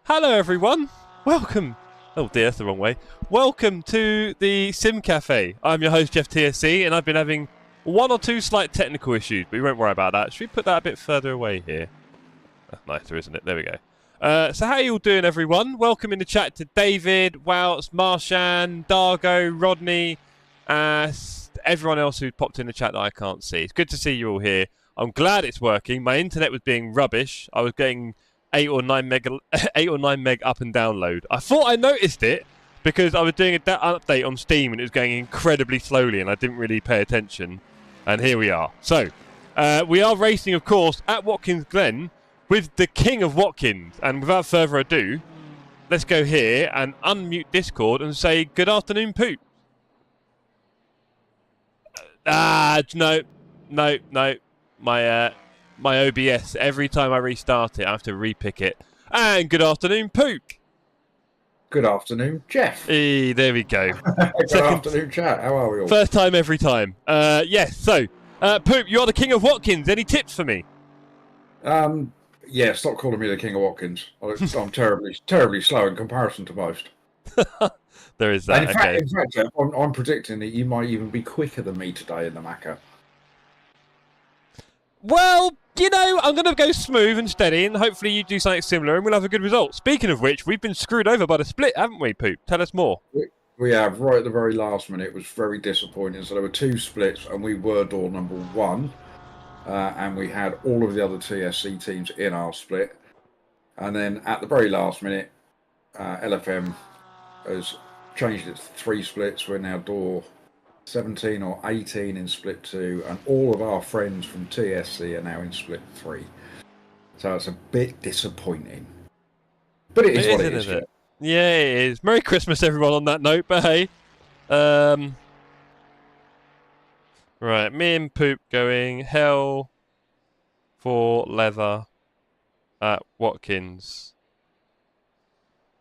Hello everyone, welcome, oh dear, that's the wrong way. Welcome to the Sim Cafe. I'm your host Jeff TSC and I've been having one or two slight technical issues, but we won't worry about that. Should we put that a bit further away here? That's nicer, isn't it? There we go. So how are you all doing everyone? Welcome in the chat to David, Wouts, Marshan, Dargo, Rodney, everyone else who popped in the chat that I can't see. It's good to see you all here. I'm glad it's working. My internet was being rubbish. I was getting 8 or 9 meg up and download. I thought I noticed it because I was doing an update on Steam and it was going incredibly slowly and I didn't really pay attention. And here we are. So, we are racing, of course, at Watkins Glen with the king of Watkins. And without further ado, let's go here and unmute Discord and say good afternoon, Poop. No. My OBS, every time I restart it, I have to repick it. And good afternoon, Poop. Good afternoon, Jeff. Hey, there we go. Good afternoon, chat. How are we all? First time every time. Yes, so, Poop, you are the king of Watkins. Any tips for me? Yeah, stop calling me the king of Watkins. I'm terribly slow in comparison to most. There is that, and in fact, Jeff, I'm predicting that you might even be quicker than me today in the Macca. Well, you know, I'm going to go smooth and steady, and hopefully you do something similar, and we'll have a good result. Speaking of which, we've been screwed over by the split, haven't we, Poop? Tell us more. We have, right at the very last minute. It was very disappointing. So there were two splits, and we were door number one, and we had all of the other TSC teams in our split. And then at the very last minute, LFM has changed it to 3 splits. We're now door 17 or 18 in split 2, and all of our friends from TSC are now in split 3. So it's a bit disappointing. But it is what it is. Yeah, it is. Merry Christmas, everyone, on that note, but hey. Right, me and Poop going hell for leather at Watkins.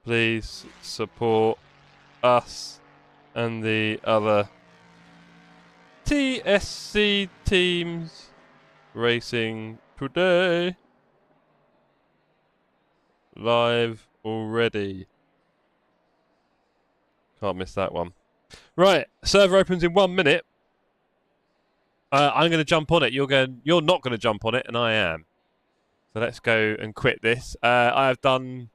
Please support us and the other TSC teams racing today. Live already. Can't miss that one. Right, server opens in 1 minute. I'm going to jump on it. You're not going to jump on it, and I am. So let's go and quit this. I have done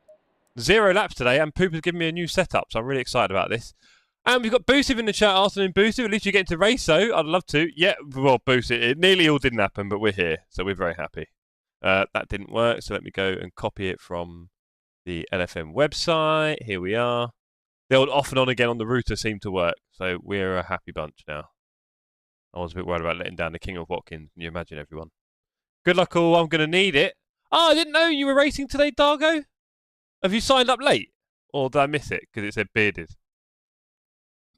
0 laps today, and Poop has given me a new setup, so I'm really excited about this. And we've got Boosive in the chat. Afternoon, Boosive. At least you're getting to race, so I'd love to. Yeah, well, Boosive, it nearly all didn't happen, but we're here, so we're very happy. That didn't work, so let me go and copy it from the LFM website. Here we are. The old off and on again on the router seemed to work, so we're a happy bunch now. I was a bit worried about letting down the king of Watkins. Can you imagine, everyone? Good luck all. I'm going to need it. Oh, I didn't know you were racing today, Dargo. Have you signed up late? Or did I miss it because it said bearded?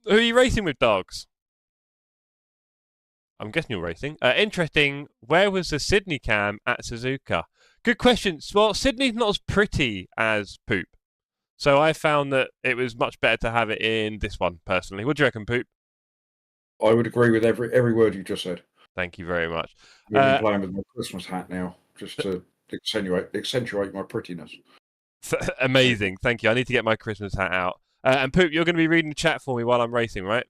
Who are you racing with, dogs? I'm guessing you're racing. Interesting. Where was the Sydney cam at Suzuka? Good question. Well, Sydney's not as pretty as Poop. So I found that it was much better to have it in this one, personally. What do you reckon, Poop? I would agree with every word you just said. Thank you very much. We've been playing with my Christmas hat now, just to accentuate my prettiness. Amazing, thank you. I need to get my Christmas hat out. And Poop, you're going to be reading the chat for me while I'm racing, right?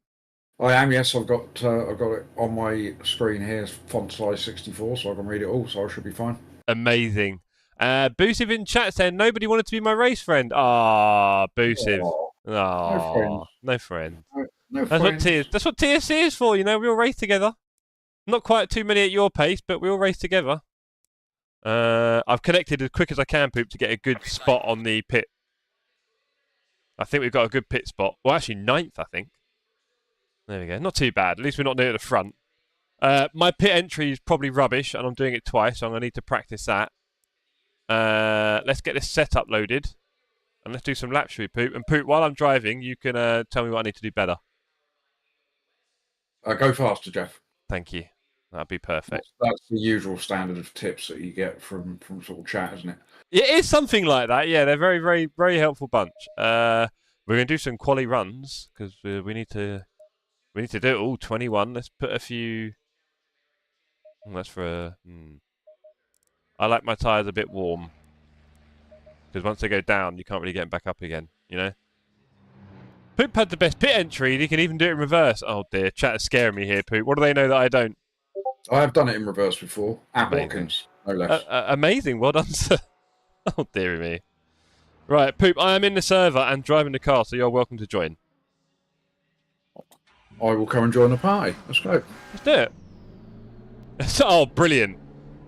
I am, yes. I've got it on my screen here, font size 64, so I can read it all, so I should be fine. Amazing. Boosiv in chat saying nobody wanted to be my race friend. Ah, Boosiv. No friend. No That's friends. That's what TSC is for. You know, we all race together. Not quite too many at your pace, but we all race together. I've connected as quick as I can, Poop, to get a good spot on the pit. I think we've got a good pit spot. Well, actually, 9th, I think. There we go. Not too bad. At least we're not near the front. My pit entry is probably rubbish, and I'm doing it twice, so I'm going to need to practice that. Let's get this setup loaded, and let's do some laps, shall we, Poop? And Poop, while I'm driving, you can tell me what I need to do better. Go faster, Jeff. Thank you. That'd be perfect. That's the usual standard of tips that you get from sort of chat, isn't it? It is something like that. Yeah, they're very, very, very helpful bunch. We're going to do some quali runs because we need to do it all. 21. Let's put a few. That's for a. I like my tyres a bit warm because once they go down, you can't really get them back up again. You know. Poop had the best pit entry. He can even do it in reverse. Oh dear, chat is scaring me here, Poop. What do they know that I don't? I have done it in reverse before. At Watkins, no less. Amazing. Well done, sir. Oh, dearie me. Right, Poop, I am in the server and driving the car, so you're welcome to join. I will come and join the party. Let's go. Let's do it. Oh, brilliant.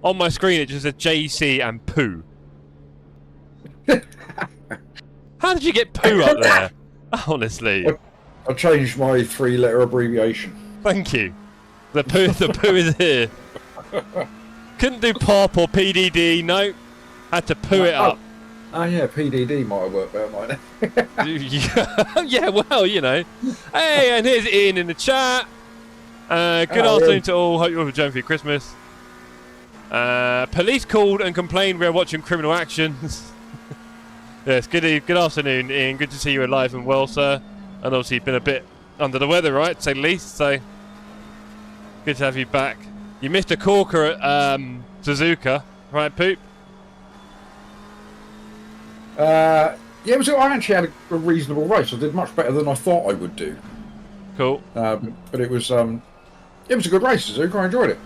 On my screen, it just says JC and Poo. How did you get Poo up there? Honestly. I changed my 3-letter abbreviation. Thank you. The poo is here. Couldn't do pop or PDD, no. Had to poo it up. Oh yeah, PDD might have worked better, might it? Yeah, well, you know. Hey, and here's Ian in the chat. Good afternoon to all. Hope you're all enjoying for your Christmas. Police called and complained we are watching criminal actions. Yes, good afternoon, Ian. Good to see you alive and well, sir. And obviously you've been a bit under the weather, right, to say the least, so good to have you back. You missed a corker at Suzuka, right, Poop? Yeah, I actually had a reasonable race. I did much better than I thought I would do. Cool. But it was a good race, Suzuka. I enjoyed it.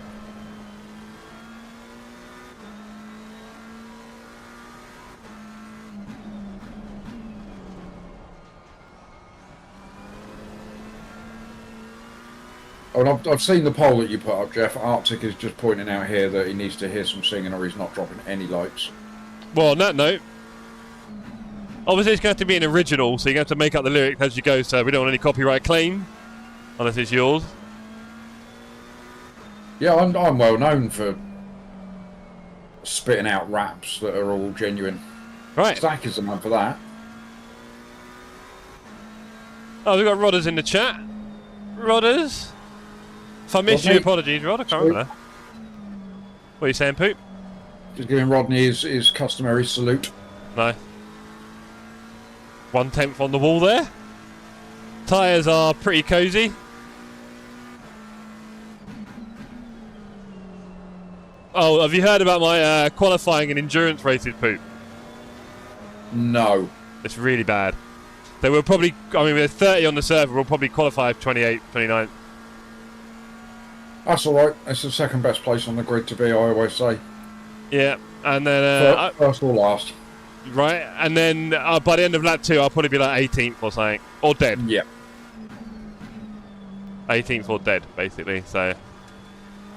Oh, and I've seen the poll that you put up, Jeff. Arctic is just pointing out here that he needs to hear some singing or he's not dropping any likes. Well, on that note, obviously it's going to have to be an original, so you're going to have to make up the lyrics as you go, so we don't want any copyright claim, unless it's yours. Yeah, I'm well known for spitting out raps that are all genuine. Right. Stack is the man for that. Oh, we've got Rodders in the chat. Rodders. If I missed you, apologies, Rod. I can't remember. What are you saying, Poop? Just giving Rodney his customary salute. No. 1/10 on the wall there. Tyres are pretty cosy. Oh, have you heard about my qualifying and endurance races, Poop? No. It's really bad. They will probably, I mean, with 30 on the server, we'll probably qualify 28, 29. That's alright. It's the second best place on the grid to be, I always say. Yeah, and then... first or last. Right, and then by the end of lap 2, I'll probably be like 18th or something. Or dead. Yeah. 18th or dead, basically, so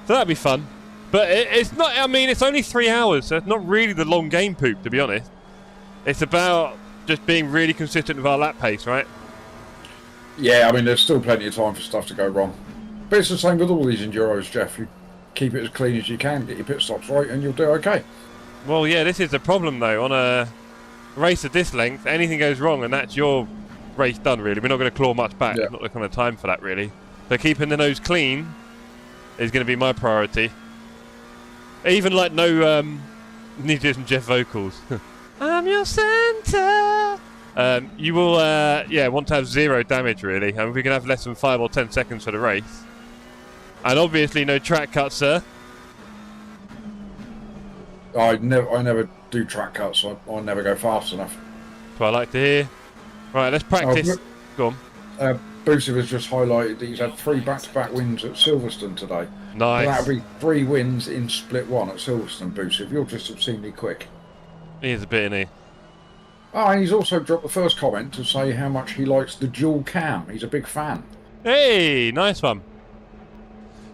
that'd be fun. But it's not, I mean, it's only 3 hours, so it's not really the long game, Poop, to be honest. It's about just being really consistent with our lap pace, right? Yeah, I mean, there's still plenty of time for stuff to go wrong. But it's the same with all these Enduros, Jeff. You keep it as clean as you can, get your pit stops right, and you'll do okay. Well, yeah, this is the problem, though. On a race of this length, anything goes wrong, and that's your race done, really. We're not going to claw much back. Yeah. Not the kind of time for that, really. So keeping the nose clean is going to be my priority. Even, like, no... need to do some Jeff vocals. I'm your Santa! You will, want to have 0 damage, really. And we can have less than 5 or 10 seconds for the race. And obviously no track cuts, sir. I never do track cuts, so I never go fast enough. That's what I like to hear. Right, let's practice. Go on. Boosy has just highlighted that he's had 3 back-to-back wins at Silverstone today. Nice. So that'll be 3 wins in split 1 at Silverstone, Boosy. You're just obscenely quick. He is a bit, isn't he? Oh, and he's also dropped the first comment to say how much he likes the dual cam. He's a big fan. Hey, nice one.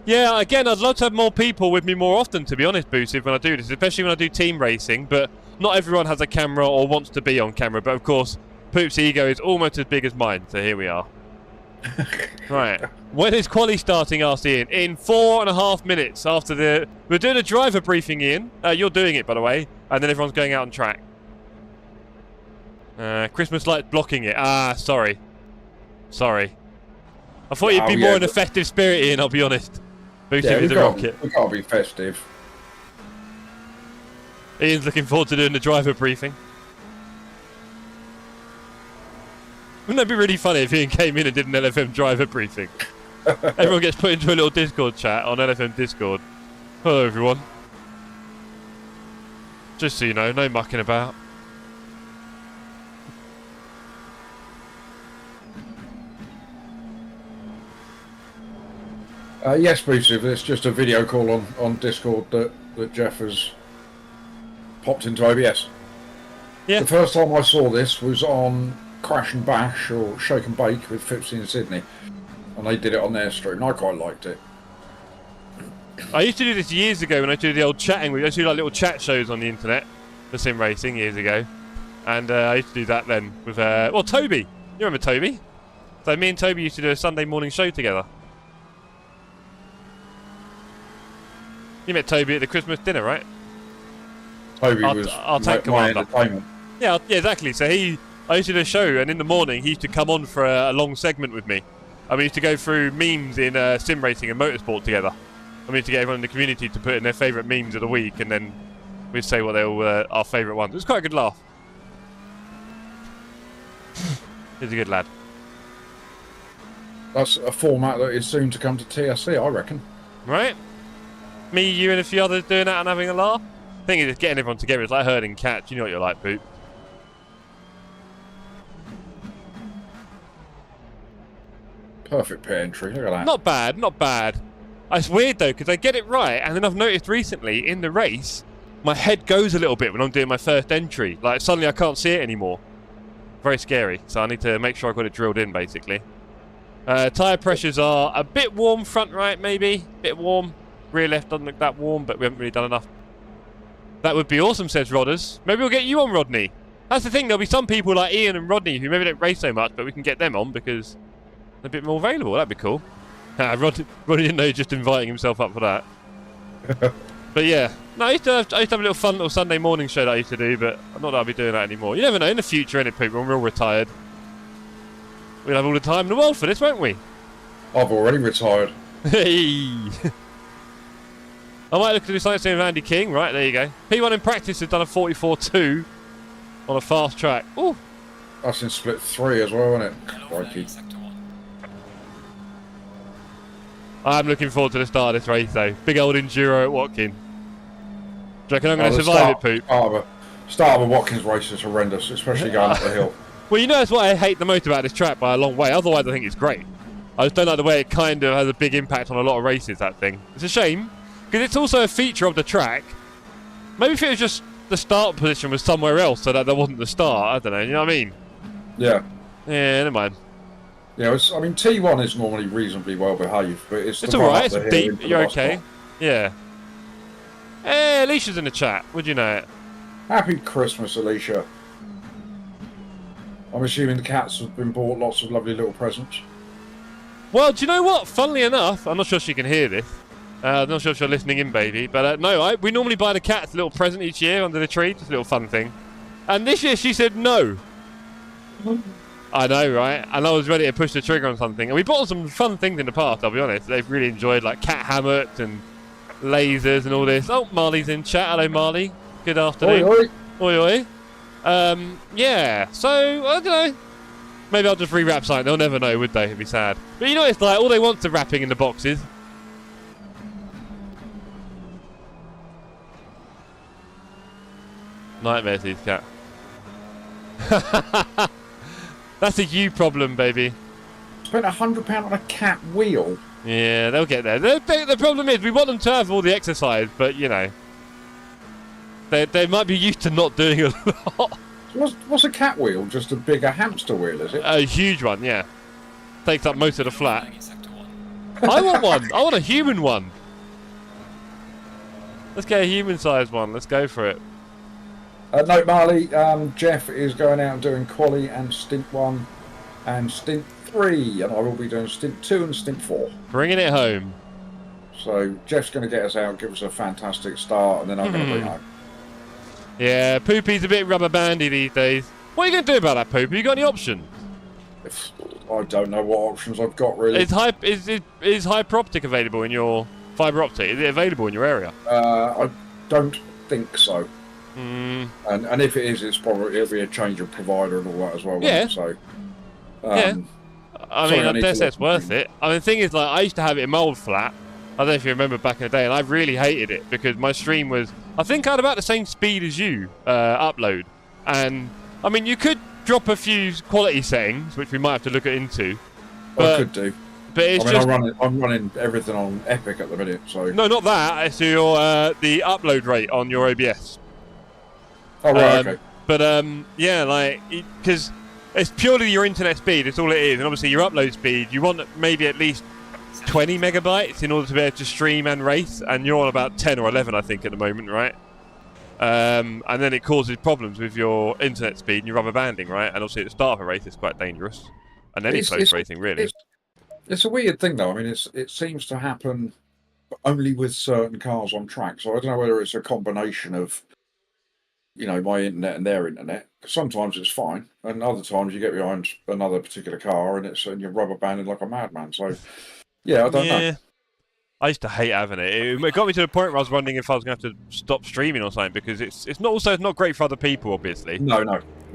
Yeah, again, I'd love to have more people with me more often, to be honest, Boosy, when I do this, especially when I do team racing, but not everyone has a camera or wants to be on camera, but of course, Poop's ego is almost as big as mine, so here we are. Right, when is quali starting, asked Ian? In 4.5 minutes after the... We're doing a driver briefing, Ian. You're doing it, by the way, and then everyone's going out on track. Christmas lights blocking it. Ah, sorry. Sorry. I thought you'd be more in a festive spirit, Ian, I'll be honest. Boosting with the rocket. We've got to be festive. Ian's looking forward to doing the driver briefing. Wouldn't that be really funny if Ian came in and did an LFM driver briefing? Everyone gets put into a little Discord chat on LFM Discord. Hello, everyone. Just so you know, no mucking about. Yes, Boosy, it's just a video call on Discord that Jeff has popped into OBS. Yeah. The first time I saw this was on Crash and Bash or Shake and Bake with Phipsy in Sydney, and they did it on their stream. I quite liked it. I used to do this years ago when I did the old chatting. I used to do like little chat shows on the internet for sim racing years ago, and I used to do that then with well, Toby. You remember Toby? So me and Toby used to do a Sunday morning show together. You met Toby at the Christmas dinner, right? Toby was our tank my commander. entertainment. Yeah, exactly. So I used to do a show, and in the morning he used to come on for a long segment with me. And we used to go through memes in sim racing and motorsport together. And we used to get everyone in the community to put in their favourite memes of the week, and then we'd say what they all were our favourite ones. It was quite a good laugh. He's a good lad. That's a format that is soon to come to TSC, I reckon. Right? Me, you, and a few others doing that and having a laugh. The thing is, just getting everyone together. It's like herding cats. You know what you're like, Poop. Perfect pit entry. Look at that. Not bad, not bad. It's weird though, because I get it right, and then I've noticed recently in the race, my head goes a little bit when I'm doing my first entry. Like suddenly I can't see it anymore. Very scary. So I need to make sure I got it drilled in, basically. Tyre pressures are a bit warm, front right maybe, bit warm. Rear left doesn't look that warm, but we haven't really done enough. That would be awesome, says Rodders. Maybe we'll get you on, Rodney. That's the thing, there'll be some people like Ian and Rodney who maybe don't race so much, but we can get them on because they're a bit more available. That'd be cool. Rodney didn't know, just inviting himself up for that. But yeah, no, I used to have a little fun little Sunday morning show that I used to do, but not that I'll be doing that anymore. You never know, in the future, innit, people, when we're all retired, we'll have all the time in the world for this, won't we? I've already retired. Hey! I might look at the science of Andy King. Right, there you go. P1 in practice has done a 44.2 on a fast track. Ooh. That's in split 3 as well, isn't it? Crikey. I'm looking forward to the start of this race, though. Big old enduro at Watkins. Do you reckon I'm going to survive it, Poop? Start of a Watkins race is horrendous, especially going up the hill. Well, you know that's what I hate the most about this track by a long way. Otherwise, I think it's great. I just don't like the way it kind of has a big impact on a lot of races, that thing. It's a shame. Because it's also a feature of the track. Maybe if it was just the start position was somewhere else so that there wasn't the start, I don't know, you know what I mean? Yeah. Yeah, never mind. Yeah, I mean, T1 is normally reasonably well behaved, but it's alright, it's deep, you're okay. Yeah. Hey, Alicia's in the chat, would you know it? Happy Christmas, Alicia. I'm assuming the cats have been bought lots of lovely little presents. Well, do you know what? Funnily enough, I'm not sure she can hear this. I'm not sure if you're listening in, baby. But no, we normally buy the cats a little present each year under the tree. Just a little fun thing. And this year she said no. I know, right? And I was ready to push the trigger on something. And we bought some fun things in the past, I'll be honest. They've really enjoyed, like cat hammocks and lasers and all this. Oh, Marley's in chat. Hello, Marley. Good afternoon. Oi, oi. Oi, oi. Yeah, so, I don't know. Maybe I'll just rewrap something. They'll never know, would they? It'd be sad. But you know, it's like all they want is wrapping in the boxes. Nightmare to these cat. That's a you problem, baby. Spent £100 on a cat wheel. Yeah, they'll get there. The problem is, we want them to have all the exercise, but you know, they might be used to not doing a lot. What's a cat wheel? Just a bigger hamster wheel, is it? A huge one, yeah. Takes up most of the flat. I want one. I want a human one. Let's get a human-sized one. Let's go for it. No, Marley. Jeff is going out and doing quali and stint 1 and stint 3, and I will be doing stint 2 and stint 4. Bringing it home. So Jeff's going to get us out, give us a fantastic start, and then I'm going to bring home. Yeah, Poopy's a bit rubber bandy these days. What are you going to do about that, Poopy? You got any options? I don't know what options I've got, really. Is hyper optic available in your fibre optic? Is it available in your area? I don't think so. Mm. And if it is, it'll be a change of provider and all that as well. Yeah. So, yeah. I mean, I guess that's worth it. I mean, the thing is, like, I used to have it in my old flat. I don't know if you remember back in the day, and I really hated it because my stream was, I think I had about the same speed as you upload. And, I mean, you could drop a few quality settings, which we might have to look into. I could do. But it's just... I'm running everything on Epic at the minute, so... No, not that. It's your, the upload rate on your OBS. Oh, right, okay. But, yeah, like, because it's purely your internet speed, it's all it is. And obviously your upload speed, you want maybe at least 20 megabytes in order to be able to stream and race. And you're on about 10 or 11, I think, at the moment, right? And then it causes problems with your internet speed and your rubber banding, right? And obviously at the start of a race, it's quite dangerous. And any close racing, really. It's a weird thing, though. I mean, it seems to happen only with certain cars on track. So I don't know whether it's a combination of, you know, my internet and their internet. Sometimes it's fine, and other times you get behind another particular car and you're rubber banded like a madman. So, yeah, I don't know. I used to hate having it. It got me to the point where I was wondering if I was going to have to stop streaming or something because it's not great for other people, obviously. No,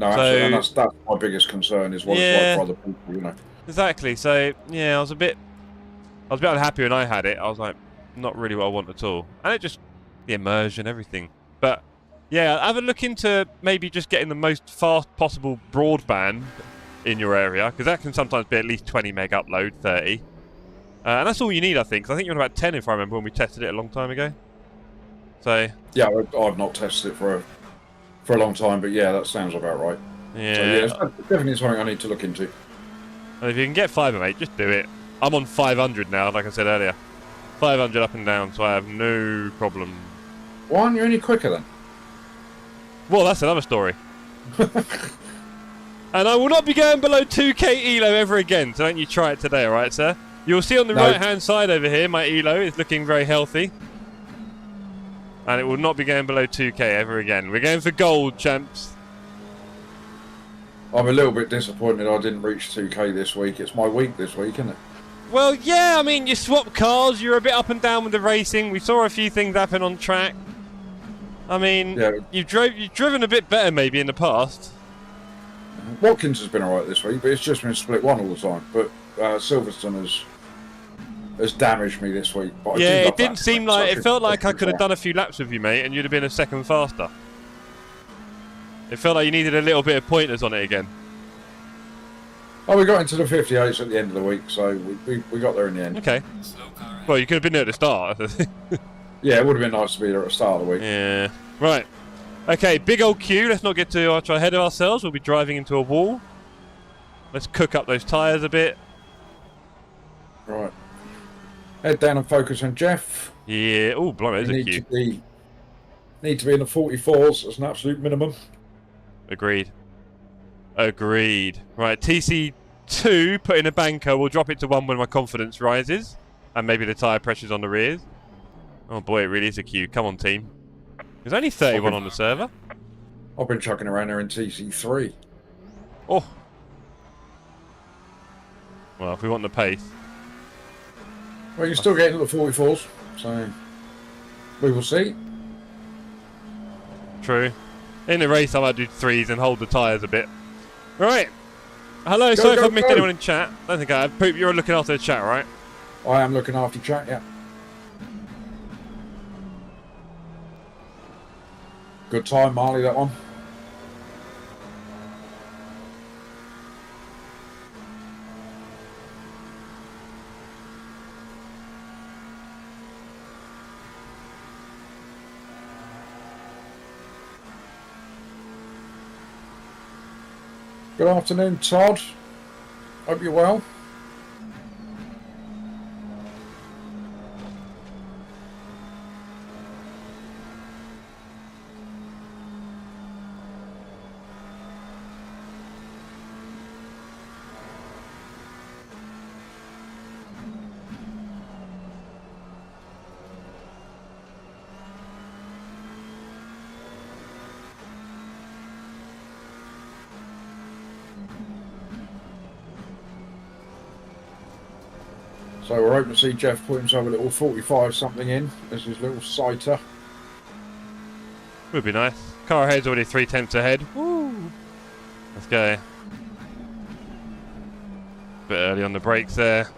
absolutely. And that's my biggest concern is what it's like for other people, you know. Exactly. So yeah, I was a bit unhappy when I had it. I was like, not really what I want at all, and it just the immersion, everything. But yeah, have a look into maybe just getting the most fast possible broadband in your area because that can sometimes be at least 20 meg upload, 30. And that's all you need, I think. 'Cause I think you're on about 10 if I remember when we tested it a long time ago. So yeah, I've not tested it for a long time, but yeah, that sounds about right. Yeah, so, yeah, it's definitely something I need to look into. And if you can get fiber, mate, just do it. I'm on 500 now, like I said earlier. 500 up and down, so I have no problem. Why aren't you any quicker then? Well, that's another story. And I will not be going below 2k elo ever again, so don't you try it today, alright, sir? You'll see on the right-hand side over here, my elo is looking very healthy. And it will not be going below 2k ever again. We're going for gold, champs. I'm a little bit disappointed I didn't reach 2k this week. It's my week this week, isn't it? Well, yeah, I mean, you swap cars, you're a bit up and down with the racing. We saw a few things happen on track. I mean, yeah. You've driven a bit better maybe in the past. Watkins has been alright this week, but it's just been split one all the time. But Silverstone has damaged me this week. But yeah, it didn't seem like... It felt like I could have done a few laps with you, mate, and you'd have been a second faster. It felt like you needed a little bit of pointers on it again. Oh, we got into the 58s at the end of the week, so we got there in the end. Okay. Well, you could have been there at the start. Yeah, it would have been nice to be there at the start of the week. Yeah. Right. Okay, big old queue. Let's not get too much ahead of ourselves. We'll be driving into a wall. Let's cook up those tyres a bit. Right. Head down and focus on Jeff. Yeah. Oh, blimey, there's a queue. Need to be in the 44s as an absolute minimum. Agreed. Agreed. Right, TC2, put in a banker. We'll drop it to 1 when my confidence rises. And maybe the tyre pressure's on the rears. Oh boy, it really is a queue. Come on, team. There's only 31 on the server. I've been chucking around there in TC3. Oh. Well, if we want the pace. Well, you're still getting to the 44s, so we will see. True. In the race, I might do 3s and hold the tyres a bit. Right. Hello, sorry if I've missed anyone in chat. I don't think I have. Poop, you're looking after the chat, right? I am looking after chat, yeah. Good time, Marley, that one. Good afternoon, Todd. Hope you're well. So we're hoping to see Jeff put himself a little 45 something in as his little sighter. Would be nice. Car ahead's already 3/10 ahead. Woo! Let's go. Bit early on the brakes there.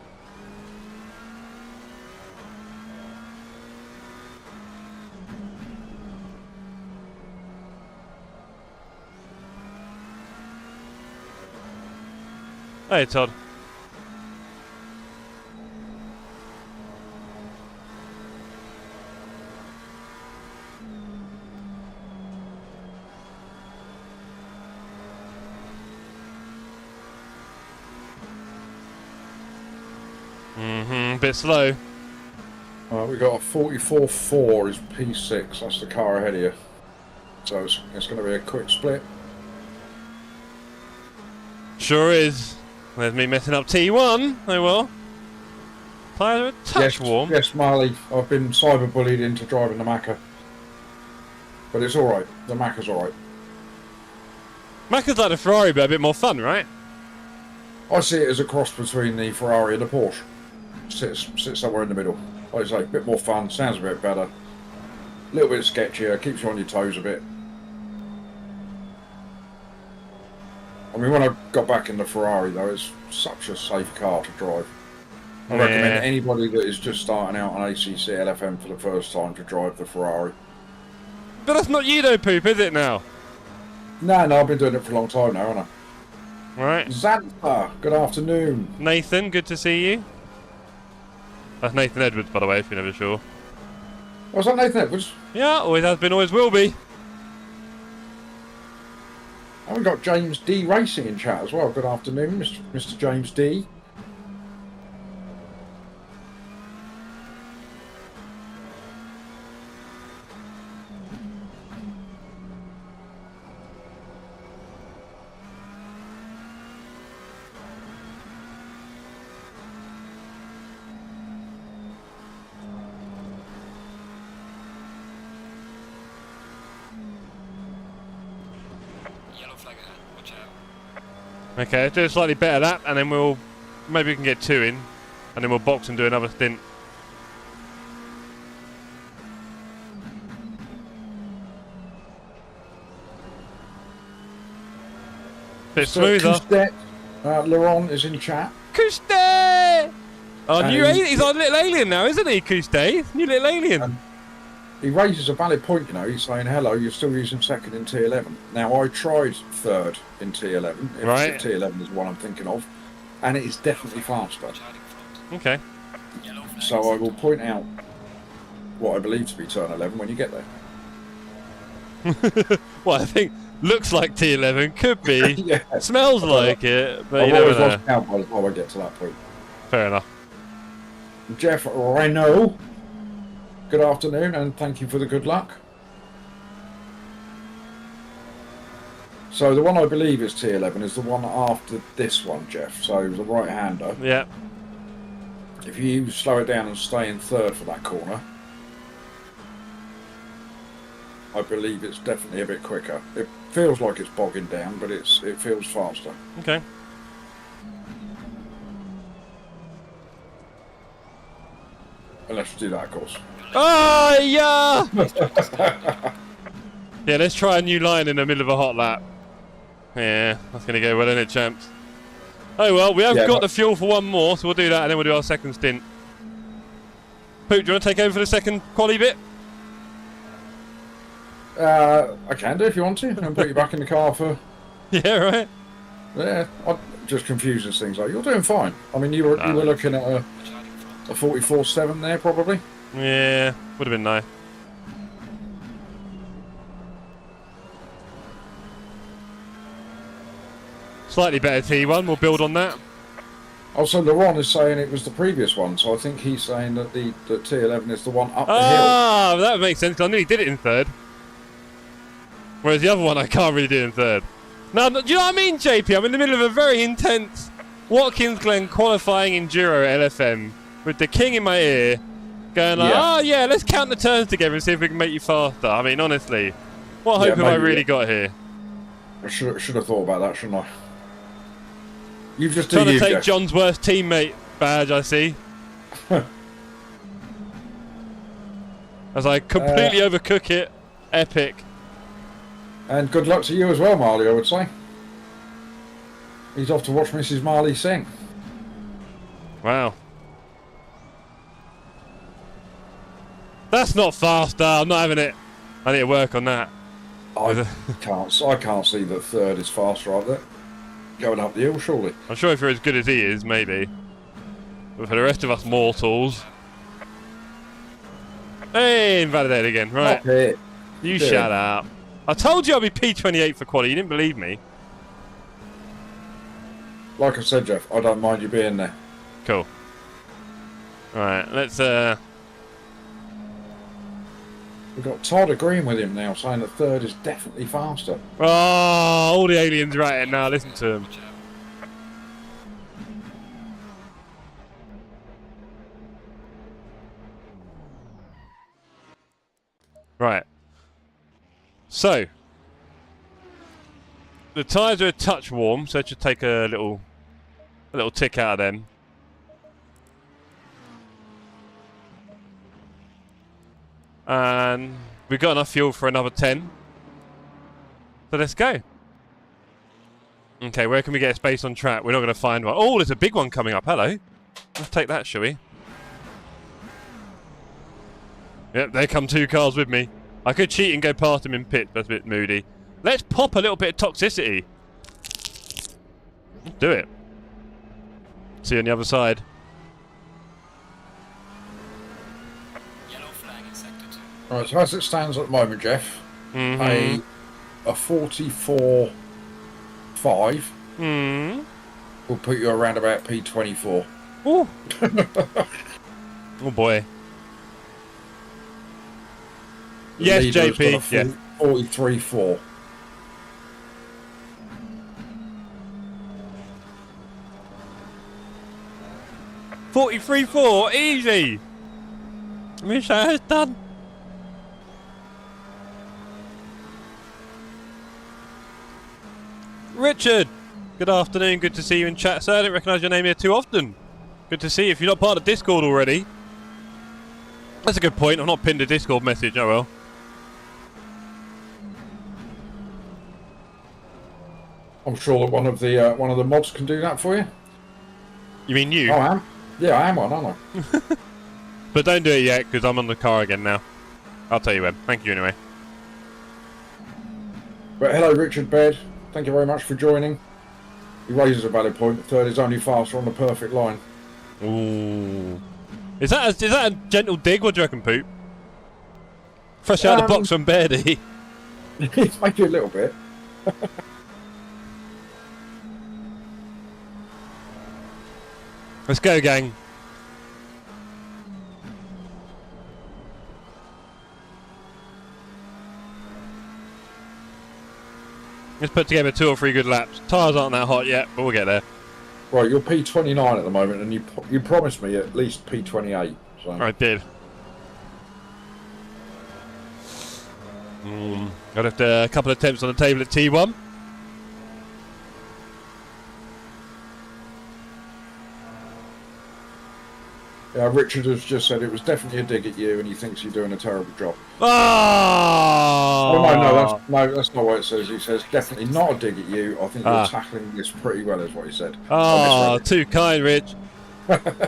Hey, Todd. Bit slow. We got a 44.4 is P6. That's the car ahead of you. So it's going to be a quick split. Sure is. There's me messing up T1. Oh well. Tyres are a touch warm. Yes, Marley. I've been cyberbullied into driving the Macca. But it's alright. The Macca's alright. Macca's like a Ferrari, but a bit more fun, right? I see it as a cross between the Ferrari and the Porsche. Sits somewhere in the middle. Like I say, a bit more fun, sounds a bit better. A little bit sketchier, keeps you on your toes a bit. I mean, when I got back in the Ferrari, though, it's such a safe car to drive. I recommend anybody that is just starting out on ACC LFM for the first time to drive the Ferrari. But that's not you though, Poop, is it now? No, I've been doing it for a long time now, haven't I? Right. Xantha, good afternoon. Nathan, good to see you. That's Nathan Edwards, by the way, if you're never sure. Was that Nathan Edwards? Yeah, always has been, always will be. And we've got James D Racing in chat as well. Good afternoon, Mr. James D. Okay, let's do a slightly better that, and then maybe we can get 2 in, and then we'll box and do another stint. Bit smoother. Laurent is in chat. Couste! Oh, he's our little alien now, isn't he, Couste? New little alien. He raises a valid point, you know. He's saying, hello, you're still using second in T11. Now, I tried third in T11. If T11 is the one I'm thinking of. And it is definitely faster. Okay. So I will point out what I believe to be turn 11 when you get there. Well, I think looks like T11, could be. Yeah. Smells like it, but you I've never always know. lost count by the time I get to that point. Fair enough. Jeff Renault. Good afternoon, and thank you for the good luck. So the one I believe is T11 is the one after this one, Jeff. So the right-hander. Yeah. If you slow it down and stay in third for that corner, I believe it's definitely a bit quicker. It feels like it's bogging down, but it feels faster. Okay. Unless you do that, of course. Oh, yeah! Yeah, let's try a new line in the middle of a hot lap. Yeah, that's going to go well, isn't it, champs? Oh, well, we have got the fuel for one more, so we'll do that, and then we'll do our second stint. Poop, do you want to take over for the second quali bit? I can do if you want to, and put you back in the car for... Yeah, right. Yeah, just confuses things. Like, you're doing fine. I mean, you were looking at a 44.7 there, probably. Yeah, would have been nice. Slightly better T1, we'll build on that. Also, Laurent is saying it was the previous one, so I think he's saying that the T11 is the one up the hill. Ah, that makes sense, because I nearly did it in third. Whereas the other one I can't really do in third. Now, do you know what I mean, JP? I'm in the middle of a very intense Watkins Glen qualifying enduro LFM with the king in my ear going like, oh yeah, let's count the turns together and see if we can make you faster. I mean, honestly, what hope have I really got here? I should have thought about that, shouldn't I? You've just trying to take John's worst teammate badge, I see. As I completely overcook it. Epic. And good luck to you as well, Marley, I would say. He's off to watch Mrs. Marley sing. Wow. That's not faster. I'm not having it. I need to work on that. I can't see that third is faster either. Going up the hill, surely. I'm sure if you're as good as he is, maybe. But for the rest of us mortals... Hey, invalidated again. Right. You shut up. I told you I'd be P28 for quali. You didn't believe me. Like I said, Jeff, I don't mind you being there. Cool. Alright, let's... We've got Todd agreeing with him now, saying that third is definitely faster. Oh, all the aliens are at it now. Listen to him. Right. So, the tyres are a touch warm, so it should take a little tick out of them. And we've got enough fuel for another 10. So let's go. Okay, where can we get a space on track? We're not going to find one. Oh, there's a big one coming up. Hello. Let's take that, shall we? Yep, there come two cars with me. I could cheat and go past them in pit, but that's a bit moody. Let's pop a little bit of toxicity. Let's do it. See you on the other side. Right, so as it stands at the moment, Jeff, a 44.5 will put you around about P24. Ooh. Oh boy. Yes, JP. Yeah. 43.4. .43.4, easy. Wish I had done. Richard, good afternoon. Good to see you in chat, sir. I don't recognise your name here too often. Good to see you. If you're not part of Discord already, that's a good point. I've not pinned a Discord message. Oh well. I'm sure that one of the mods can do that for you. You mean you? Oh, I am. Yeah, I am one, aren't I? But don't do it yet, because I'm on the car again now. I'll tell you when. Thank you anyway. But hello, Richard Baird. Thank you very much for joining. He raises a valid point. The third is only faster on the perfect line. Ooh. Is that a gentle dig? What do you reckon, Poop? Fresh out of the box from Beardy. Maybe a little bit. Let's go, gang. Let's put together 2 or 3 good laps. Tyres aren't that hot yet, but we'll get there. Right, you're P29 at the moment, and you promised me at least P28. So. I did. Got a couple of attempts on the table at T1. Yeah, Richard has just said it was definitely a dig at you, and he thinks you're doing a terrible job. Oh! No, that's not what it says. He says definitely not a dig at you. I think you're tackling this pretty well, is what he said. Oh, too kind, Rich.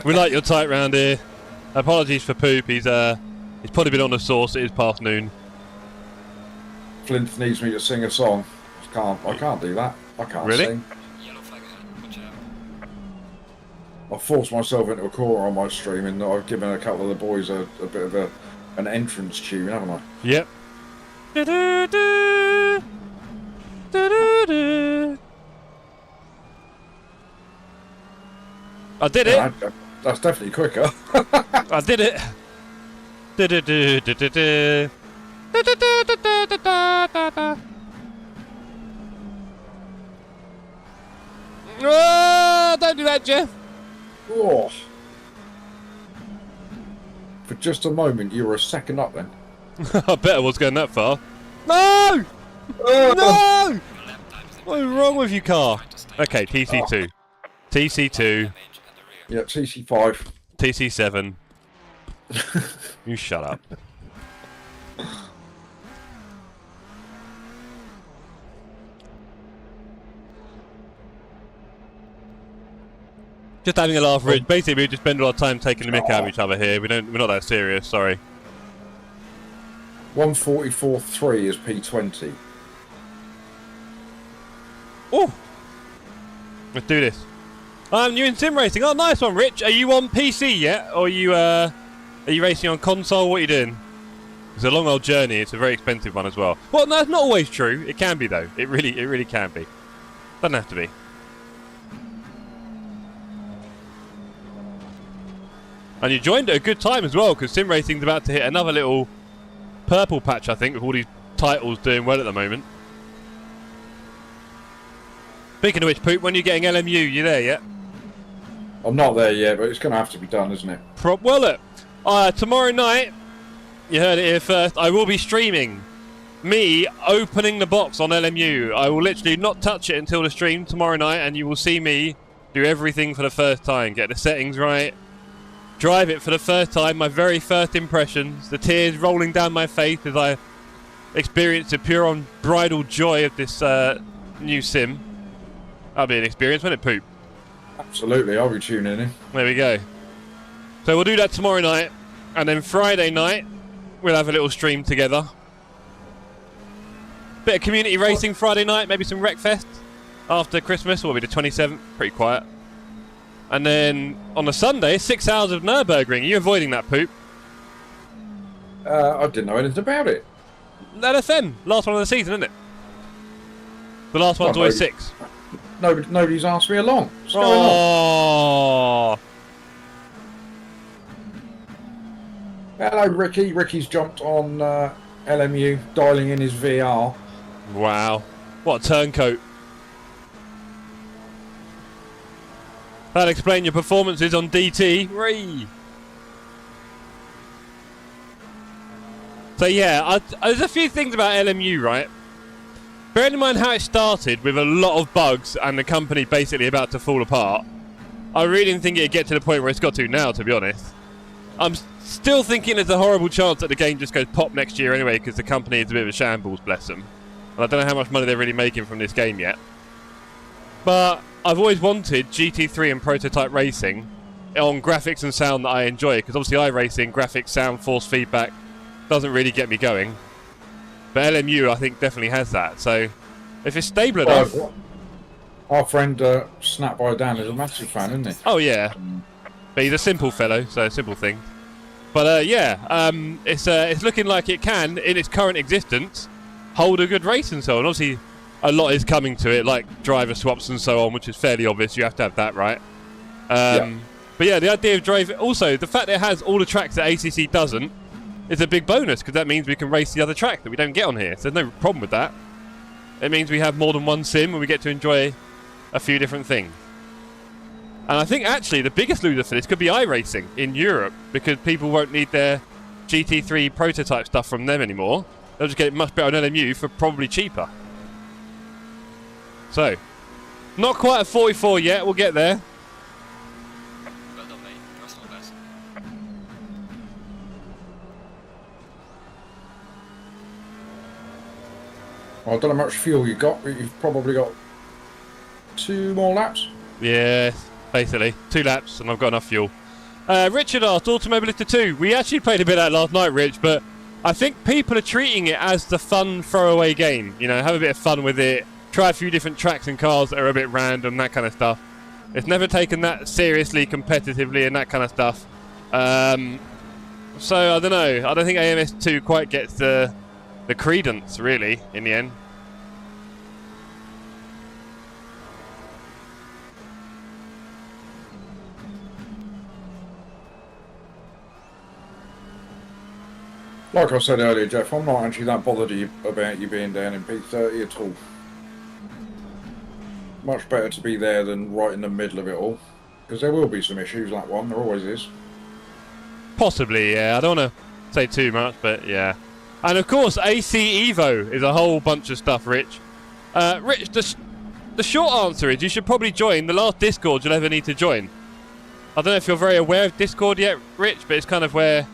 We like your tight round here. Apologies for Poop. He's probably been on the sauce. It is past noon. Flint needs me to sing a song. I can't do that. I can't sing. I forced myself into a corner on my stream, and I've given a couple of the boys a bit of an entrance tune, haven't I? Yep. I did it. That's definitely quicker. I did it. Oh, don't do that, Jeff. Oh. For just a moment, you were a second up then. I bet I was going that far. No! No! What is wrong with you, car? Okay, TC2. TC2. Yeah, TC5. TC7. You shut up. Just having a laugh, Rich. Basically, we just spend a lot of time taking the mick out of each other here. We're not that serious. Sorry. 144.3 is P20. Oh, let's do this. You're in sim racing. Oh, nice one, Rich. Are you on PC yet, or are you racing on console? What are you doing? It's a long old journey. It's a very expensive one as well. Well, no, that's not always true. It can be though. It really can be. Doesn't have to be. And you joined at a good time as well, because sim racing's about to hit another little purple patch, I think, with all these titles doing well at the moment. Speaking of which, Poop, when are you getting LMU? You there yet? I'm not there yet, but it's going to have to be done, isn't it? Well, look, tomorrow night, you heard it here first, I will be streaming me opening the box on LMU. I will literally not touch it until the stream tomorrow night, and you will see me do everything for the first time. Get the settings right, drive it for the first time, my very first impressions, the tears rolling down my face as I experience the pure unbridled joy of this new sim. That'll be an experience, won't it, Poop? Absolutely, I'll be tuning in. There we go. So we'll do that tomorrow night, and then Friday night we'll have a little stream together. Bit of community racing Friday night, maybe some Wreckfest after Christmas, or will be the 27th, pretty quiet. And then on a Sunday, 6 hours of Nürburgring. Are you avoiding that, Poop? I didn't know anything about it. LFM, last one of the season, isn't it? The last one's always 6. Nobody's asked me along. What's going on? Hello, Ricky. Ricky's jumped on LMU, dialing in his VR. Wow. What a turncoat. That'll explain your performances on DT. Whee! So yeah, there's a few things about LMU, right? Bearing in mind how it started with a lot of bugs and the company basically about to fall apart, I really didn't think it'd get to the point where it's got to now, to be honest. I'm still thinking there's a horrible chance that the game just goes pop next year anyway, because the company is a bit of a shambles, bless them. And I don't know how much money they're really making from this game yet. But I've always wanted GT3 and prototype racing on graphics and sound that I enjoy, because obviously iRacing, graphics, sound, force feedback doesn't really get me going. But LMU, I think, definitely has that. So if it's stable enough... Our friend Snapby Dan is a massive fan, isn't he? Oh, yeah. But he's a simple fellow, so a simple thing. But yeah, it's looking like it can, in its current existence, hold a good race and so on. Obviously, a lot is coming to it, like driver swaps and so on, which is fairly obvious. You have to have that, right? Yeah. But yeah, the idea of driving... Also, the fact that it has all the tracks that ACC doesn't is a big bonus, because that means we can race the other track that we don't get on here. So there's no problem with that. It means we have more than one sim and we get to enjoy a few different things. And I think actually the biggest loser for this could be iRacing in Europe, because people won't need their GT3 prototype stuff from them anymore. They'll just get it much better on LMU for probably cheaper. So, not quite at 44 yet, we'll get there. I don't know how much fuel you got, but you've probably got 2 more laps. Yeah, basically 2 laps, and I've got enough fuel. Richard asked, Automobilista 2. We actually played a bit of that last night, Rich, but I think people are treating it as the fun throwaway game. You know, have a bit of fun with it. Try a few different tracks and cars that are a bit random, that kind of stuff. It's never taken that seriously, competitively, and that kind of stuff. So I don't know. I don't think AMS2 quite gets the credence, really, in the end. Like I said earlier, Jeff, I'm not actually that bothered about you being down in P30 at all. Much better to be there than right in the middle of it all. Because there will be some issues, like one, there always is. Possibly, yeah. I don't want to say too much, but yeah. And of course, AC Evo is a whole bunch of stuff, Rich. Rich, the short answer is you should probably join the last Discord you'll ever need to join. I don't know if you're very aware of Discord yet, Rich, but it's kind of where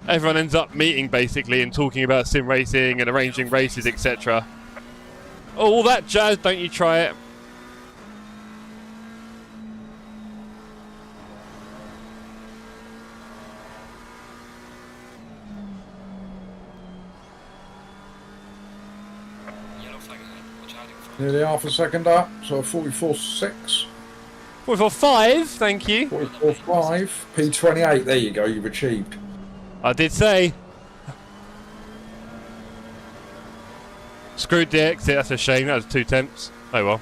everyone ends up meeting, basically, and talking about sim racing and arranging races, etc. All that jazz, don't you try it. Nearly half a second up, so 44.6. 44.5, thank you. 44.5. P28, there you go, you've achieved. I did say. Screwed the exit, that's a shame, that was 2 tenths. Oh well.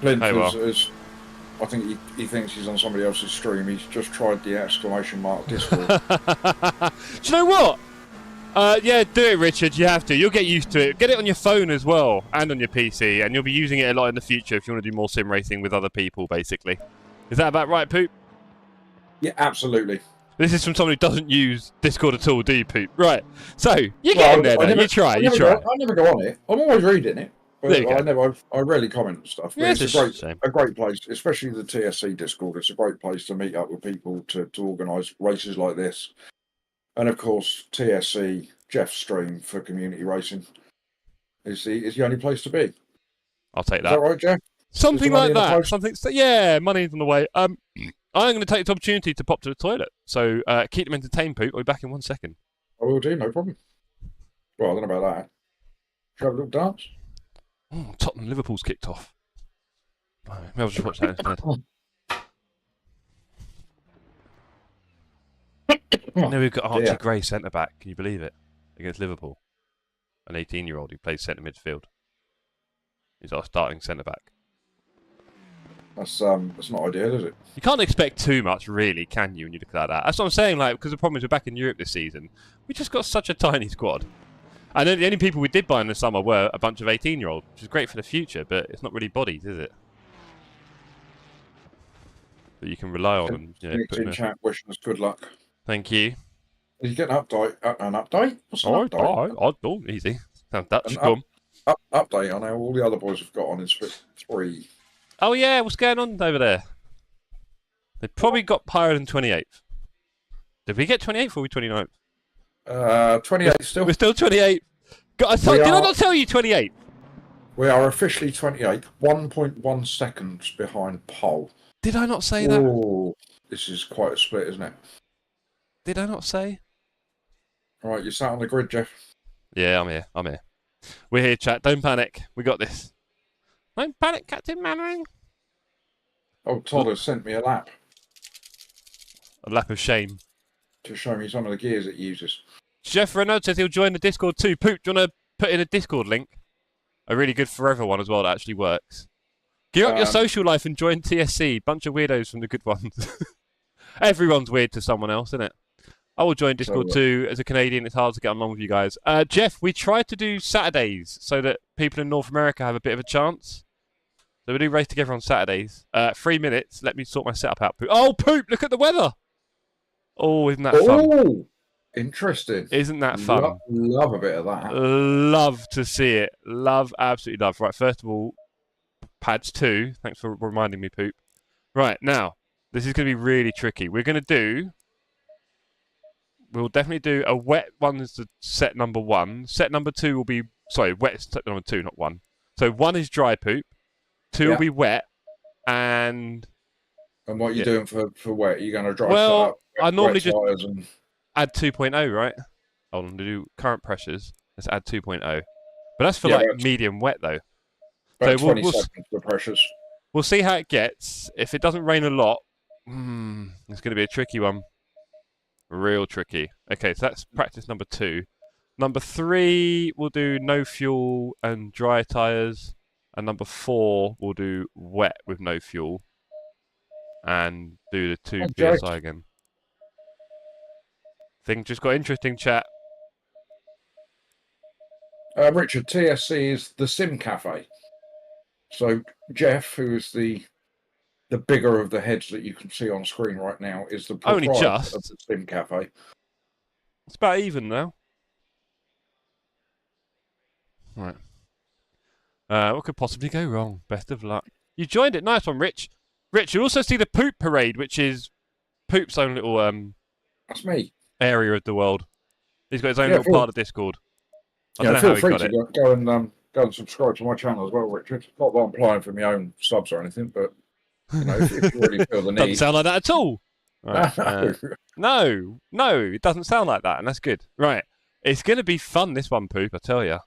Clint I think he thinks he's on somebody else's stream, he's just tried the exclamation mark Discord. Do you know what? Yeah, do it, Richard. You have to. You'll get used to it. Get it on your phone as well, and on your PC, and you'll be using it a lot in the future if you want to do more sim racing with other people, basically. Is that about right, Poop? Yeah, absolutely. This is from someone who doesn't use Discord at all, do you, Poop? Right. So, you get in there, though. You try. I never go on it. I'm always reading it. But I rarely comment on stuff. Yeah, it's a great place, especially the TSC Discord. It's a great place to meet up with people to organise races like this. And of course, TSC, Jeff's stream for community racing is the only place to be. I'll take that. Is that right, Jeff? Something like that. Yeah, money's on the way. I'm going to take this opportunity to pop to the toilet. So keep them entertained, Poop. I'll be back in 1 second. I will do, no problem. Well, I don't know about that. Should I have a little dance? Tottenham Liverpool's kicked off. Maybe I'll just watch that instead. Now we've got Archie Gray centre-back. Can you believe it? Against Liverpool. An 18-year-old who plays centre midfield. He's our starting centre-back. That's not ideal, is it? You can't expect too much, really, can you, when you look at that? That's what I'm saying, like, because the problem is we're back in Europe this season. We just got such a tiny squad. And then the only people we did buy in the summer were a bunch of 18-year-olds, which is great for the future, but it's not really bodies, is it? That you can rely on. And, you know, in chat wishing us good luck. Thank you. Did you get an update? An update? What's an update? Oh, easy. Sounds Dutch. Go on. Update on how all the other boys have got on in split 3. Oh, yeah. What's going on over there? They probably got higher than 28th. Did we get 28th or were we 29th? 28 still. We're still 28th. Did I not tell you 28th? We are officially 28th, 1.1 seconds behind pole. Did I not say that? Oh, this is quite a split, isn't it? Did I not say? All right, you sat on the grid, Jeff. Yeah, I'm here. We're here, chat. Don't panic. We got this. Don't panic, Captain Mannering. Oh, Todd has sent me a lap. A lap of shame. To show me some of the gears it uses. Jeff Renaud says he'll join the Discord too. Poop, do you want to put in a Discord link? A really good forever one as well that actually works. Give up your social life and join TSC. Bunch of weirdos from the good ones. Everyone's weird to someone else, isn't it? I will join Discord too. As a Canadian, it's hard to get along with you guys. Jeff, we tried to do Saturdays so that people in North America have a bit of a chance. So we do race together on Saturdays. 3 minutes. Let me sort my setup out. Poop. Oh, Poop, look at the weather. Oh, isn't that fun? Oh, interesting. Isn't that fun? Love a bit of that. Love to see it. Absolutely love. Right, first of all, pads 2. Thanks for reminding me, Poop. Right, now, this is going to be really tricky. We'll definitely do a wet one as the set number 1. Set number 2 will be, wet set number 2, not 1. So 1 is dry Poop. 2 will be wet. And what are you doing for wet? Are you going to dry Well, up, I normally just and add 2.0, right? Hold on, to do current pressures. Let's add 2.0. But that's for Yeah, like that's medium wet though. about So 20 seconds for the pressures. we'll see how it gets. If it doesn't rain a lot, it's going to be a tricky one. Real tricky. Okay, so that's practice number 2. Number 3, we'll do no fuel and dry tyres. And number 4, we'll do wet with no fuel. And do the 2 Okay. PSI again. Thing just got interesting, chat. Richard, TSC is the Sim Cafe. So Jeff, who is the bigger of the heads that you can see on screen right now, is the Only proprietor just. of the Sim Cafe. It's about even now. Right. What could possibly go wrong? Best of luck. You joined it. Nice one, Rich. Rich, you'll also see the Poop Parade, which is Poop's own little That's me. area of the world. He's got his own little part of Discord. I don't know how feel he free got to it. go and subscribe to my channel as well, Richard. Not that I'm applying for my own subs or anything, but you know, if you really feel the need. Doesn't sound like that at all. Right. No. No, it doesn't sound like that, and that's good. Right. It's going to be fun, this one, Poop, I tell you.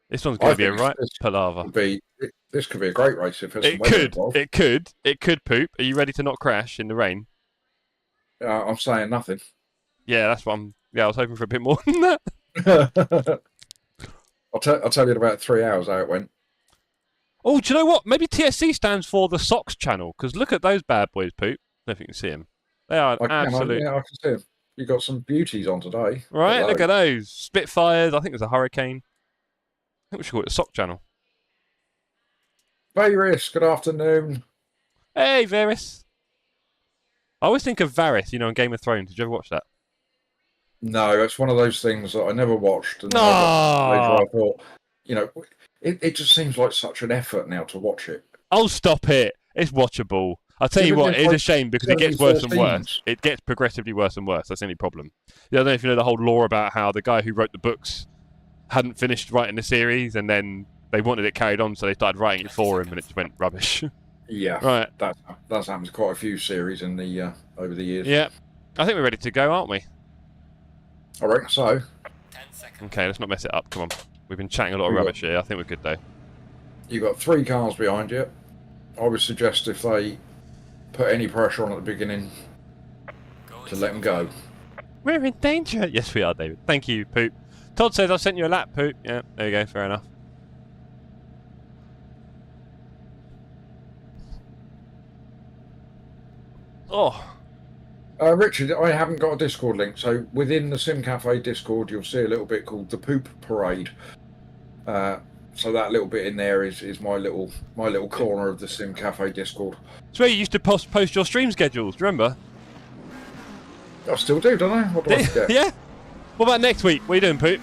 This one's going to be a right palaver. This could be a great race if It could, Poop. Are you ready to not crash in the rain? I'm saying nothing. Yeah, that's what I was hoping for a bit more than that. I'll tell you in about 3 hours how it went. Oh, do you know what? Maybe TSC stands for the Socks channel, because look at those bad boys, Poop. I don't know if you can see them. They are absolute. Yeah, I can see them. You got some beauties on today. Right, look at those. Spitfires. I think there's a Hurricane. I think we should call it the Sock channel. Varys, good afternoon. Hey, Varys. I always think of Varys, in Game of Thrones. Did you ever watch that? No, it's one of those things that I never watched. And No. I thought, it just seems like such an effort now to watch it. Oh, stop it. It's watchable. I'll tell you what, it's a shame because it gets worse and worse. It gets progressively worse and worse. That's the only problem. I don't know if you know the whole lore about how the guy who wrote the books hadn't finished writing the series and then they wanted it carried on, so they started writing it for him and it just went rubbish. Yeah. Right. That's happened to quite a few series in the over the years. Yeah. I think we're ready to go, aren't we? All right, so. 10 seconds. Okay, let's not mess it up. Come on. We've been chatting a lot of rubbish here. I think we're good, though. You've got 3 cars behind you. I would suggest if they put any pressure on at the beginning to let them go. We're in danger. Yes, we are, David. Thank you, Poop. Todd says I sent you a lap, Poop. Yeah, there you go. Fair enough. Oh. Richard, I haven't got a Discord link, so within the Sim Cafe Discord, you'll see a little bit called the Poop Parade. So that little bit in there is my little corner of the Sim Cafe Discord. It's where you used to post your stream schedules. Do you remember? I still do, don't I? What do I forget? Yeah. What about next week? What are you doing, Poop?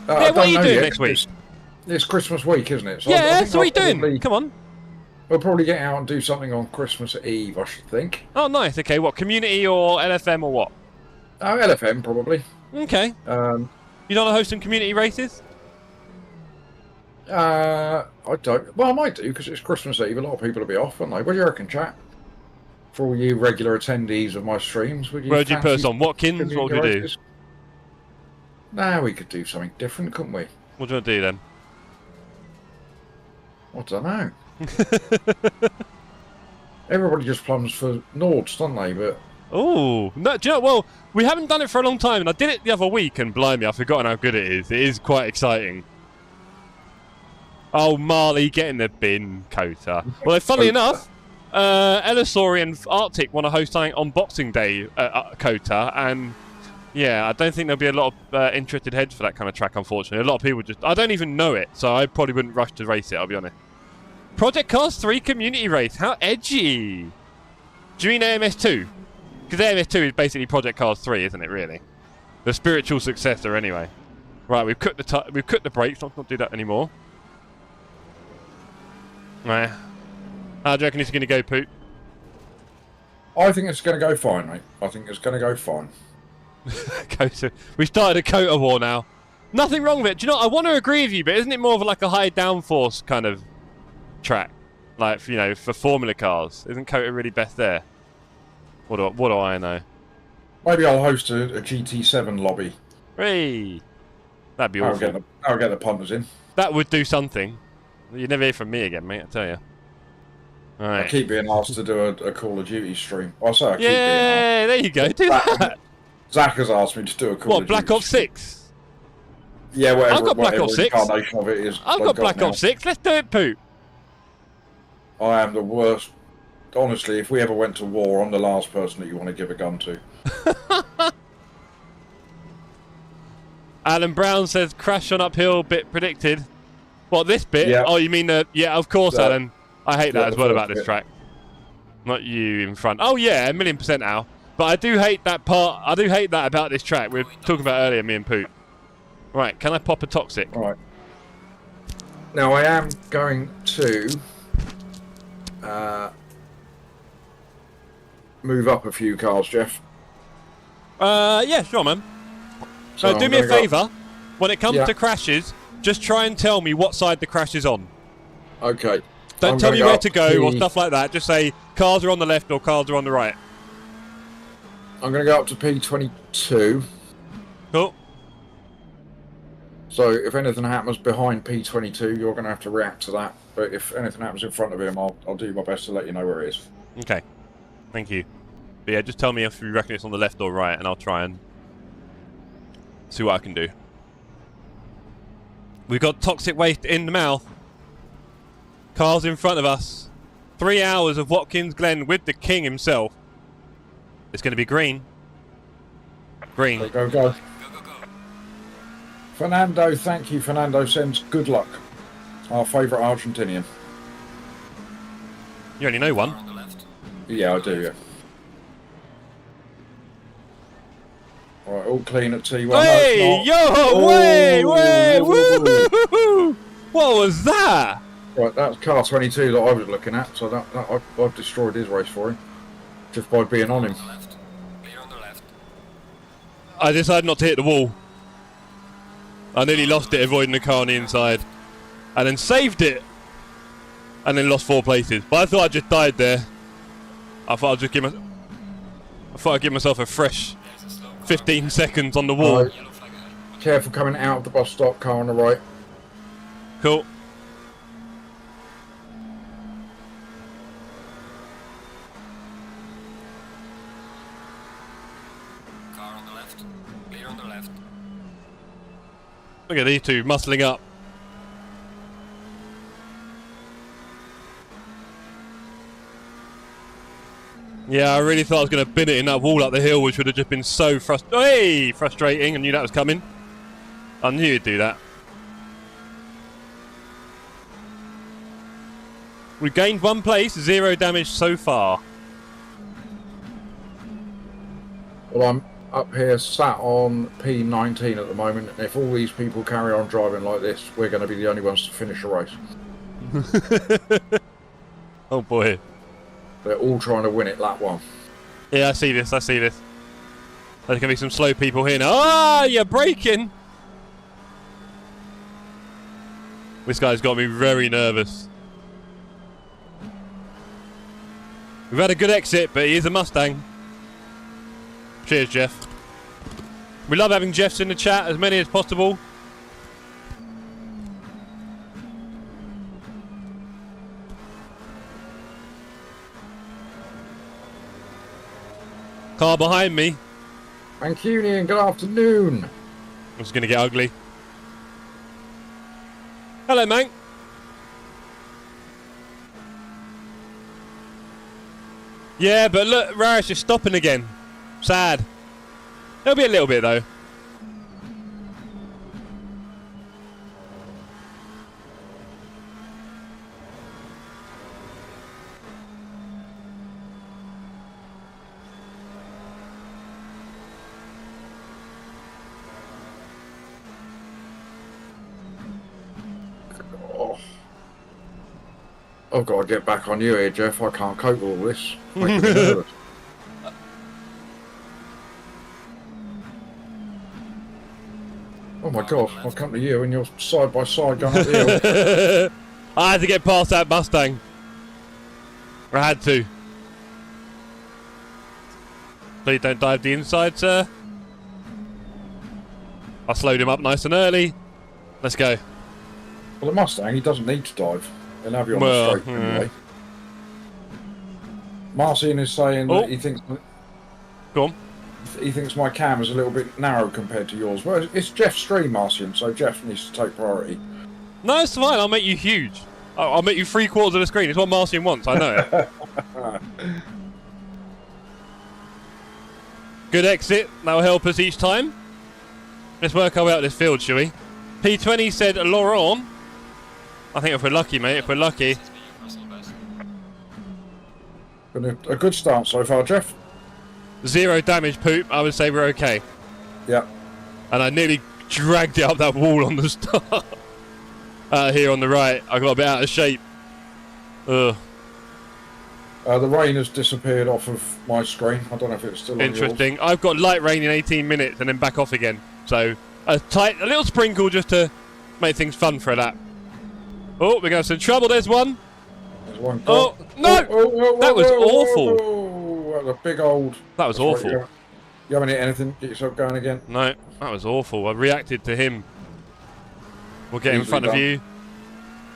Yeah, what are you doing next week? It's Christmas week, isn't it? So yeah, so what are you doing? Come on. We'll probably get out and do something on Christmas Eve, I should think. Oh, nice. Okay, what? Community or LFM or what? Oh, LFM, probably. Okay. You don't want to host some community races? I don't. Well, I might do, because it's Christmas Eve. A lot of people will be off, won't they? What do you reckon, chat? For all you regular attendees of my streams, would you? Where'd you put us on? Watkins? What would we do? Nah, we could do something different, couldn't we? What do you want to do then? I don't know. Everybody just plums for Nords, don't they? But oh, no, do you know? Well, we haven't done it for a long time, and I did it the other week, and blimey, I've forgotten how good it is. It is quite exciting. Oh, Marley, get in the bin, Kota. Well, funnily enough, Elisori and Arctic want to host something on Boxing Day at Kota, and yeah, I don't think there'll be a lot of interested heads for that kind of track, unfortunately. A lot of people I don't even know it, so I probably wouldn't rush to race it, I'll be honest. Project Cars 3 community race, how edgy. Do you mean AMS2? Because AMS2 is basically Project Cars 3, isn't it, really? The spiritual successor, anyway. Right, we've cut the brakes, let's not do that anymore. Right. How do you reckon it's going to go, Poop? I think it's going to go fine, mate. I think it's going to go fine. We started a Kota war now. Nothing wrong with it. Do you know, I want to agree with you, but isn't it more of like a high downforce kind of track? Like, for Formula cars. Isn't Kota really best there? What do I know? Maybe I'll host a GT7 lobby. Hey, that'd be awful. I'll get the punters in. That would do something. You'd never hear from me again, mate, I tell you. All right. I keep being asked to do a Call of Duty stream. I say I keep being asked. Yeah, there you go. Do that. Zach has asked me to do a Call of Duty. What, Black Ops 6? Yeah, whatever. I've got Black Ops 6. Incarnation of it is. I've got Black Ops 6. Let's do it, Poot. I am the worst. Honestly, if we ever went to war, I'm the last person that you want to give a gun to. Alan Brown says crash on uphill bit predicted. What, this bit? Yeah. Oh, you mean the... Yeah, of course, Alan. I hate that as well about this bit. track. Not you in front. Oh, yeah, 1,000,000% Al. But I do hate that part. I do hate that about this track. We were talking about earlier, me and Poot. Right, can I pop a toxic? All right. Now, I am going to move up a few cars, Jeff. Yeah, sure, man. So do me a favour. When it comes to crashes, just try and tell me what side the crash is on. Okay. Don't tell me where to go or stuff like that. Just say cars are on the left or cars are on the right. I'm going to go up to P22. Cool. So if anything happens behind P22, you're going to have to react to that. But if anything happens in front of him, I'll do my best to let you know where it is. Okay. Thank you. But yeah, just tell me if you reckon it's on the left or right, and I'll try and see what I can do. We've got toxic waste in the mouth. Cars in front of us. 3 hours of Watkins Glen with the king himself. It's going to be green. Green. Go, go, go. Fernando, thank you. Fernando sends good luck. Our favourite Argentinian. You only know one. Yeah, I do, yeah. Alright, all clean at T1. Hey, no, wait, woo! What was that? Right, that's car 22 that I was looking at, so I've destroyed his race for him. Just by being on him. I decided not to hit the wall. I nearly lost it avoiding the car on the inside. And then saved it. And then lost 4 places. But I thought I just died there. I thought I'd give myself a fresh 15 seconds on the wall. Right. Careful coming out of the bus stop, car on the right. Cool. Car on the left. Clear on the left. Look at these two muscling up. Yeah, I really thought I was going to bin it in that wall up the hill, which would have just been so frustrating. I knew that was coming. I knew you'd do that. We gained 1 place, 0 damage so far. Well, I'm up here sat on P19 at the moment, and if all these people carry on driving like this, we're going to be the only ones to finish a race. Oh boy. They're all trying to win it lap 1. Yeah, I see this. There's going to be some slow people here now. Ah, you're braking! This guy's got me very nervous. We've had a good exit, but he is a Mustang. Cheers, Jeff. We love having Jeffs in the chat, as many as possible. Car behind me. Mancunian, good afternoon. It's going to get ugly. Hello, Mank. Yeah, but look, Rarish is stopping again. Sad. There'll be a little bit, though. Oh. I've got to get back on you here, Jeff. I can't cope with all this. Making me nervous. Oh my god, I've come to you and you're side by side going up the hill. I had to get past that Mustang. I had to. Please don't dive the inside, sir. I slowed him up nice and early. Let's go. Well, the Mustang, he doesn't need to dive. He'll have you on the straight anyway. Marcian is saying that he thinks... Go on. He thinks my cam is a little bit narrow compared to yours. Well, it's Jeff's stream, Marcian, so Jeff needs to take priority. No, it's fine. I'll make you huge. I'll make you 3/4 of the screen. It's what Marcian wants. I know it. Good exit. That'll help us each time. Let's work our way out this field, shall we? P20 said Laurent. I think if we're lucky, mate. If we're lucky. Been a good start so far, Jeff. 0 damage, Poop. I would say we're okay. Yeah. And I nearly dragged it up that wall on the start. Here on the right. I got a bit out of shape. Ugh. The rain has disappeared off of my screen. I don't know if it's still on Interesting. yours. I've got light rain in 18 minutes and then back off again. So a little sprinkle just to make things fun for a lap. Oh, we're going to have some trouble. There's one. There's one. Oh, no! That was awful. That was a big old... That was awful. You haven't hit anything? Get yourself going again? No, that was awful. I reacted to him. We'll get in front of you.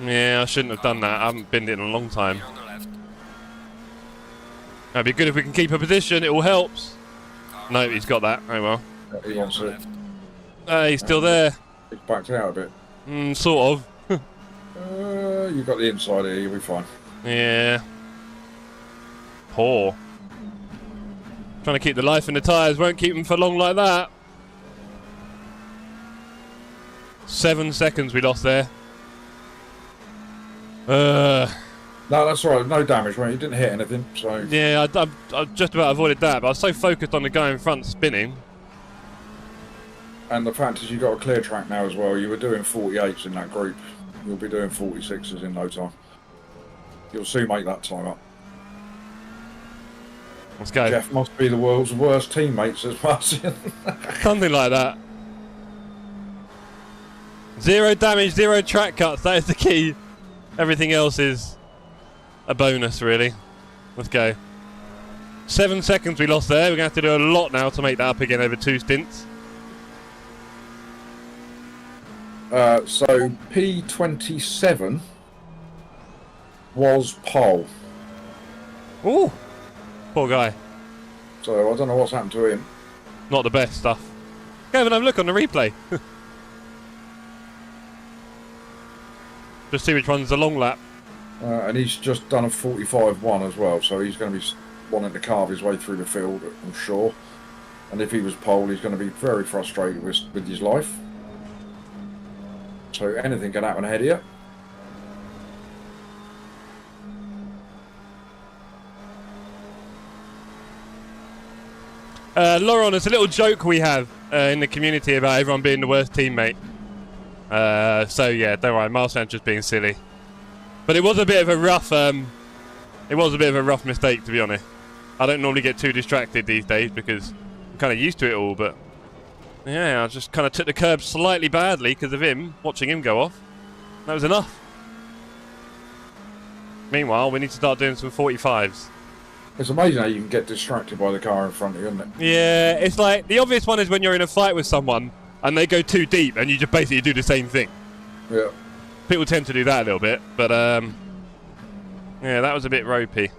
Yeah, I shouldn't have done that. I haven't binned it in a long time. That'd be good if we can keep a position. It all helps. No, he's got that. Oh well. He wants it. He's still there. He's backed out a bit. Sort of. You've got the inside here. You'll be fine. Yeah. Poor. Trying to keep the life in the tyres. Won't keep them for long like that. 7 seconds we lost there. No, that's all right. No damage, mate. You didn't hit anything, so... Yeah, I just about avoided that, but I was so focused on the guy in front spinning. And the fact is you got a clear track now as well. You were doing 48s in that group. You'll be doing 46s in no time. You'll soon make that time up. Let's go. Jeff must be the world's worst teammate, says Marcian. Something like that. 0 damage, 0 track cuts. That is the key. Everything else is a bonus, really. Let's go. 7 seconds we lost there. We're going to have to do a lot now to make that up again over 2 stints. So P27 was pole. Ooh, poor guy. So I don't know what's happened to him. Not the best stuff. Go and have a look on the replay. Just see which one's the long lap. And he's just done a 45-1 as well, so he's going to be wanting to carve his way through the field, I'm sure. And if he was pole, he's going to be very frustrated with his life. So anything can happen ahead here. Laurent, it's a little joke we have in the community about everyone being the worst teammate. So yeah, don't worry, Marcian's just being silly. But it was a bit of a rough mistake, to be honest. I don't normally get too distracted these days because I'm kind of used to it all, but yeah, I just kind of took the curb slightly badly because of him, watching him go off. That was enough. Meanwhile, we need to start doing some 45s. It's amazing how you can get distracted by the car in front of you, isn't it? Yeah, it's like, the obvious one is when you're in a fight with someone and they go too deep and you just basically do the same thing. Yeah. People tend to do that a little bit, but yeah, that was a bit ropey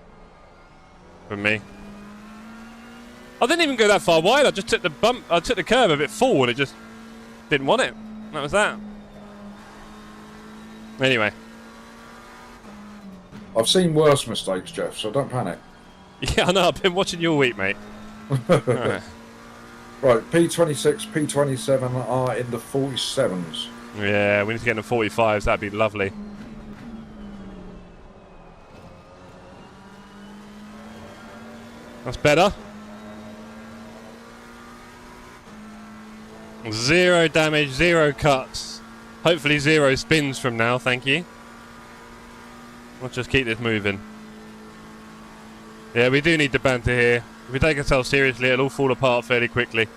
from me. I didn't even go that far wide. I just took the bump. I took the curve a bit full, and it just didn't want it. That was that. Anyway, I've seen worse mistakes, Jeff, so don't panic. yeah, I know. I've been watching your week, mate. Right. Right, P26, P27 are in the 47s. Yeah, we need to get in the 45s. That'd be lovely. That's better. 0 damage, 0 cuts. Hopefully 0 spins from now, thank you. Let's just keep this moving. Yeah, we do need the banter here. If we take ourselves seriously, it'll all fall apart fairly quickly.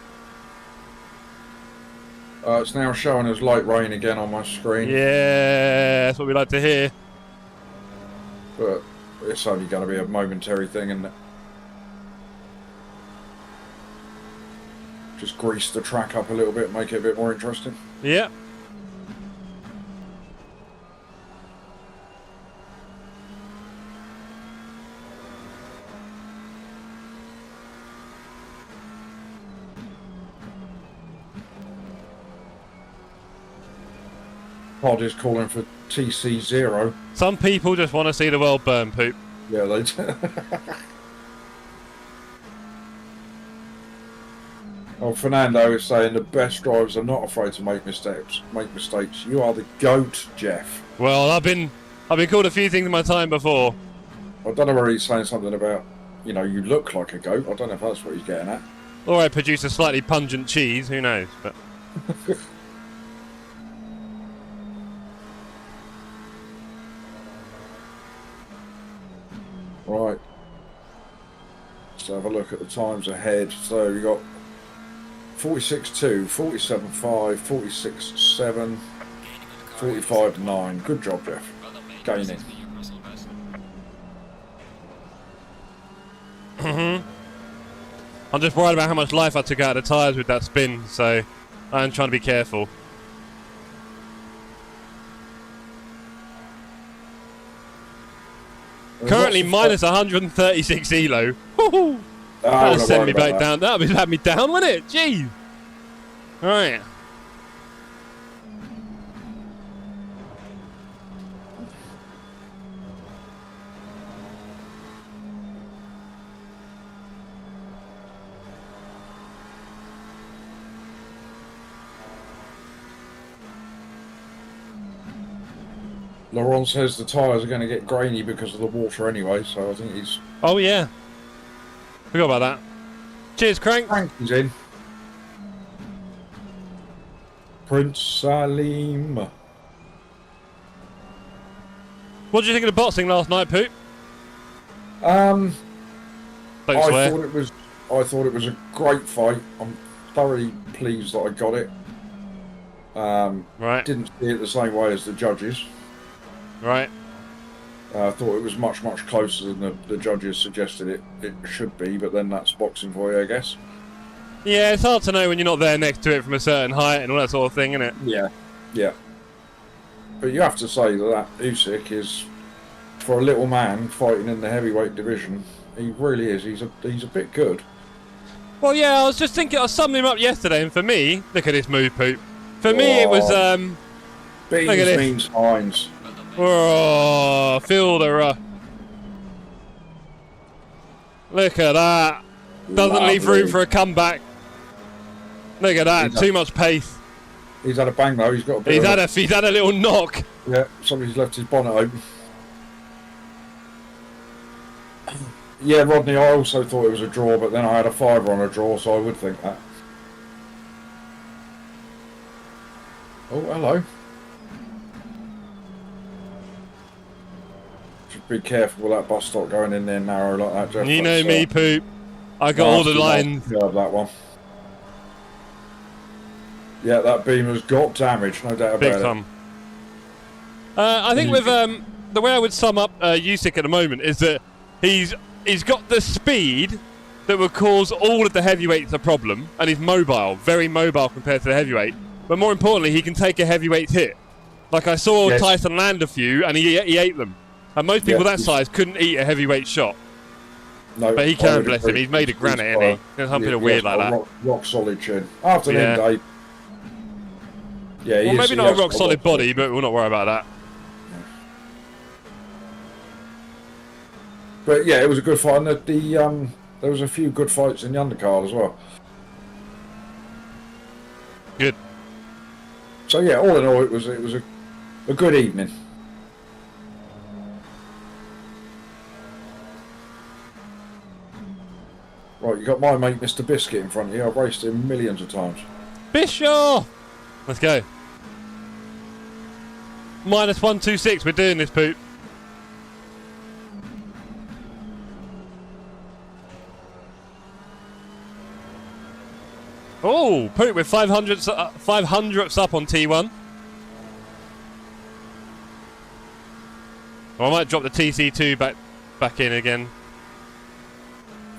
It's now showing us light rain again on my screen. Yeah, that's what we like to hear. But it's only going to be a momentary thing, and Just grease the track up a little bit, make it a bit more interesting. Yeah. Pod is calling for TC0. Some people just want to see the world burn, Poop. Yeah, they do. Oh, Fernando is saying the best drivers are not afraid to make mistakes. You are the GOAT, Jeff. Well, I've been called a few things in my time before. I don't know whether he's saying something about, you know, you look like a goat. I don't know if that's what he's getting at. Or I produce a slightly pungent cheese, who knows? But right. Let's have a look at the times ahead. So you got 46.2, 47.5, 46.7, 45.9. Good job, Jeff. Gaining. I'm just worried about how much life I took out of the tyres with that spin, so I'm trying to be careful. Currently minus 136 elo. Woohoo! That'll send me back down. That'll have me down, wouldn't it? Jeez. Right. Laurent says the tyres are going to get grainy because of the water anyway, so I think he's... Oh, yeah. Forgot about that. Cheers, Crank. Crank is in. Prince Salim. What did you think of the boxing last night, Poop? Don't swear. I thought it was a great fight. I'm thoroughly pleased that I got it. Right. Didn't see it the same way as the judges. Right. I thought it was much, much closer than the judges suggested it should be, but then that's boxing for you, I guess. Yeah, it's hard to know when you're not there next to it from a certain height and all that sort of thing, isn't it? Yeah, yeah. But you have to say that Usyk is, for a little man fighting in the heavyweight division, he really is. He's a bit good. Well, yeah, I was just thinking, I summed him up yesterday, and for me, look at this move, Poop. For me, it was, Beans look at this. means Heinz. Oh, feel the look at that. Doesn't leave room for a comeback. Look at that. Too much pace. He's had a bang though. He's got a bit. He's had a little knock. Yeah, somebody's left his bonnet open. Yeah, Rodney, I also thought it was a draw, but then I had a fiver on a draw, so I would think that. Oh, hello. Should be careful with that bus stop going in there narrow like that, Jeff. You know me, Poop. I got all the lines. That one. Yeah, that beamer's got damage, no doubt about Big it. time. I think with the way I would sum up Usyk at the moment is that he's got the speed that would cause all of the heavyweights a problem, and he's mobile, very mobile compared to the heavyweight. But more importantly, he can take a heavyweight hit. Like I saw Tyson land a few, and he ate them. And most people that size couldn't eat a heavyweight shot. No, but he can, bless him. He's made of granite, isn't he? There's something weird like that. Rock solid chin. Afternoon, Dave. Yeah, well, maybe not a rock solid body, but we'll not worry about that. But yeah, it was a good fight, and there was a few good fights in the undercard as well. Good. So yeah, all in all, it was a good evening. Right, you got my mate Mr. Biscuit in front of you. I've raced him millions of times. Bischoff! Let's go. Minus 126, we're doing this, Poop. Oh, Poop with 500ths up on T1. Well, I might drop the TC2 back in again.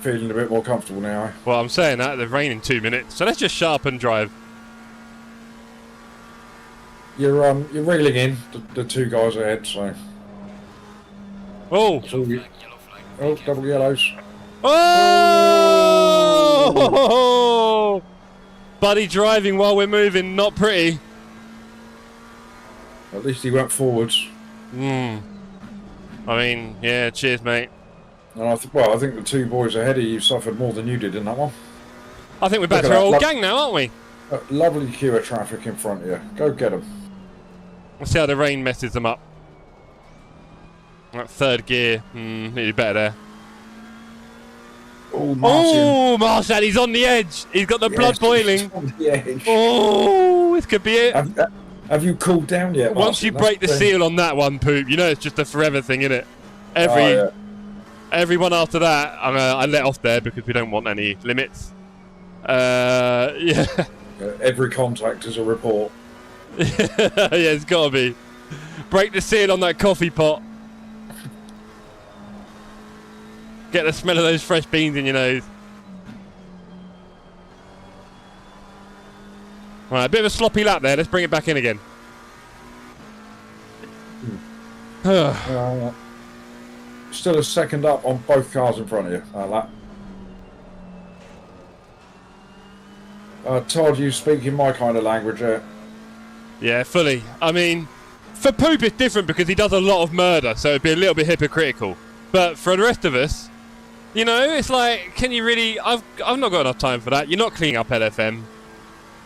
feeling a bit more comfortable now. Eh? Well, I'm saying that the rain in 2 minutes, so let's just sharpen drive. You're reeling in the two guys ahead, so. Oh! Yellow flag. Oh, double yellows. Oh! Buddy driving while we're moving, not pretty. At least he went forwards. I mean, yeah, cheers, mate. And I think the two boys ahead of you suffered more than you did in that one. I think we're back to our old gang now, aren't we? Lovely queue of traffic in front of you. Go get them. Let's see how the rain messes them up. That third gear, needed better there. Oh, Martin. Oh, Marshall, he's on the edge. He's got the blood boiling. On the edge. Oh, this could be it. Have you cooled down yet, Martin? Once you break the seal on that one, Poop, you know it's just a forever thing, innit? Every one after that, I let off there because we don't want any limits. Yeah. Every contact is a report. Yeah, it's got to be. Break the seal on that coffee pot. Get the smell of those fresh beans in your nose. Right, a bit of a sloppy lap there. Let's bring it back in again. Still a second up on both cars in front of you. Todd, you speaking my kind of language there. Yeah, fully. I mean, for Poop it's different because he does a lot of murder, so it'd be a little bit hypocritical. But for the rest of us, you know, it's like, can you really... I've not got enough time for that. You're not cleaning up LFM.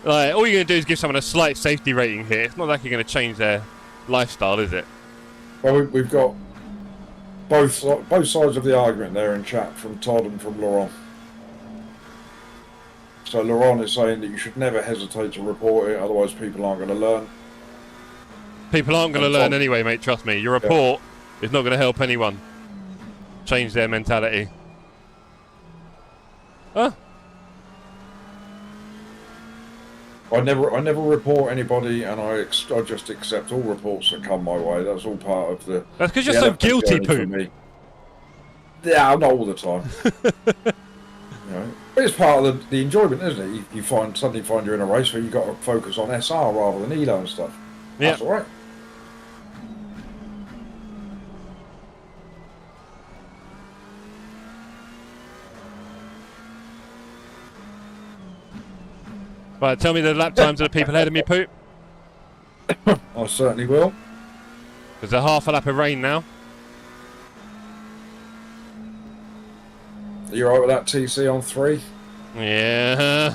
Like, all you're going to do is give someone a slight safety rating here. It's not like you're going to change their lifestyle, is it? Well, we've got both sides of the argument there in chat, from Todd and from Laurent. So Laurent is saying that you should never hesitate to report it, otherwise people aren't going to learn. People aren't going to learn anyway, mate, trust me. Your report is not going to help anyone change their mentality. Huh? I never report anybody, and I just accept all reports that come my way. That's all part of the... That's because you're so guilty, Poop. Yeah, not all the time. You know, but it's part of the enjoyment, isn't it? You suddenly find you're in a race where you've got to focus on SR rather than ELO and stuff. Yeah. That's all right. Right, tell me the lap times of the people ahead of me, Poop. I certainly will. There's a half a lap of rain now. Are you alright with that TC on 3? Yeah.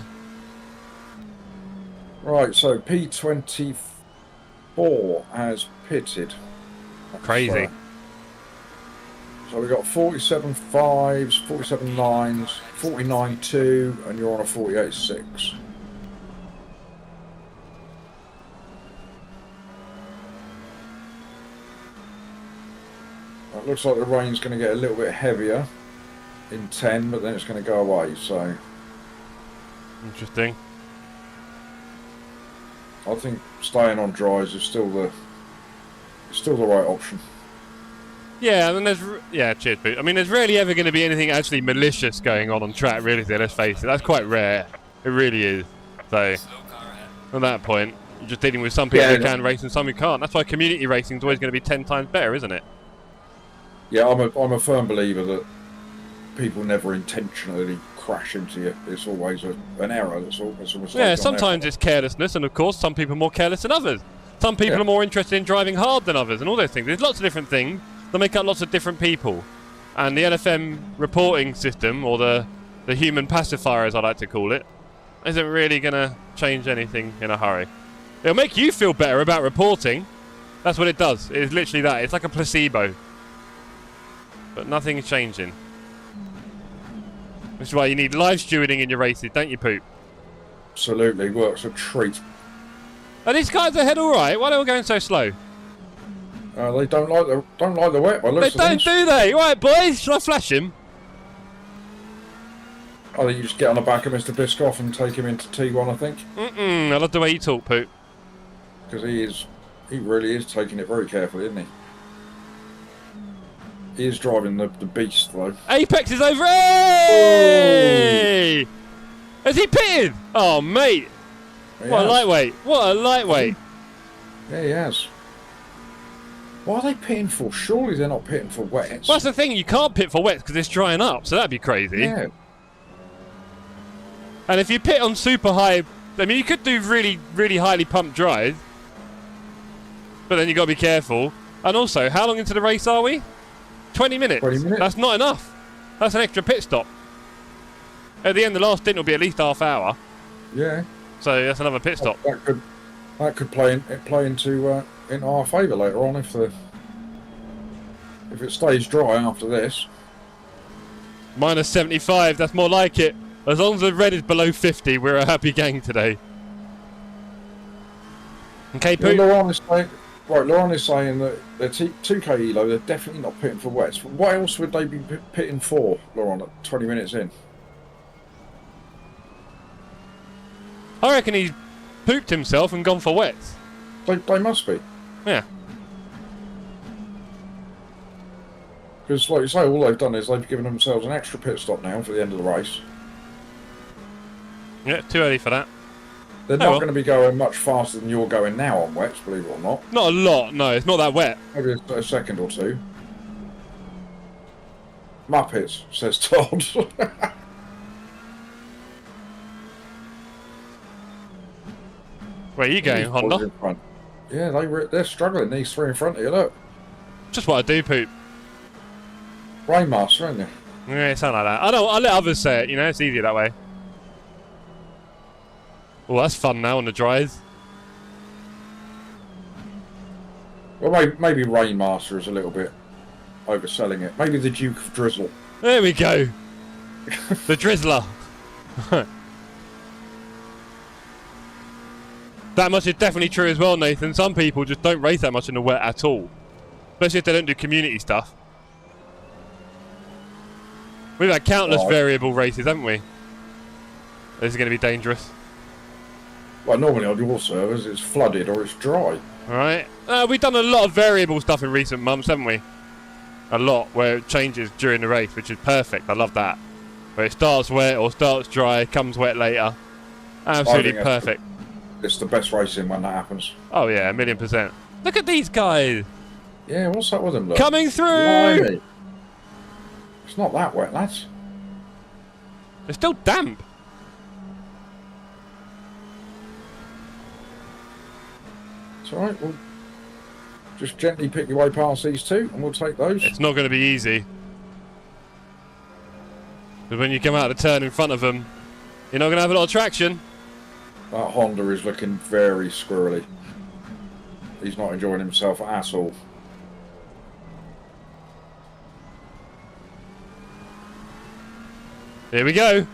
Right, so P24 has pitted. Crazy. So we've got 47 5s, 47 9s, 49 2, and you're on a 48 6. It looks like the rain's going to get a little bit heavier in 10, but then it's going to go away, so... Interesting. I think staying on dries is still the right option. Yeah, I mean, cheers, Pete. I mean, there's rarely ever going to be anything actually malicious going on track, really, let's face it. That's quite rare. It really is. So, at that point, you're just dealing with some people who can race and some who can't. That's why community racing is always going to be 10 times better, isn't it? Yeah, I'm a firm believer that people never intentionally crash into you. It's always an error. It's a mistake. Yeah, sometimes it's carelessness, and of course, some people are more careless than others. Some people are more interested in driving hard than others, and all those things. There's lots of different things that make up lots of different people. And the LFM reporting system, or the human pacifier, as I like to call it, isn't really going to change anything in a hurry. It'll make you feel better about reporting. That's what it does. It's literally that. It's like a placebo. But nothing is changing. Which is why you need live stewarding in your races, don't you, Poop? Absolutely, works a treat. Are these guys ahead all right? Why are they all going so slow? They don't like the wet. They don't, do they? Right, boys, should I flash him? I think you just get on the back of Mr. Biscoff and take him into T1, I think. I love the way you talk, Poop. Because he really is taking it very carefully, isn't he? He is driving the beast though. Apex is over. Hey! Has he pitted? Oh, mate. What a lightweight. What a lightweight. Yeah, he has. What are they pitting for? Surely they're not pitting for wets. Well, that's the thing. You can't pit for wets because it's drying up, so that'd be crazy. Yeah. And if you pit on super high, I mean, you could do really, really highly pumped dries, but then you got to be careful. And also, how long into the race are we? 20 minutes. 20 minutes. That's not enough. That's an extra pit stop. At the end, the last stint will be at least half hour. Yeah. So that's another pit stop. That could play into our favour later on if it stays dry after this. Minus 75. That's more like it. As long as the red is below 50, we're a happy gang today. Okay, Pooh. Laurent is saying that they're 2k elo, they're definitely not pitting for wets. But what else would they be pitting for, Laurent, at 20 minutes in? I reckon he's pooped himself and gone for wets. They must be. Yeah. Because, like you say, all they've done is they've given themselves an extra pit stop now for the end of the race. Yeah, too early for that. They're not going to be going much faster than you're going now on wets, believe it or not. Not a lot, no, it's not that wet. Maybe a second or two. Muppets, says Todd. Where are you going, Honda? Yeah, they're struggling, these three in front of you, look. Just what I do, Poop. Brainmaster, aren't you? Yeah, something like that. I know, I'll let others say it, you know, it's easier that way. Oh, that's fun now on the dries. Well, maybe Rainmaster is a little bit overselling it. Maybe the Duke of Drizzle. There we go. The Drizzler. That much is definitely true as well, Nathan. Some people just don't race that much in the wet at all. Especially if they don't do community stuff. We've had countless variable races, haven't we? This is going to be dangerous. Well, normally on your servers it's flooded or it's dry. Alright. We've done a lot of variable stuff in recent months, haven't we? A lot, where it changes during the race, which is perfect. I love that. Where it starts wet or starts dry, comes wet later. Absolutely perfect. It's the best racing when that happens. Oh yeah, 1,000,000%. Look at these guys! Yeah, what's up with them, look? Coming through! Blimey. It's not that wet, lads. It's still damp. It's alright, we'll just gently pick your way past these two and we'll take those. It's not going to be easy. But when you come out of the turn in front of them, you're not going to have a lot of traction. That Honda is looking very squirrely. He's not enjoying himself at all. Here we go.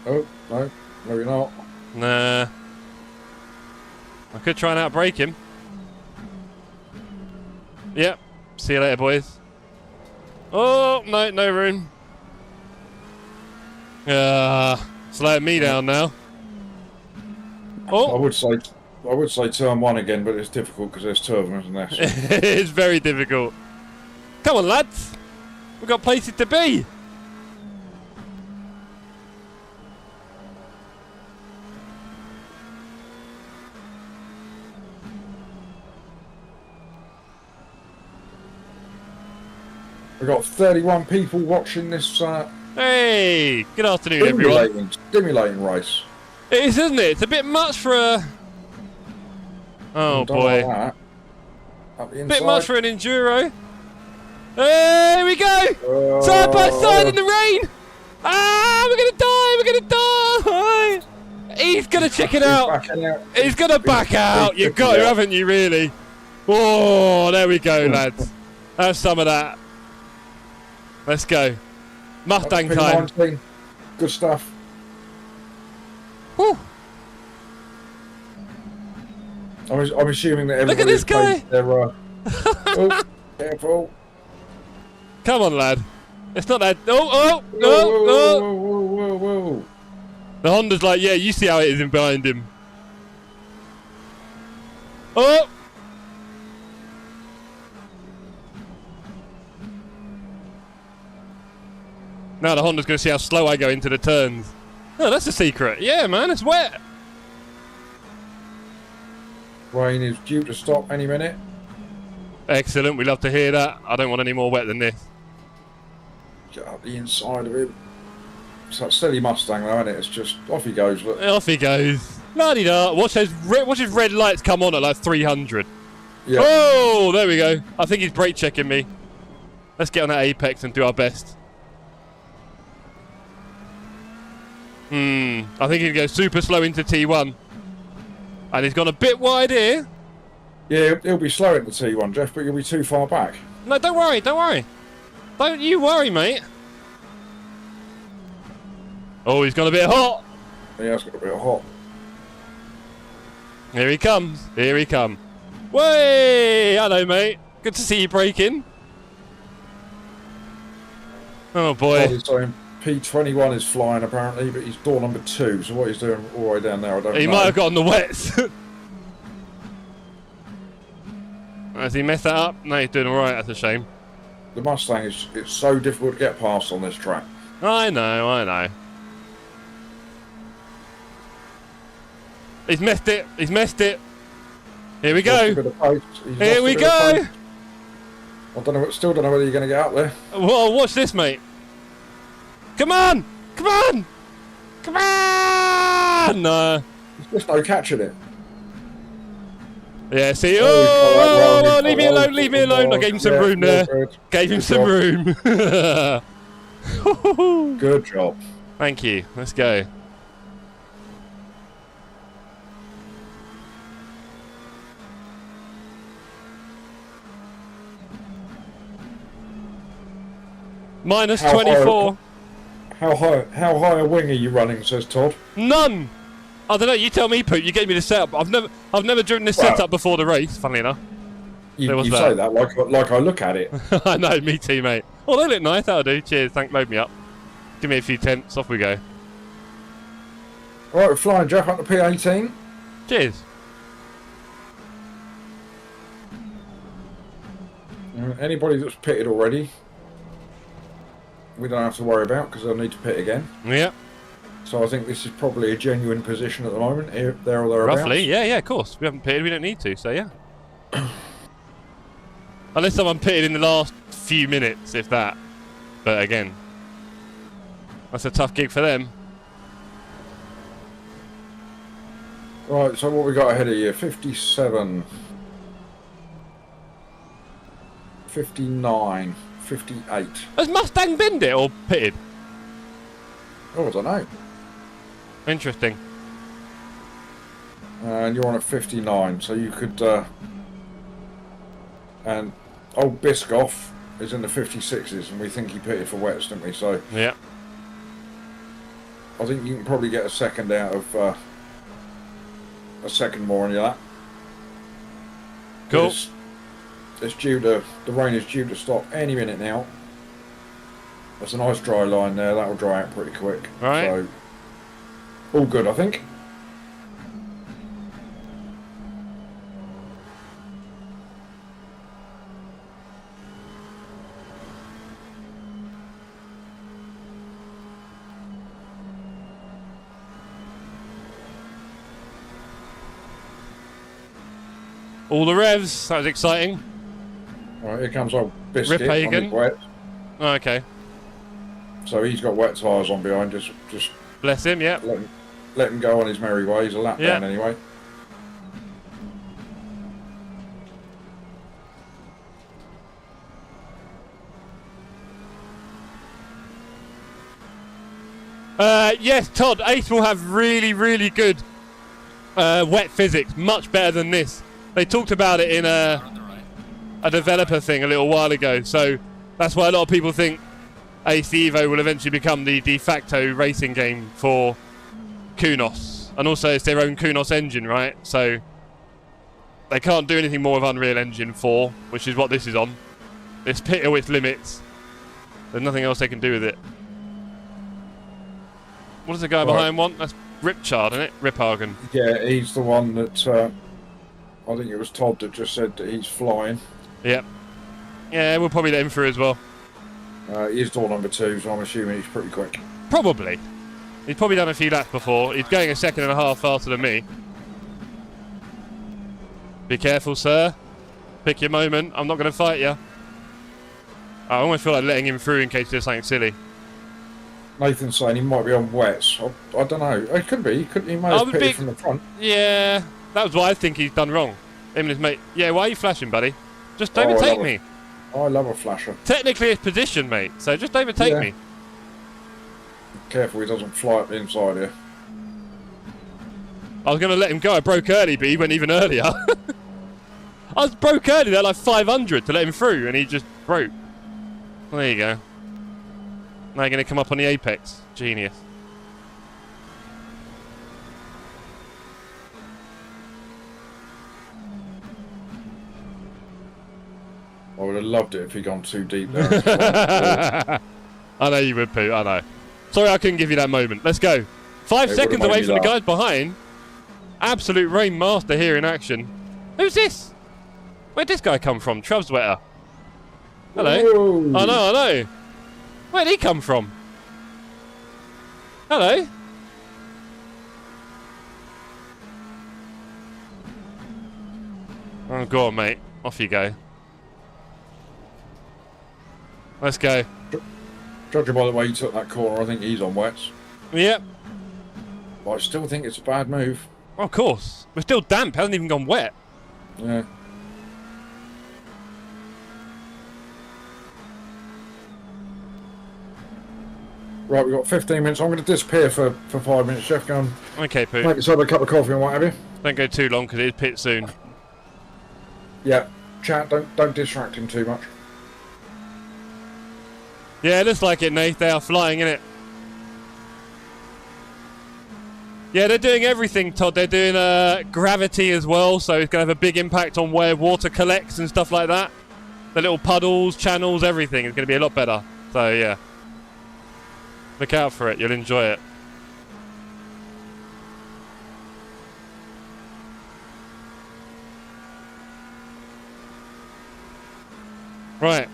Oh, no, maybe not. Nah. I could try and outbrake him. Yep. See you later, boys. Oh, no, no room. Slowing me down now. Oh. I would say turn one again, but it's difficult because there's two of them, isn't there? It's very difficult. Come on, lads. We've got places to be. We've got 31 people watching this Hey, good afternoon, everyone. Stimulating race. It is, isn't it? It's a bit much for a... Oh, boy. Like up the inside. Bit much for an enduro. Here we go! Side by side in the rain! Ah, we're gonna die! We're gonna die! He's gonna check it out. He's gonna back out. You've got to, haven't you, really? Oh, there we go, lads. Have some of that. Let's go. Mustang time. Good stuff. Whew. I'm assuming that everybody. Look at this guy. Their, oh, careful. Come on, lad. It's not that. Whoa, whoa, whoa. The Honda's like, yeah, you see how it is in behind him. Oh! Now the Honda's going to see how slow I go into the turns. Oh, that's a secret. Yeah, man, it's wet. Rain is due to stop any minute. Excellent. We love to hear that. I don't want any more wet than this. Get up the inside of him. It's that silly Mustang though, isn't it? It's just off he goes. Look. Off he goes. La-di-da. Watch his red lights come on at like 300. Yeah. Oh, there we go. I think he's brake checking me. Let's get on that apex and do our best. I think he'll go super slow into T1. And he's gone a bit wide here. Yeah, he'll be slow at the T1, Jeff, but you'll be too far back. No, don't worry, don't worry. Don't you worry, mate. Oh, he's gone a bit hot. Yeah, it's got a bit hot. Here he comes. Here he comes. Way! Hello, mate. Good to see you braking. Oh, boy. P21 is flying, apparently, but he's door number 2, so what he's doing all the way down there, I don't know. He might have got on the wets. Has he messed that up? No, he's doing alright, that's a shame. The Mustang it's so difficult to get past on this track. I know, I know. He's messed it, he's messed it. Here we go. Here we go. I don't know, still don't know whether you're going to get out there. Well, watch this, mate. Come on! Come on! Come on! No. There's just no catching it. Yeah, see? Oh, leave me alone, leave me alone. I gave him some room there. Gave him some room. Good job. Thank you. Let's go. Minus 24. How high a wing are you running, says Todd? None! I don't know, you tell me, Poot. You gave me the setup. I've never driven this setup before the race, funnily enough. You say that like I look at it. I know, me too, mate. Oh, they look nice, that'll do. Cheers, thanks, load me up. Give me a few tenths, off we go. Alright, we're flying, Jeff, up to P18. Cheers. Anybody that's pitted already, we don't have to worry about because they'll need to pit again. Yeah. So I think this is probably a genuine position at the moment, here, there or thereabouts. Roughly, yeah, of course. We haven't pitted, we don't need to, so yeah. Unless someone pitted in the last few minutes, if that. But again, that's a tough gig for them. Right, so what we got ahead of you? 57, 59, 58. Has Mustang binned it or pitted? Oh, I don't know. Interesting. And you're on a 59, so you could... and old Biscoff is in the 56s, and we think he pitted for wets, didn't we? So yeah. I think you can probably get a second out of... a second more on your lap. Cool. It's due to... The rain is due to stop any minute now. There's a nice dry line there. That'll dry out pretty quick. Right. So, all good, I think. All the revs. That was exciting. All right, here comes old Biscuit. Rip Hagen. Wet. Oh, okay. So he's got wet tyres on behind. Just Bless him. Yeah. let him go on his merry way. He's a lap down anyway. Yes, Todd. Ace will have really, really good wet physics. Much better than this. They talked about it in a developer thing a little while ago. So that's why a lot of people think Ace Evo will eventually become the de facto racing game for Kunos. And also it's their own Kunos engine, right? So they can't do anything more with Unreal Engine 4, which is what this is on. It's pit to its limits. There's nothing else they can do with it. What does the guy behind want? That's Ripchard, isn't it? Riphagen. Yeah, he's the one that... I think it was Todd that just said that he's flying. Yep. Yeah, we'll probably let him through as well. He is door number 2, so I'm assuming he's pretty quick. Probably. He's probably done a few laps before. He's going a second and a half faster than me. Be careful, sir. Pick your moment. I'm not going to fight you. I almost feel like letting him through in case he does something silly. Nathan's saying he might be on wets. I don't know. It could be. He may have pitted from the front. Yeah, that was what I think he's done wrong. Him and his mate. Yeah, why are you flashing, buddy? Just overtake me. I love a flasher. Technically, it's position, mate. So just overtake me. Careful, he doesn't fly up the inside here. I was going to let him go. I broke early, but he went even earlier. I broke early there, like 500 to let him through, and he just broke. Well, there you go. Now you're going to come up on the apex. Genius. I would have loved it if he'd gone too deep there. I know you would, Pooh. I know. Sorry I couldn't give you that moment. Let's go. 5 seconds away from the guys behind. Absolute rain master here in action. Who's this? Where'd this guy come from? Trubswetter. Hello. Whoa. I know. Where'd he come from? Hello. Oh, go on, mate. Off you go. Let's go. Judging by the way he took that corner, I think he's on wets. Yep. But I still think it's a bad move. Of course. We're still damp. Hasn't even gone wet. Yeah. Right, we've got 15 minutes. I'm going to disappear for 5 minutes, Jeff. Go and Okay, Pooh. make yourself a cup of coffee and what have you. Don't go too long because it is pit soon. Yeah, chat. Don't distract him too much. Yeah, it looks like it, Nate. They are flying, innit? Yeah, they're doing everything, Todd. They're doing gravity as well, so it's going to have a big impact on where water collects and stuff like that. The little puddles, channels, everything is going to be a lot better. So, yeah. Look out for it. You'll enjoy it. Right.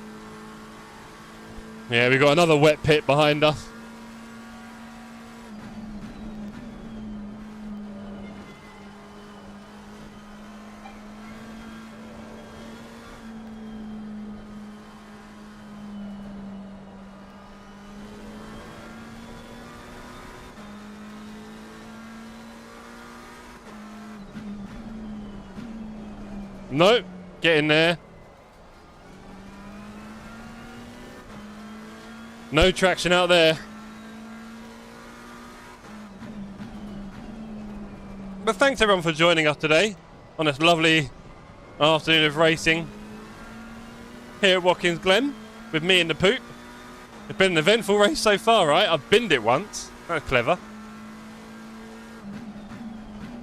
Yeah, we've got another wet pit behind us. Nope. Get in there. No traction out there. But thanks everyone for joining us today on this lovely afternoon of racing here at Watkins Glen with me and the Poop. It's been an eventful race so far, right? I've binned it once. That's clever.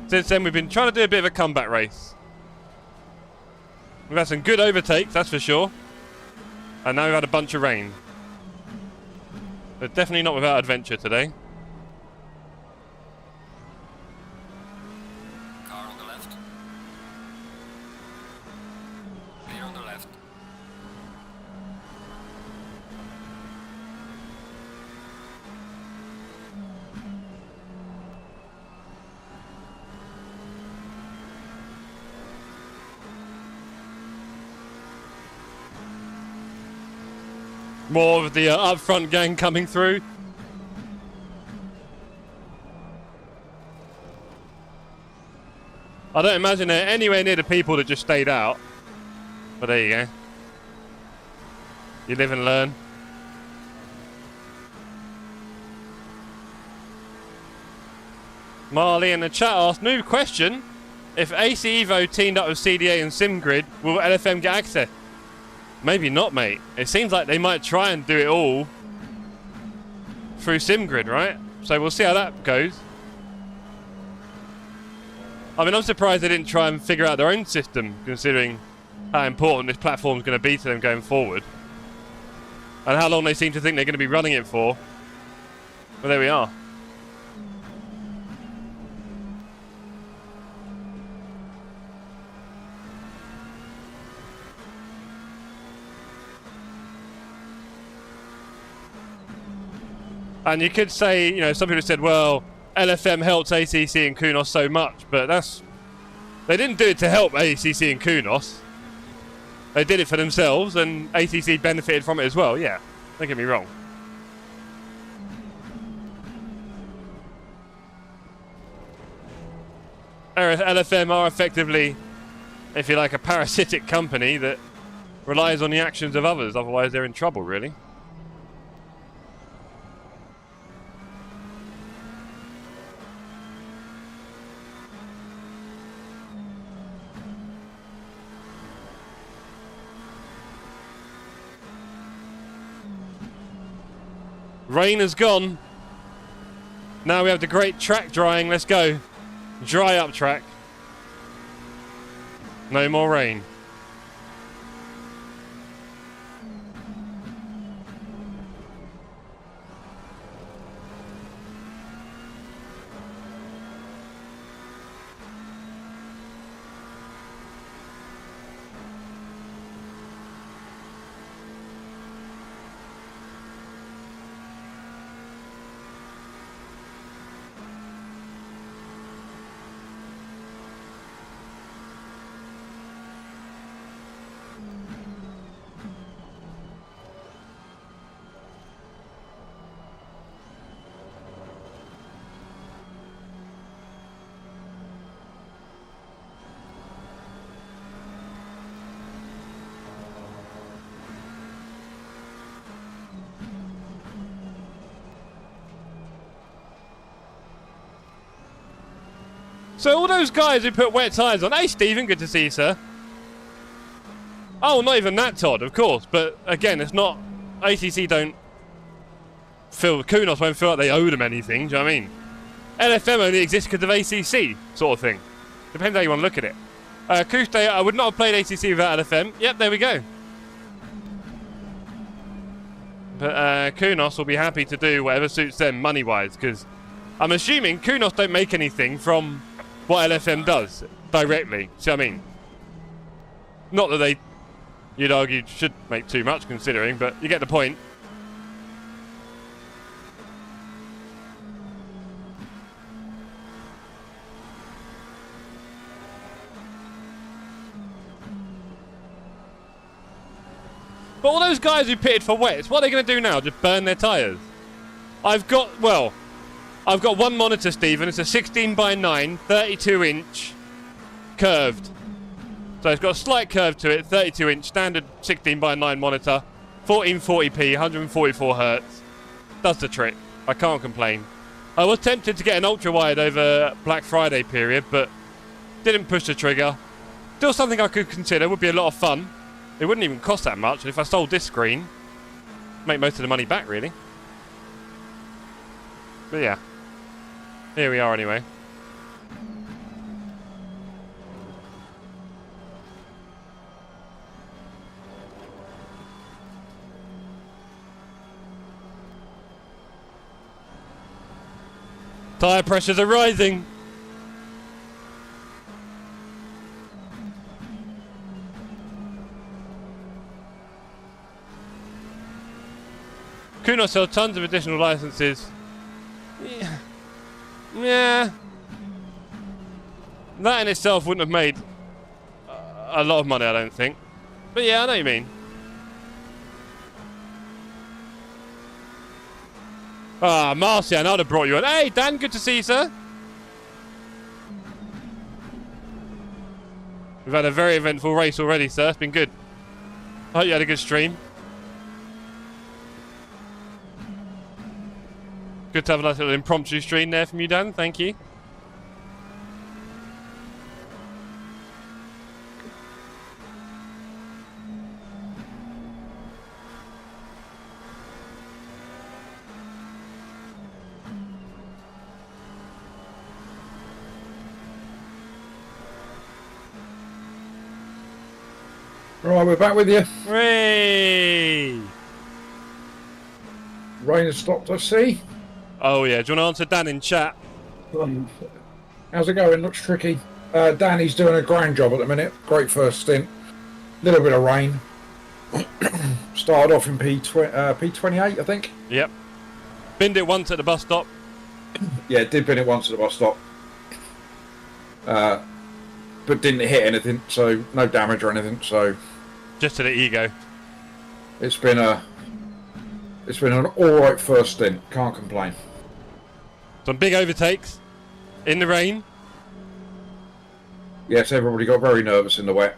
Since then we've been trying to do a bit of a comeback race. We've had some good overtakes, that's for sure. And now we've had a bunch of rain. But definitely not without adventure today. Car on the left. Clear on the left. More of the up front gang coming through. I don't imagine they're anywhere near the people that just stayed out. But there you go. You live and learn. Marley in the chat asked, new question. If AC Evo teamed up with CDA and SimGrid, will LFM get access? Maybe not, mate. It seems like they might try and do it all through SimGrid, right? So we'll see how that goes. I mean, I'm surprised they didn't try and figure out their own system, considering how important this platform is going to be to them going forward. And how long they seem to think they're going to be running it for. But there we are. And you could say, you know, some people said, well, LFM helped ACC and Kunos so much, but they didn't do it to help ACC and Kunos. They did it for themselves, and ACC benefited from it as well. Yeah, don't get me wrong. LFM are effectively, if you like, a parasitic company that relies on the actions of others. Otherwise, they're in trouble, really. Rain has gone. Now we have the great track drying. Let's go. Dry up track. No more rain. So all those guys who put wet tyres on, hey Stephen, good to see you, sir. Oh, not even that, Todd, of course, but again, it's not, ACC don't feel, Kunos won't feel like they owe them anything, do you know what I mean? LFM only exists because of ACC, sort of thing. Depends how you want to look at it. Kuste, I would not have played ACC without LFM. Yep, there we go. But Kunos will be happy to do whatever suits them money-wise, because I'm assuming Kunos don't make anything from what LFM does directly. See what I mean? Not that they, you'd argue, should make too much considering, but you get the point. But all those guys who pitted for wets, what are they going to do now? Just burn their tyres? I've got one monitor, Stephen. It's a 16:9, 32-inch, curved. So it's got a slight curve to it, 32-inch, standard 16:9 monitor, 1440p, 144 hertz. Does the trick. I can't complain. I was tempted to get an ultra-wide over Black Friday period, but didn't push the trigger. Still something I could consider. Would be a lot of fun. It wouldn't even cost that much. And if I sold this screen, make most of the money back, really. But yeah. Here we are anyway. Tyre pressures are rising. Kunos sell tons of additional licenses. Yeah. That in itself wouldn't have made a lot of money, I don't think. But yeah, I know what you mean. Ah, Marcian, I'd have brought you on. Hey, Dan, good to see you, sir. We've had a very eventful race already, sir. It's been good. I hope you had a good stream. Good to have a nice little impromptu stream there from you, Dan. Thank you. Right, we're back with you. Hooray! Rain has stopped, I see. Oh yeah, do you want to answer Dan in chat? How's it going? Looks tricky. Danny's doing a grand job at the minute. Great first stint. Little bit of rain. Started off in P28, I think. Yep. Binned it once at the bus stop. Yeah, did bin it once at the bus stop. But didn't hit anything, so no damage or anything. So Just to the ego. it's been an all right first stint. Can't complain. Some big overtakes in the rain. Yes, everybody got very nervous in the wet.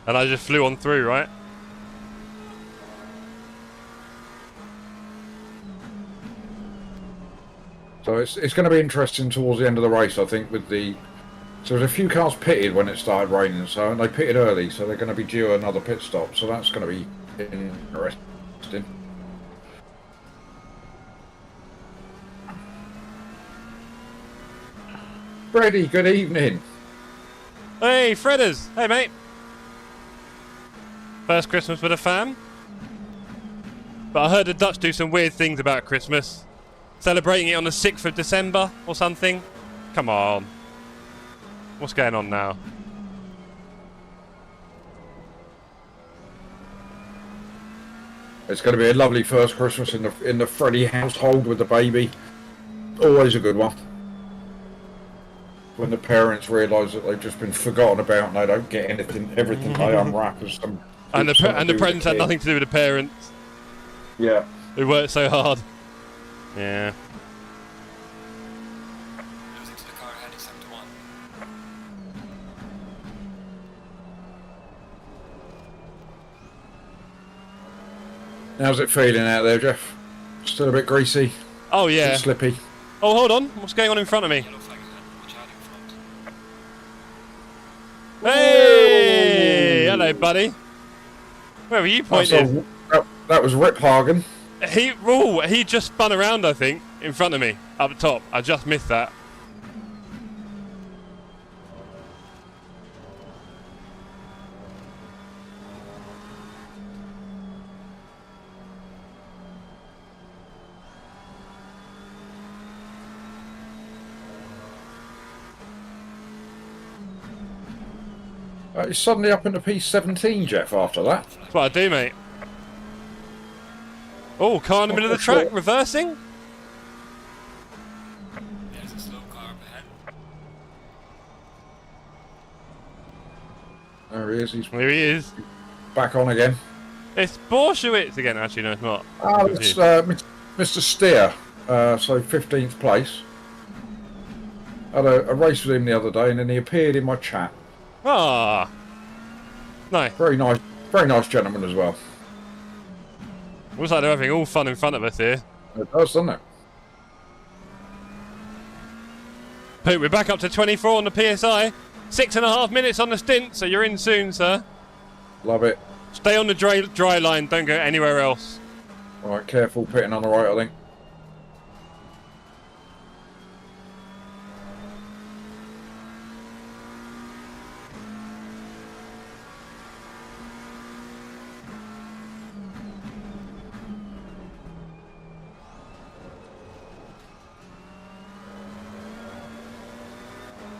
And I just flew on through, right? So it's going to be interesting towards the end of the race, I think, with the... So there's a few cars pitted when it started raining, so they pitted early, so they're going to be due another pit stop, so that's going to be interesting. Freddie, good evening. Hey, Fredders. Hey, mate. First Christmas with a fam. But I heard the Dutch do some weird things about Christmas. Celebrating it on the 6th of December or something. Come on. What's going on now? It's going to be a lovely first Christmas in the Freddie household with the baby. Always a good one. When the parents realise that they've just been forgotten about and they don't get everything they unwrap as some... And the presents had nothing to do with the parents. Yeah. Who worked so hard. Yeah. Losing to the car ahead is 7-1. How's it feeling out there, Jeff? Still a bit greasy? Oh, yeah. Bit slippy? Oh, hold on. What's going on in front of me? Yellow flag ahead. Watch out in front. Hey! Hello, buddy. Where were you pointing? That was Rip Hagen. He just spun around, I think, in front of me, up the top. I just missed that. He's suddenly up into P17, Jeff, after that. That's what I do, mate. Oh, car in the middle of the track, reversing. There's a slow car up ahead. There he is. He's Here he is. back on again. It's Borshowitz again. Actually, no, it's not. Oh, it's Mr. Steer. So 15th place. Had a race with him the other day, and then he appeared in my chat. Ah, no. Very nice gentleman as well. Looks like they're having all fun in front of us here. It does, doesn't it? Pete, we're back up to 24 on the PSI. 6.5 minutes on the stint, so you're in soon, sir. Love it. Stay on the dry line. Don't go anywhere else. All right, careful pitting on the right, I think.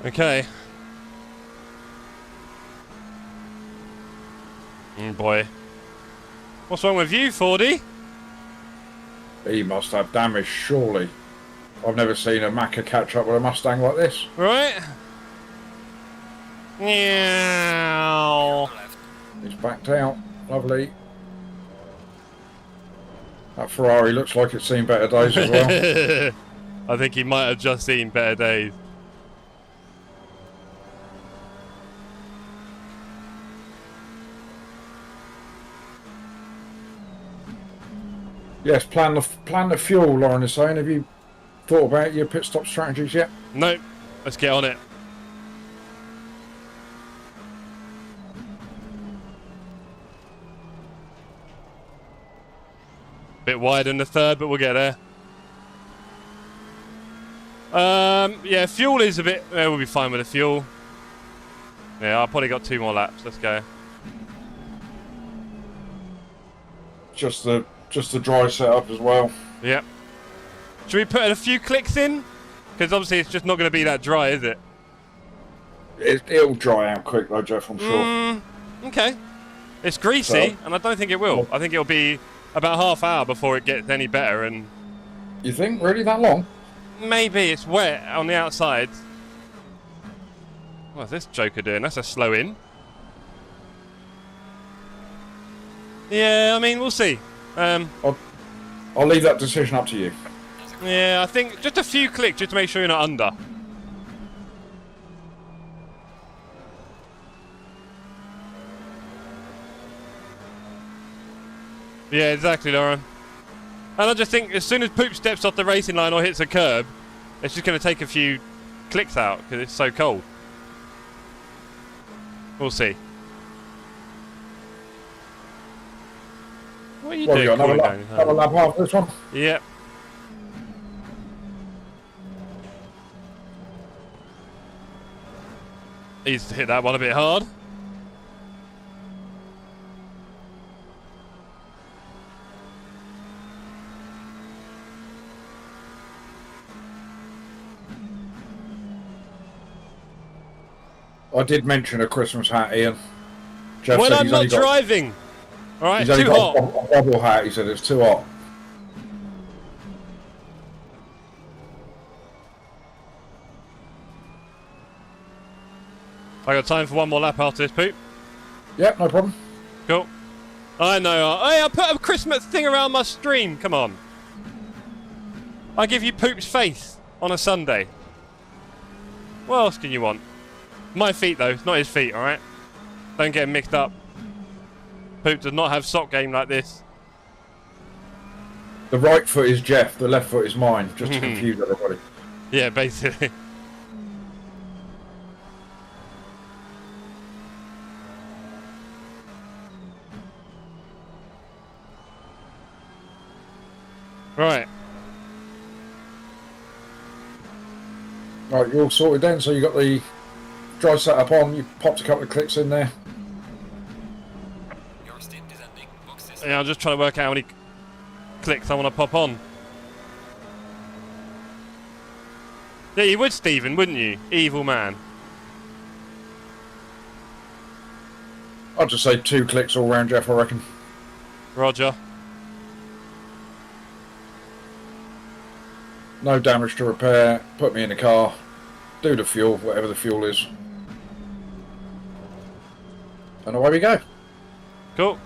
Okay. Boy. What's wrong with you, Fordy? He must have damage, surely. I've never seen a Macca catch up with a Mustang like this. Right? Meow. He's backed out. Lovely. That Ferrari looks like it's seen better days as well. I think he might have just seen better days. Yes, plan the fuel, Lauren is saying. Have you thought about your pit stop strategies yet? Nope. Let's get on it. Bit wide in the third, but we'll get there. Yeah, fuel is a bit... we'll be fine with the fuel. Yeah, I've probably got 2 more laps. Let's go. Just the dry setup as well. Yep. Should we put a few clicks in? Because obviously it's just not going to be that dry, is it? It'll dry out quick though, Jeff, I'm sure. Okay. It's greasy, and I don't think it will. I think it'll be about half hour before it gets any better, and You think really that long? maybe it's wet on the outside. What's this Joker doing? That's a slow in. Yeah, I mean, we'll see. I'll leave that decision up to you. Yeah, I think just a few clicks just to make sure you're not under. Yeah, exactly, Lauren. And I just think as soon as Poop steps off the racing line or hits a curb, it's just going to take a few clicks out because it's so cold. We'll see. What are you doing? Another lap after this one? Yep. He's hit that one a bit hard. I did mention a Christmas hat, Ian. Jeff When said I'm he's not only got- driving. All right, He's only too got hot. a bubble hat. He said it's too hot. I got time for one more lap after this, Poop. Yep, no problem. Cool. I know. Hey, I put a Christmas thing around my stream. Come on. I give you Poop's face on a Sunday. What else can you want? My feet, though. It's not his feet, alright? Don't get him mixed up. Poop does not have sock game like this. The right foot is Jeff, the left foot is mine, just to confuse everybody. Yeah, basically. Right. Right, you're all sorted then, so you got the dry setup on, you popped a couple of clicks in there. Your stint is ending. Box this. Yeah, I'm just trying to work out how many clicks I want to pop on. Yeah, you would, Stephen, wouldn't you? Evil man. I'd just say 2 clicks all round, Jeff, I reckon. Roger. No damage to repair, put me in the car, do the fuel, whatever the fuel is. And away we go. Cool.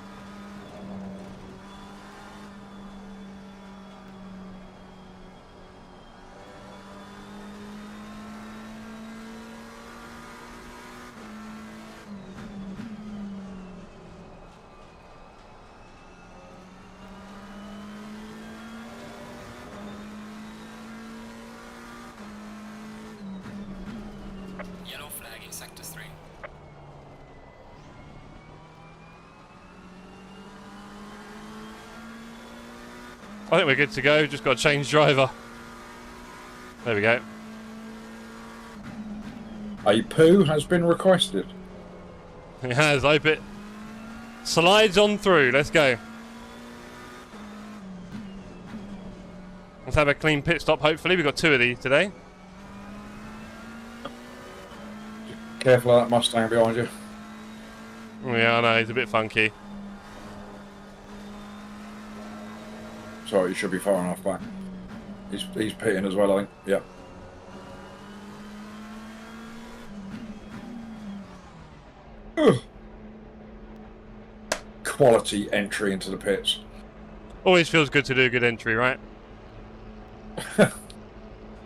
Yellow flag in sector 3. I think we're good to go. Just got to change driver. There we go. A poo has been requested. It has. I hope it slides on through. Let's go. Let's have a clean pit stop, hopefully. We've got 2 of these today. Careful of that Mustang behind you. Yeah, I know. He's a bit funky. Sorry, you should be far enough back. He's pitting as well, I think. Yep. Ugh. Quality entry into the pits. Always feels good to do a good entry, right?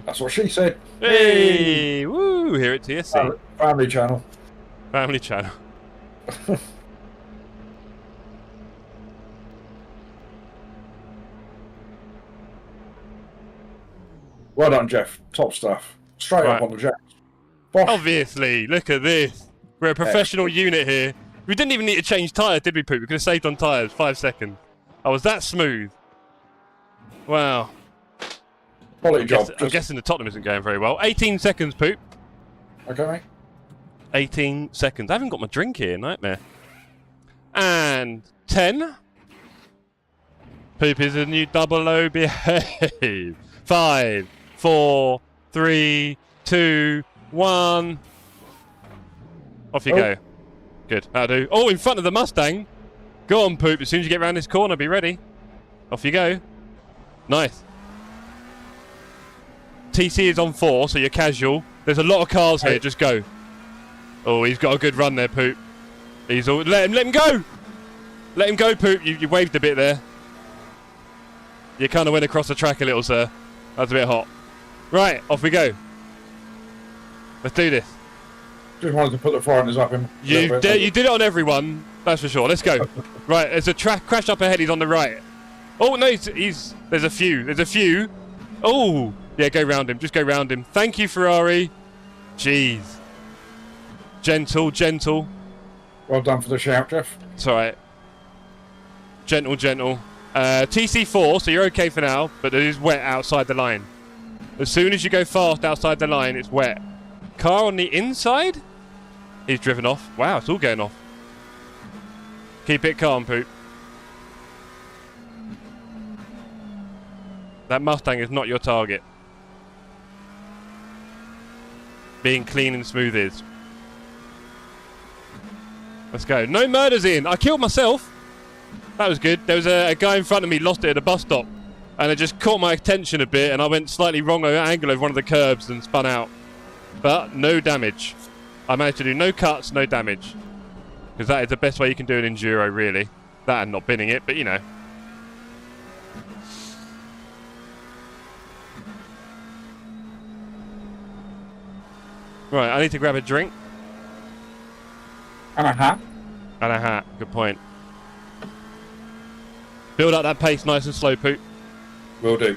That's what she said. Hey! Woo! Here at TSC. Family channel. Family channel. Well done, Jeff. Top stuff. Straight Right. up on the jacks. Bosh. Obviously. Look at this. We're a professional unit here. We didn't even need to change tyres, did we, Poop? We could have saved on tyres. 5 seconds. I was that smooth. Wow. Quality job. I'm guessing the Tottenham isn't going very well. 18 seconds, Poop. Okay, mate. 18 seconds. I haven't got my drink here. Nightmare. And 10. Poop is a new double O. Behave. 5, 4, 3, 2, 1. Off you go. Good. That'll do. Oh, in front of the Mustang. Go on, Poop. As soon as you get around this corner, be ready. Off you go. Nice. TC is on 4, so you're casual. There's a lot of cars here. Just go. Oh, he's got a good run there, Poop. He's all... Let him go! Let him go, Poop. You waved a bit there. You kind of went across the track a little, sir. That's a bit hot. Right, off we go. Let's do this. Just wanted to put the frighteners up him. You did it on everyone, that's for sure. Let's go. Right, there's a crash up ahead. He's on the right. Oh no, he's there's a few. There's a few. Oh, yeah, go round him. Just go round him. Thank you, Ferrari. Jeez. Gentle, gentle. Well done for the shout, Jeff. It's all right. Gentle, gentle. TC4, so you're okay for now, but it is wet outside the line. As soon as you go fast outside the line, it's wet. Car on the inside? He's driven off. Wow, it's all going off. Keep it calm, Poop. That Mustang is not your target. Being clean and smooth is. Let's go. No murders in. I killed myself. That was good. There was a guy in front of me, lost it at a bus stop. And it just caught my attention a bit, and I went slightly wrong angle over one of the curbs and spun out. But no damage. I managed to do no cuts, no damage. Because that is the best way you can do an enduro, really. That and not binning it, but you know. Right, I need to grab a drink. And a hat. And a hat, good point. Build up that pace nice and slow, Poop. Will do.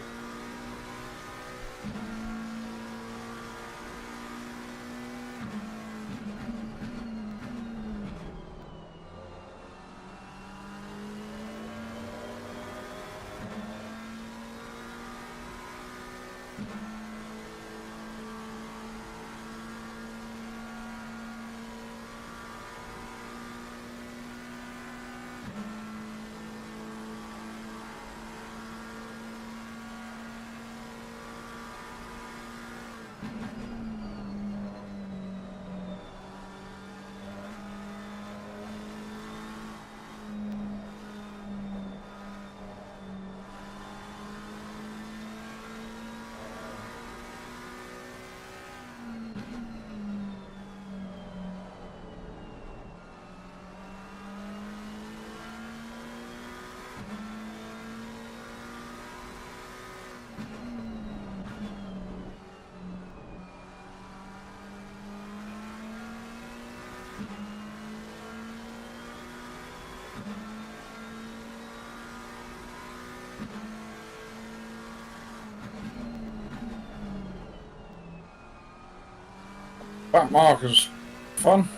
Back markers. Fun.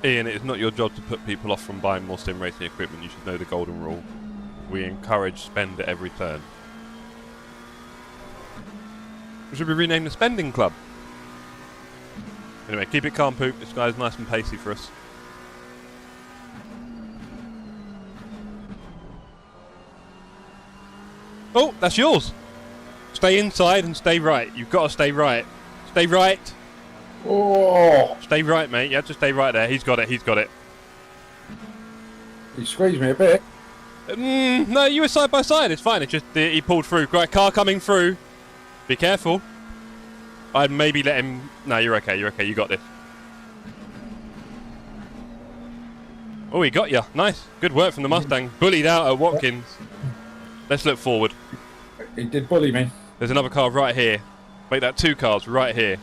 Ian, it is not your job to put people off from buying more sim racing equipment. You should know the golden rule. We encourage spend at every turn. Should we rename the spending club? Anyway, keep it calm, Poop. This guy's nice and pacey for us. Oh, that's yours. Stay inside and stay right. You've got to stay right. Stay right. Oh! Stay right, mate. You have to stay right there. He's got it. He's got it. He squeezed me a bit. No, you were side by side. It's fine. It's just he pulled through. Right, car coming through. Be careful. I'd maybe let him... No, you're okay. You're okay. You got this. Oh, he got you. Nice. Good work from the Mustang. Bullied out at Watkins. Let's look forward. He did bully me. There's another car right here. Make that 2 cars right here.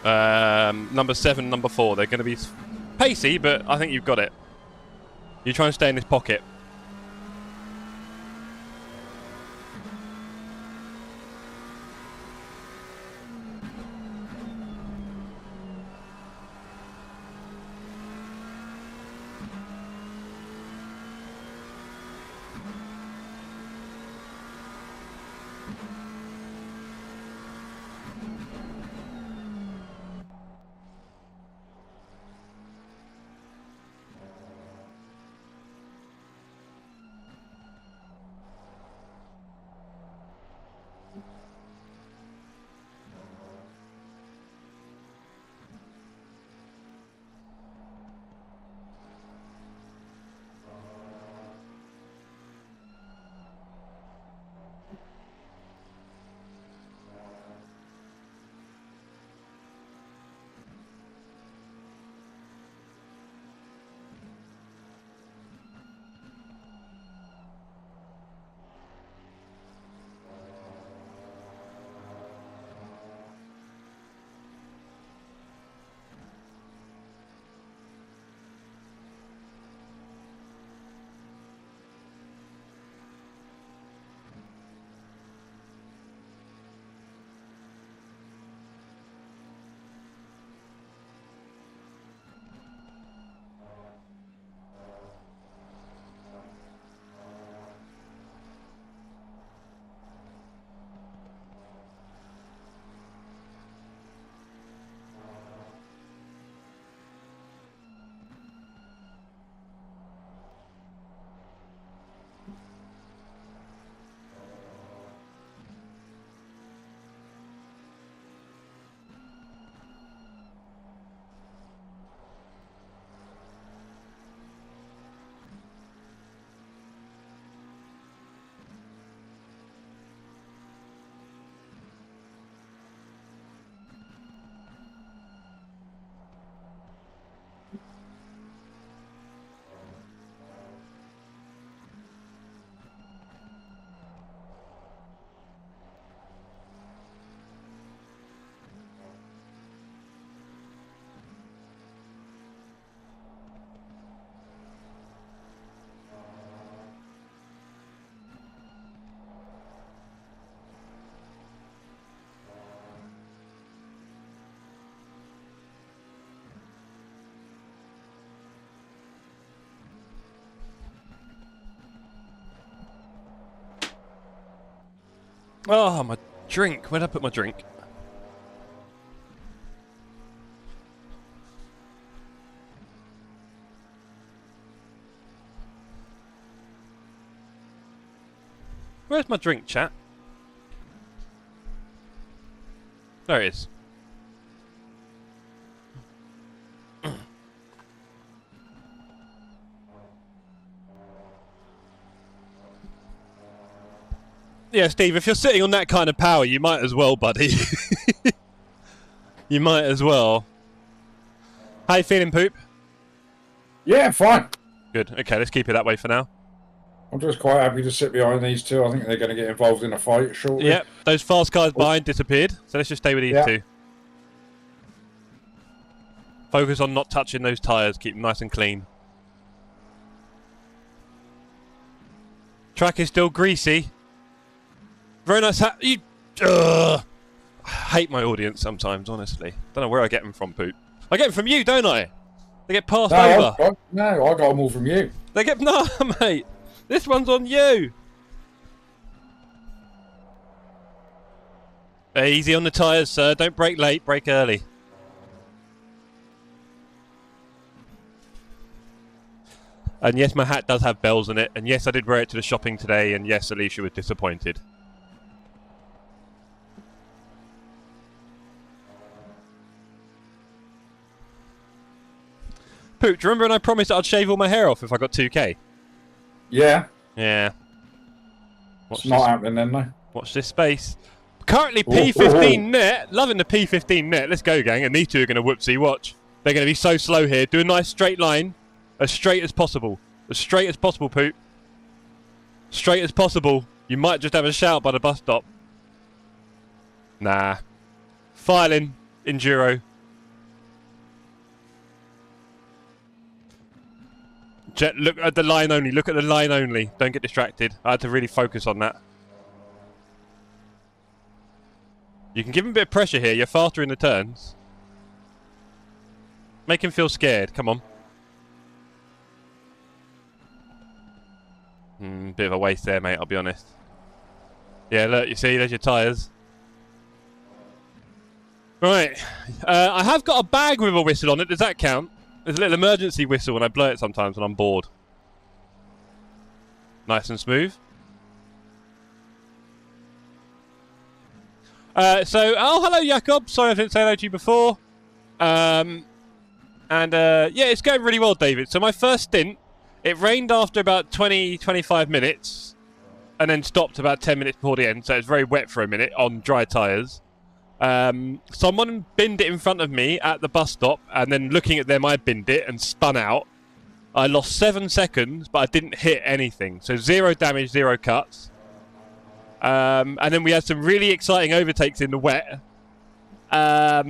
Number 7, number 4. They're going to be pacey, but I think you've got it. You try and stay in this pocket. Oh, my drink. Where'd I put my drink? Where's my drink, chat? There it is. Yeah, Steve, if you're sitting on that kind of power, you might as well, buddy. You might as well. How you feeling, Poop? Yeah, fine. Good. Okay, let's keep it that way for now. I'm just quite happy to sit behind these two. I think they're going to get involved in a fight shortly. Yep, those fast cars behind disappeared, so let's just stay with these two. Focus on not touching those tyres, keep them nice and clean. Track is still greasy. Very nice hat. You. I hate my audience sometimes, honestly. Don't know where I get them from, Poop. I get them from you, don't I? They get passed over. I got them all from you. They get no, mate. This one's on you. Easy on the tyres, sir. Don't brake late, brake early. And yes, my hat does have bells in it. And yes, I did wear it to the shopping today. And yes, Alicia was disappointed. Poop, do you remember when I promised that I'd shave all my hair off if I got 2K? Yeah. Yeah. It's not happening then, though. Watch this space. Currently P15 net. Loving the P15 net. Let's go, gang. And these two are going to whoopsie. Watch. They're going to be so slow here. Do a nice straight line. As straight as possible. As straight as possible, Poop. Straight as possible. You might just have a shout by the bus stop. Nah. Filing. Enduro. Jet, look at the line only. Look at the line only. Don't get distracted. I had to really focus on that. You can give him a bit of pressure here. You're faster in the turns. Make him feel scared. Come on. Bit of a waste there, mate. I'll be honest. Yeah, look. You see, there's your tyres. Right. I have got a bag with a whistle on it. Does that count? There's a little emergency whistle when I blow it sometimes when I'm bored. Nice and smooth. Oh, hello, Jakob. Sorry I didn't say hello to you before. Yeah, it's going really well, David. So my first stint, it rained after about 20-25 minutes and then stopped about 10 minutes before the end. So it's very wet for a minute on dry tyres. Someone binned it in front of me at the bus stop, and then looking at them, I binned it and spun out. I lost 7 seconds, but I didn't hit anything. So 0 damage, 0 cuts. And then we had some really exciting overtakes in the wet. Yeah,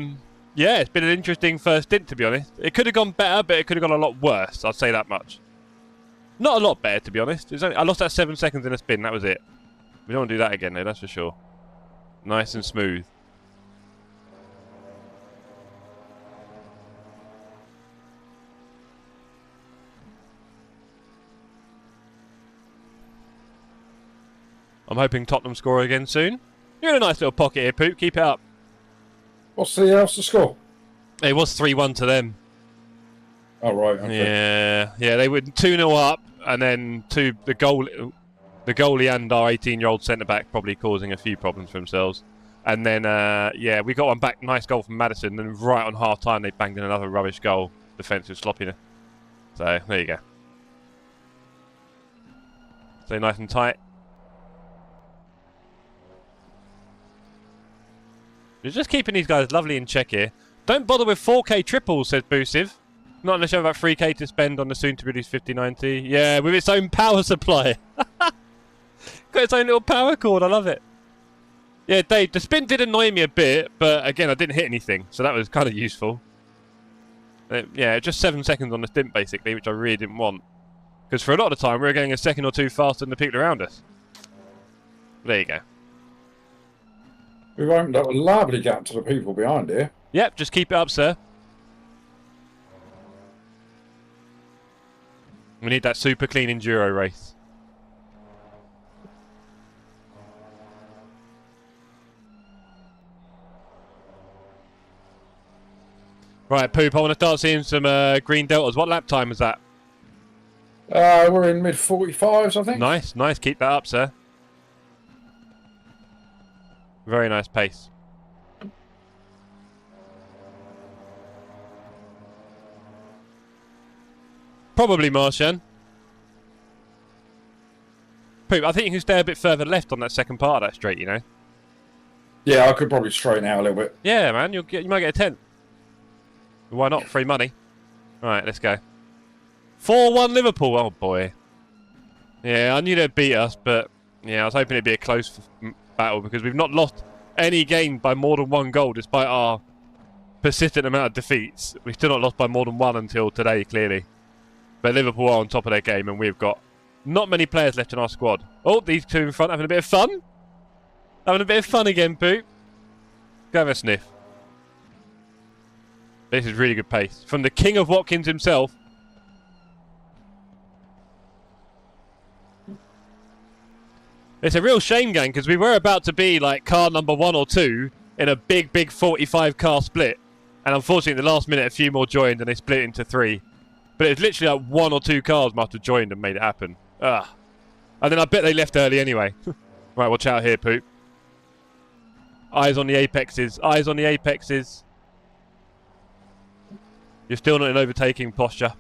it's been an interesting first stint, to be honest. It could have gone better, but it could have gone a lot worse. I'll say that much. Not a lot better, to be honest. I lost that 7 seconds in a spin. That was it. We don't want to do that again, though. That's for sure. Nice and smooth. I'm hoping Tottenham score again soon. You're in a nice little pocket here, Poop. Keep it up. What's the score? It was 3-1 to them. Oh, right. Okay. Yeah, they were 2-0 up, and then the goalie and our 18-year-old centre-back probably causing a few problems for themselves. And then, yeah, we got one back. Nice goal from Madison. And right on half-time, they banged in another rubbish goal. Defensive sloppiness. So, there you go. Stay nice and tight. You're just keeping these guys lovely in check here. Don't bother with 4K triples, says Boosiv. Not unless you have about 3K to spend on the soon-to-release 5090. Yeah, with its own power supply. Got its own little power cord. I love it. Yeah, Dave, the spin did annoy me a bit, but again, I didn't hit anything, so that was kind of useful. Yeah, just 7 seconds on the stint, basically, which I really didn't want. Because for a lot of the time, we were getting a second or two faster than the people around us. There you go. We've opened up a lovely gap to the people behind here. Yep, just keep it up, sir. We need that super clean enduro race. Right, Poop, I want to start seeing some green deltas. What lap time was that? We're in mid-45s, I think. Nice, nice. Keep that up, sir. Very nice pace. Probably Martian. Poop, I think you can stay a bit further left on that second part of that straight, you know? Yeah, I could probably straighten out a little bit. Yeah, man, you might get a 10th. Why not? Free money. Alright, let's go. 4-1 Liverpool. Oh, boy. Yeah, I knew they'd beat us, but yeah, I was hoping it'd be a close battle because we've not lost any game by more than 1 goal despite our persistent amount of defeats. We've still not lost by more than 1 until today, clearly. But Liverpool are on top of their game and we've got not many players left in our squad. Oh, these two in front having a bit of fun. Having a bit of fun again, Poop. Go have a sniff. This is really good pace. From the king of Watkins himself. It's a real shame, gang, because we were about to be like car number 1 or 2 in a big 45 car split. And unfortunately, at the last minute, a few more joined and they split into 3. But it was literally like 1 or 2 cars must have joined and made it happen. Ugh. And then I bet they left early anyway. Right, watch out here, Poop. Eyes on the apexes. Eyes on the apexes. You're still not in overtaking posture.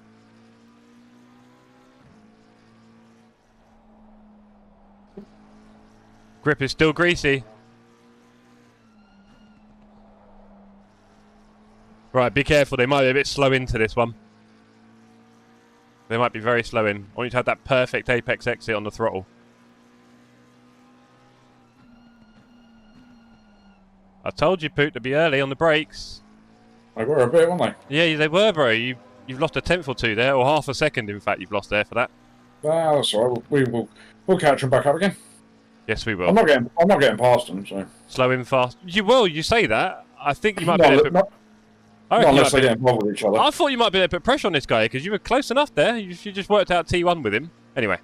Grip is still greasy. Right, be careful. They might be a bit slow into this one. They might be very slow in. I want you to have that perfect apex exit on the throttle. I told you, Poot, to be early on the brakes. They were a bit, weren't they? Yeah, they were, bro. You've lost a 10th or 2 there, or half a second, in fact, you've lost there for that. Ah, that's all right. We'll catch them back up again. Yes, we will. I'm not getting past them, so. Slow in fast. You say that. I think you might be able to not unless they get involved with each other. I thought you might be able to put pressure on this guy because you were close enough there. You just worked out T1 with him. Anyway.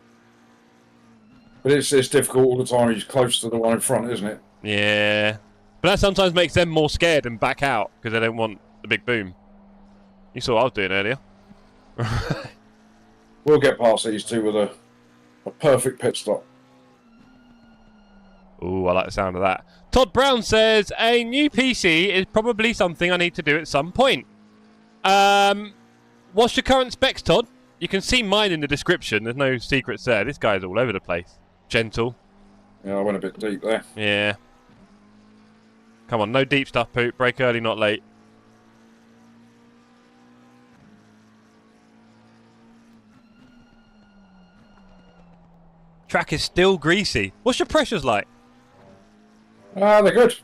But it's difficult all the time. He's close to the one in front, isn't it? Yeah. But that sometimes makes them more scared and back out because they don't want the big boom. You saw what I was doing earlier. We'll get past these two with a perfect pit stop. Ooh, I like the sound of that. Todd Brown says, a new PC is probably something I need to do at some point. What's your current specs, Todd? You can see mine in the description. There's no secrets there. This guy's all over the place. Gentle. Yeah, I went a bit deep there. Yeah. Come on, no deep stuff, Poop. Brake early, not late. Track is still greasy. What's your pressures like? They're good.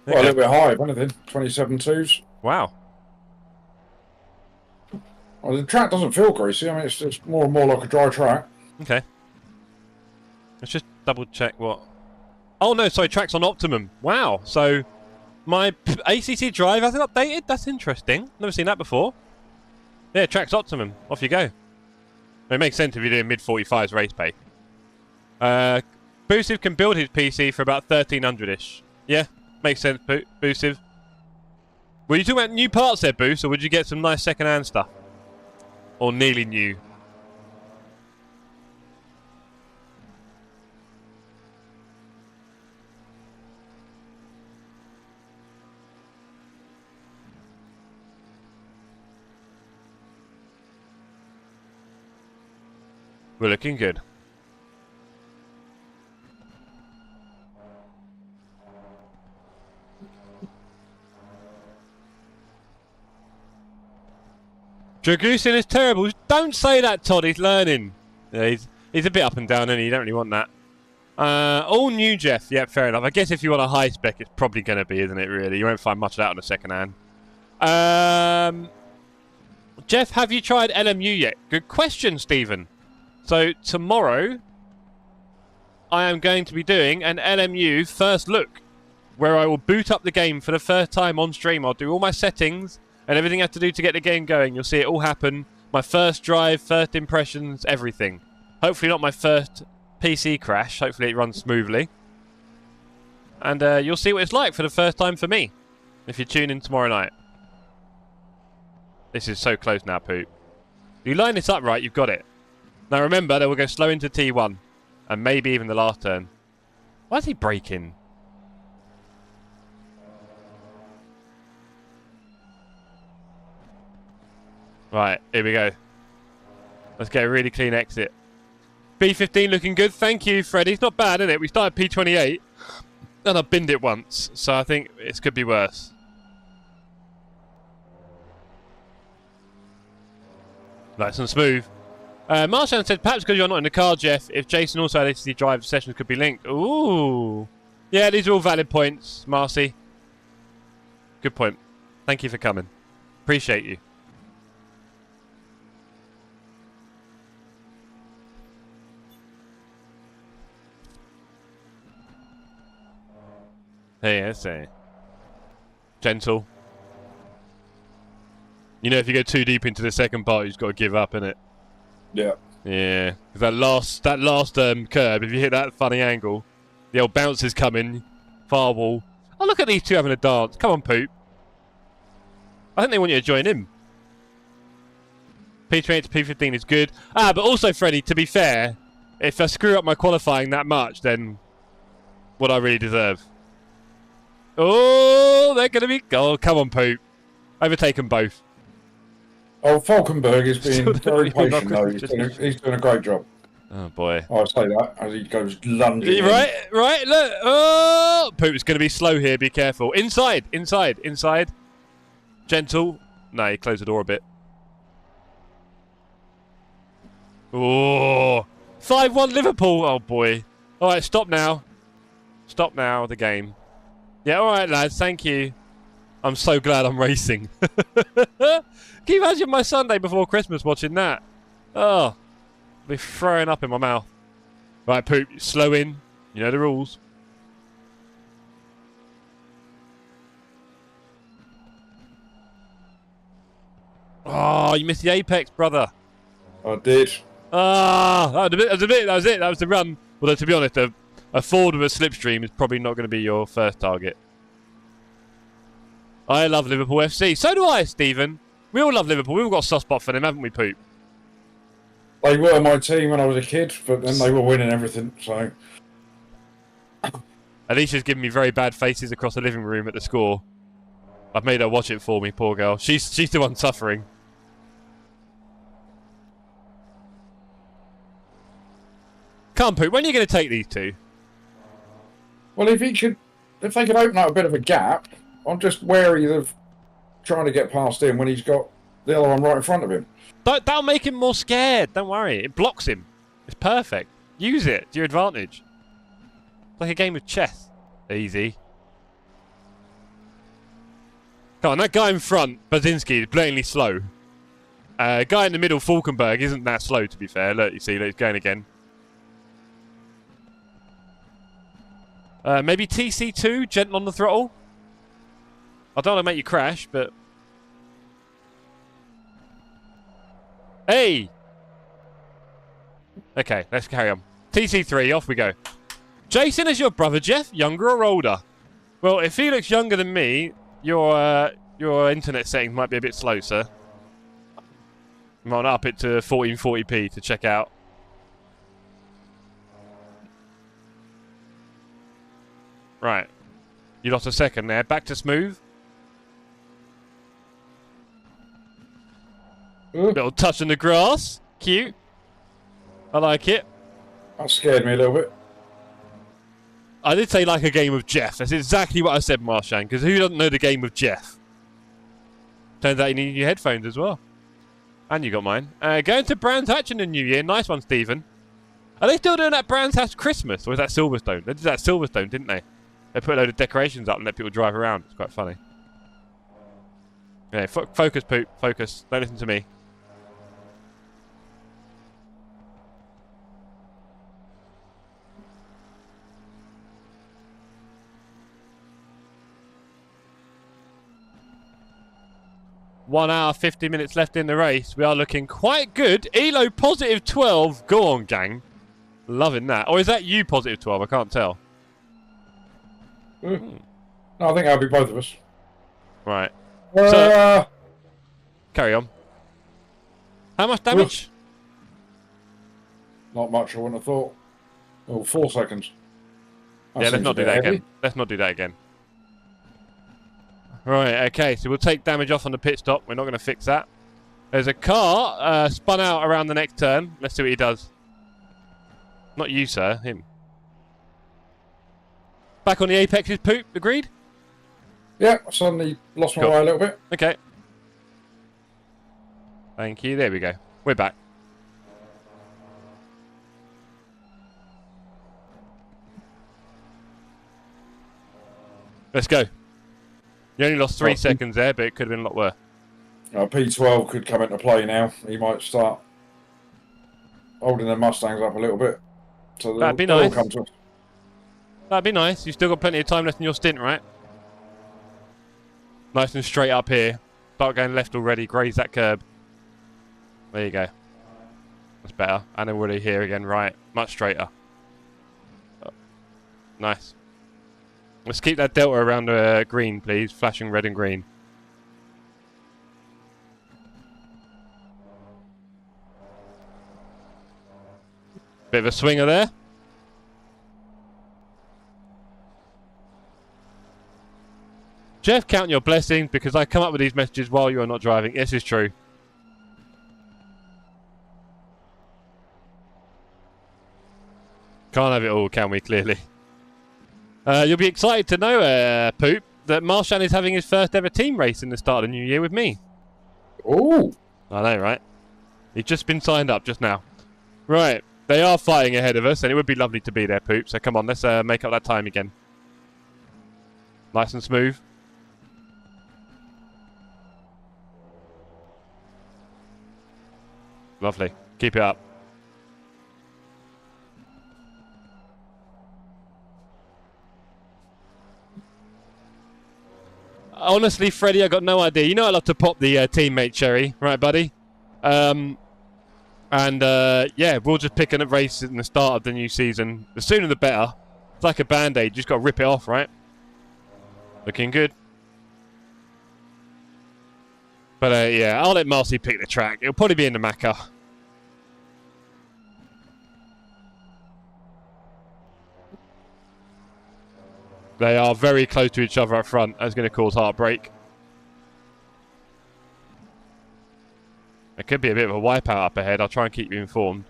Well, a Okay. little bit high, if anything. 27.2s. Wow. Well, the track doesn't feel greasy. I mean, it's just more and more like a dry track. Okay. Let's just double check what... Oh, no, sorry, track's on optimum. Wow. So, my ACC drive hasn't updated? That's interesting. Never seen that before. Yeah, track's optimum. Off you go. It makes sense if you're doing mid-45s race pace. Boosive can build his PC for about 1300-ish. Yeah, makes sense, Boosive. Were you talking about new parts there, Boost, or would you get some nice second-hand stuff? Or nearly new? We're looking good. Dragusin is terrible. Don't say that, Todd. He's learning. Yeah, he's a bit up and down, and you don't really want that. All new, Jeff. Yeah, fair enough. I guess if you want a high spec, it's probably going to be, isn't it, really? You won't find much of that on the second hand. Jeff, have you tried LMU yet? Good question, Stephen. So, tomorrow, I am going to be doing an LMU first look, where I will boot up the game for the first time on stream. I'll do all my settings and everything I have to do to get the game going. You'll see it all happen. My first drive, first impressions, everything. Hopefully not my first PC crash. Hopefully it runs smoothly. And you'll see what it's like for the first time for me, if you tune in tomorrow night. This is so close now, Poop. You line this up right, you've got it. Now remember, they will go slow into T1. And maybe even the last turn. Why is he braking? Right, here we go. Let's get a really clean exit. P15 looking good. Thank you, Freddie. It's not bad, is it? We started P28. And I binned it once. So I think it could be worse. Nice and smooth. Marshan said, perhaps because you're not in the car, Jeff, if Jason also had HC drive, sessions could be linked. Ooh. Yeah, these are all valid points, Marcy. Good point. Thank you for coming. Appreciate you. Hey, let's say. Gentle. You know, if you go too deep into the second part, you've got to give up, innit? Yeah. Yeah. Because that last curb, if you hit that funny angle, the old bounce is coming. Firewall. Oh, look at these two having a dance. Come on, Poop. I think they want you to join in. P28 to P15 is good. Ah, but also, Freddie, to be fair, if I screw up my qualifying that much, then what I really deserve. Oh, they're going to be... Oh, come on, Poop. Overtake them both. Oh, Falkenberg is being very patient, though. He's doing a great job. Oh, boy. I'll say that as he goes lunging. Right, look. Oh, Poop's going to be slow here. Be careful. Inside. Gentle. No, he closed the door a bit. Oh, 5-1 Liverpool. Oh, boy. All right, stop now. Stop now, the game. Yeah, all right, lads. Thank you. I'm so glad I'm racing. Can you imagine my Sunday before Christmas watching that? Oh, I'll be throwing up in my mouth. Right, Poop, slow in. You know the rules. Oh, you missed the apex, brother. I did. Ah, that was it. That was the run. Although, to be honest, a Ford with a slipstream is probably not going to be your first target. I love Liverpool FC. So do I, Stephen. We all love Liverpool. We've all got a soft spot for them, haven't we, Poop? They were my team when I was a kid, but then they were winning everything, so... Alicia's giving me very bad faces across the living room at the score. I've made her watch it for me, poor girl. She's the one suffering. Come on, Poop. When are you going to take these two? Well, if they could open up a bit of a gap, I'm just wary of trying to get past him when he's got the other one right in front of him. That'll make him more scared. Don't worry. It blocks him. It's perfect. Use it to your advantage. It's like a game of chess. Easy. Come on, that guy in front, Basinski, is blatantly slow. Guy in the middle, Falkenberg, isn't that slow, to be fair. Look, you see, look, he's going again. Maybe TC2, gentle on the throttle. I don't want to make you crash, but... Hey! Okay, let's carry on. TC3, off we go. Jason is your brother, Jeff? Younger or older? Well, if he looks younger than me, your internet settings might be a bit slow, sir. I might up it to 1440p to check out. Right. You lost a second there. Back to smooth. Little touch in the grass. Cute. I like it. That scared me a little bit. I did say like a game of Jeff. That's exactly what I said, Marshan, because who doesn't know the game of Jeff? Turns out you need your headphones as well. And you got mine. Going to Brands Hatch in the new year. Nice one, Stephen. Are they still doing that Brands Hatch Christmas? Or is that Silverstone? They did that Silverstone, didn't they? They put a load of decorations up and let people drive around. It's quite funny. Yeah, focus, Poop. Focus. Don't listen to me. One hour, 50 minutes left in the race. We are looking quite good. Elo positive 12. Go on, gang. Loving that. Or is that you positive 12? I can't tell. No, I think that'll be both of us. Right. So, Carry on. How much damage? Not much, I wouldn't have thought. Oh, 4 seconds. That Yeah, let's seems not a do bit that heavy. again. Let's not do that again. Right, okay, so we'll take damage off on the pit stop. We're not going to fix that. There's a car spun out around the next turn. Let's see what he does. Not you, sir. Him. Back on the apexes, Poop. Agreed? Yeah, I suddenly lost my Cool. way a little bit. Okay. Thank you. There we go. We're back. Let's go. You only lost 3 seconds there, but it could have been a lot worse. P12 could come into play now. He might start holding the Mustangs up a little bit. So That'd be they'll nice. come to us. That'd be nice. You've still got plenty of time left in your stint, right? Nice and straight up here. Start going left already. Graze that curb. There you go. That's better. And then already here again. Right. Much straighter. Oh. Nice. Let's keep that delta around green, please. Flashing red and green. Bit of a swinger there. Jeff, count your blessings because I come up with these messages while you are not driving. This is true. Can't have it all, can we, clearly? You'll be excited to know, Poop, that Marshan is having his first ever team race in the start of the new year with me. Oh, I know, right? He's just been signed up just now. Right, they are fighting ahead of us, and it would be lovely to be there, Poop. So come on, let's make up that time again. Nice and smooth. Lovely. Keep it up. Honestly, Freddie, I got no idea. You know I love to pop the teammate cherry, right, buddy? Yeah, we'll just pick a race in the start of the new season. The sooner the better. It's like a band-aid. You just got to rip it off, right? Looking good. But yeah, I'll let Marcy pick the track. It'll probably be in the Macca. They are very close to each other up front. That's going to cause heartbreak. There could be a bit of a wipeout up ahead. I'll try and keep you informed.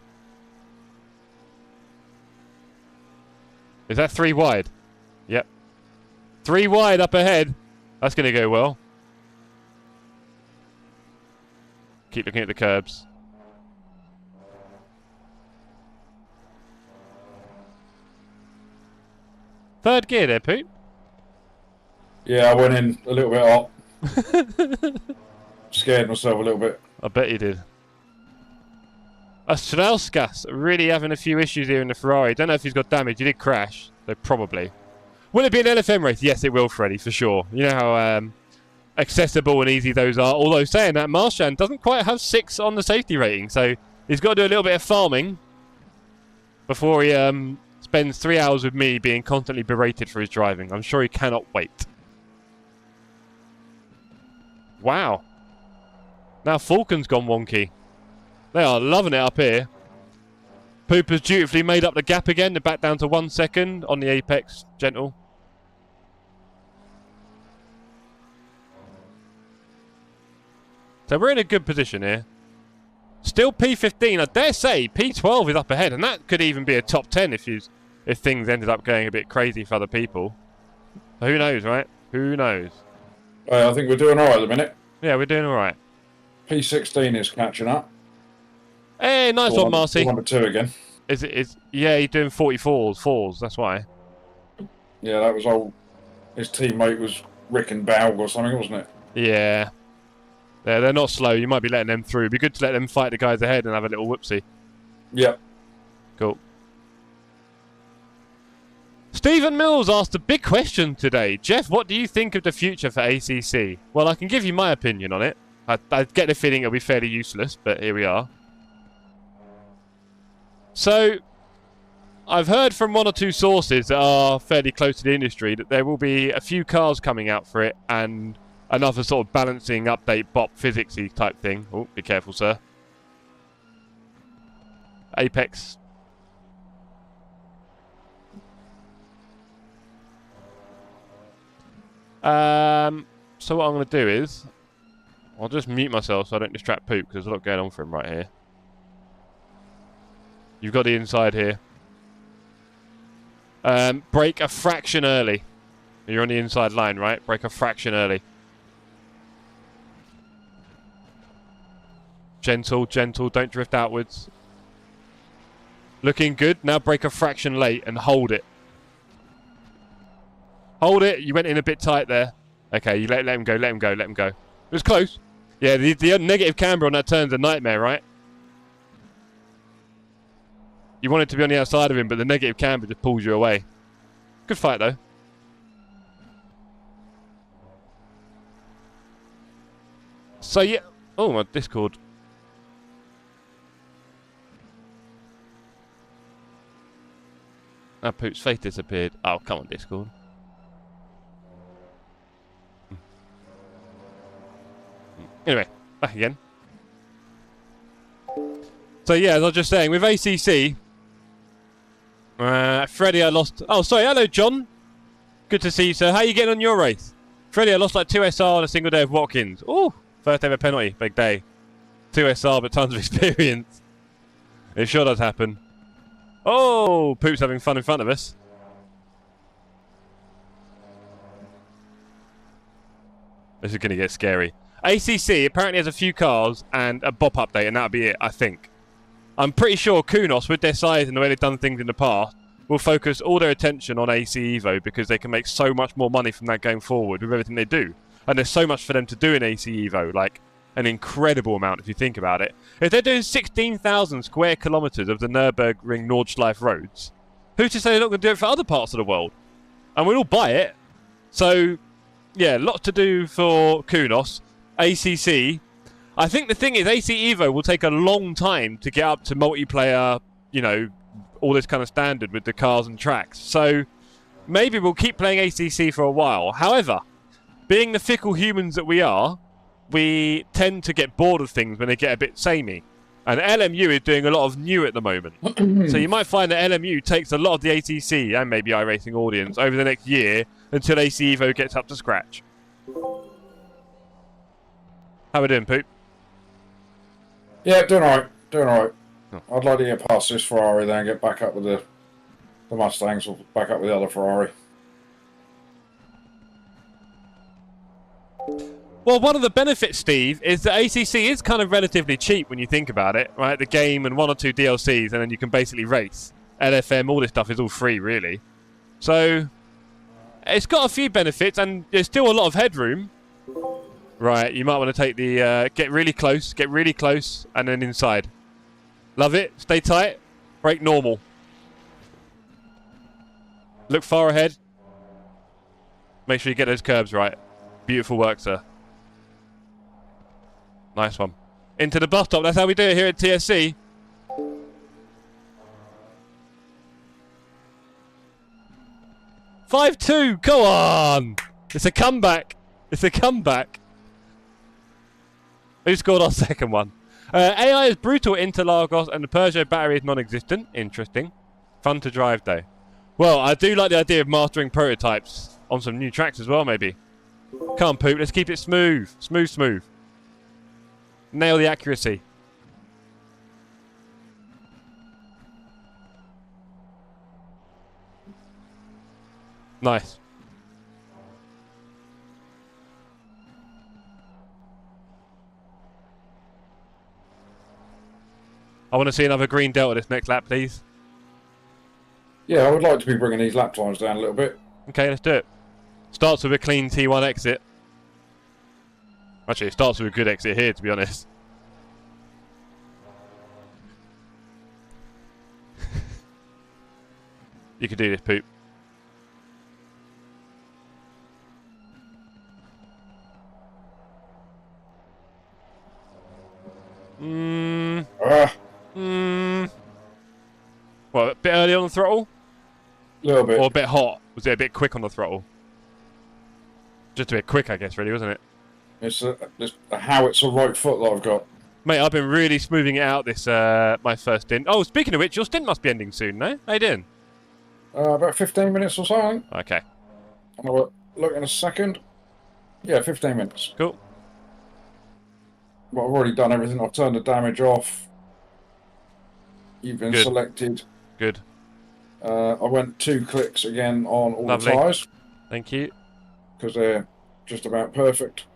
Is that 3 wide? Yep. 3 wide up ahead. That's going to go well. Keep looking at the curbs. Third gear there, Poop. yeah, I went in a little bit hot. Scared myself a little bit. I bet you did. Astrauskas really having a few issues here in the Ferrari. Don't know if he's got damage. He did crash, so probably. Will it be an LFM race? Yes, it will, Freddie, for sure. You know how accessible and easy those are. Although saying that, Marshan doesn't quite have 6 on the safety rating, so he's got to do a little bit of farming before he spends 3 hours with me being constantly berated for his driving. I'm sure he cannot wait. Wow. Now Falcon's gone wonky. They are loving it up here. Poop has dutifully made up the gap again. They're back down to 1 second on the apex. Gentle. So we're in a good position here. Still P15. I dare say P12 is up ahead, and that could even be a top 10 if things ended up going a bit crazy for other people. So who knows, right? Who knows? I think we're doing all right at the minute. Yeah, we're doing all right. P16 is catching up. Hey, nice one, Marcy. Number 2 again. Yeah, he's doing 44s. That's why. Yeah, that was old. His teammate was Rick and Baug or something, wasn't it? Yeah. They're not slow. You might be letting them through. It'd be good to let them fight the guys ahead and have a little whoopsie. Yep. Cool. Stephen Mills asked a big question today. Jeff, what do you think of the future for ACC? Well, I can give you my opinion on it. I get the feeling it'll be fairly useless, but here we are. So, I've heard from 1 or 2 sources that are fairly close to the industry that there will be a few cars coming out for it, and another sort of balancing update bop physicsy type thing. Oh, be careful, sir. Apex. So what I'm going to do is I'll just mute myself so I don't distract Poop, because there's a lot going on for him right here. You've got the inside here. Brake a fraction early. You're on the inside line, right? Brake a fraction early. Gentle, gentle, don't drift outwards. Looking good. Now brake a fraction late and hold it. Hold it. You went in a bit tight there. Okay, you let him go, let him go, let him go. It was close. Yeah, the negative camber on that turn's a nightmare, right? You wanted to be on the outside of him, but the negative camber just pulls you away. Good fight, though. So, yeah. Oh, my Discord. Ah, Poop's face disappeared. Oh, come on, Discord. Anyway, back again. So yeah, as I was just saying, with ACC, Freddie, I lost. Oh, sorry. Hello, John. Good to see you, sir. How are you getting on your race? Freddie, I lost like 2 SR on a single day of Watkins. Oh, first ever penalty, big day. 2 SR, but tons of experience. It sure does happen. Oh, Poop's having fun in front of us. This is going to get scary. ACC apparently has a few cars and a bop update, and that'll be it, I think. I'm pretty sure Kunos, with their size and the way they've done things in the past, will focus all their attention on AC Evo, because they can make so much more money from that going forward with everything they do. And there's so much for them to do in AC Evo, like an incredible amount if you think about it. If they're doing 16,000 square kilometres of the Nürburgring Nordschleife roads, who's to say they're not going to do it for other parts of the world? And we'll all buy it. So, yeah, lots to do for Kunos. ACC, I think the thing is, AC Evo will take a long time to get up to multiplayer, you know, all this kind of standard with the cars and tracks. So maybe we'll keep playing ACC for a while. However, being the fickle humans that we are, we tend to get bored of things when they get a bit samey. And LMU is doing a lot of new at the moment. So you might find that LMU takes a lot of the ACC and maybe iRacing audience over the next year until AC Evo gets up to scratch. How we doing, Poop? Yeah, doing alright. Doing alright. Oh. I'd like to get past this Ferrari then and get back up with the Mustangs, or back up with the other Ferrari. Well, one of the benefits, Steve, is that ACC is kind of relatively cheap when you think about it, right? The game and 1 or 2 DLCs, and then you can basically race. LFM, all this stuff is all free, really. So, it's got a few benefits, and there's still a lot of headroom. Right, you might want to take the, get really close, and then inside. Love it, stay tight, brake normal. Look far ahead. Make sure you get those curbs right. Beautiful work, sir. Nice one. Into the bus stop, that's how we do it here at TSC. "5-2", go on! It's a comeback. It's a comeback. Who scored our second one? AI is brutal at Interlagos and the Peugeot battery is non-existent. Interesting. Fun to drive though. Well, I do like the idea of mastering prototypes on some new tracks as well, maybe. Come on, Poop, let's keep it smooth. Smooth, smooth. Nail the accuracy. Nice. I want to see another green Delta this next lap, please. Yeah, I would like to be bringing these lap times down a little bit. Okay, let's do it. Starts with a clean T1 exit. Actually, it starts with a good exit here, to be honest. You can do this, Poop. Well, a bit early on the throttle? A little bit. Or a bit hot? Was it a bit quick on the throttle? Just a bit quick, I guess, really, wasn't it? It's a howitzer right foot that I've got. Mate, I've been really smoothing it out this, my first stint. Oh, speaking of which, your stint must be ending soon, no? How you doing? About 15 minutes or so, I think. Okay. I'll look in a second. Yeah, 15 minutes. Cool. Well, I've already done everything. I've turned the damage off. You've been Good. selected. Good. I went 2 clicks again on all Lovely. the tyres. Thank you. Because they're just about perfect.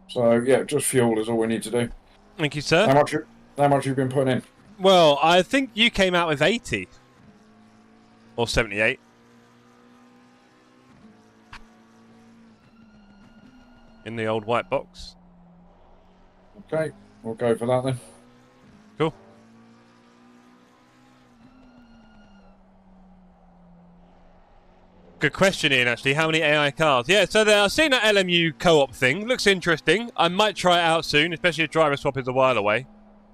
So yeah, just fuel is all we need to do. Thank you, sir. How much you've been putting in? Well, I think you came out with 80. Or 78. In the old white box. Okay, we'll go for that then. Cool. Good question, Ian, actually. How many AI cars? Yeah, so I've seen that LMU co-op thing. Looks interesting. I might try it out soon, especially if driver swap is a while away.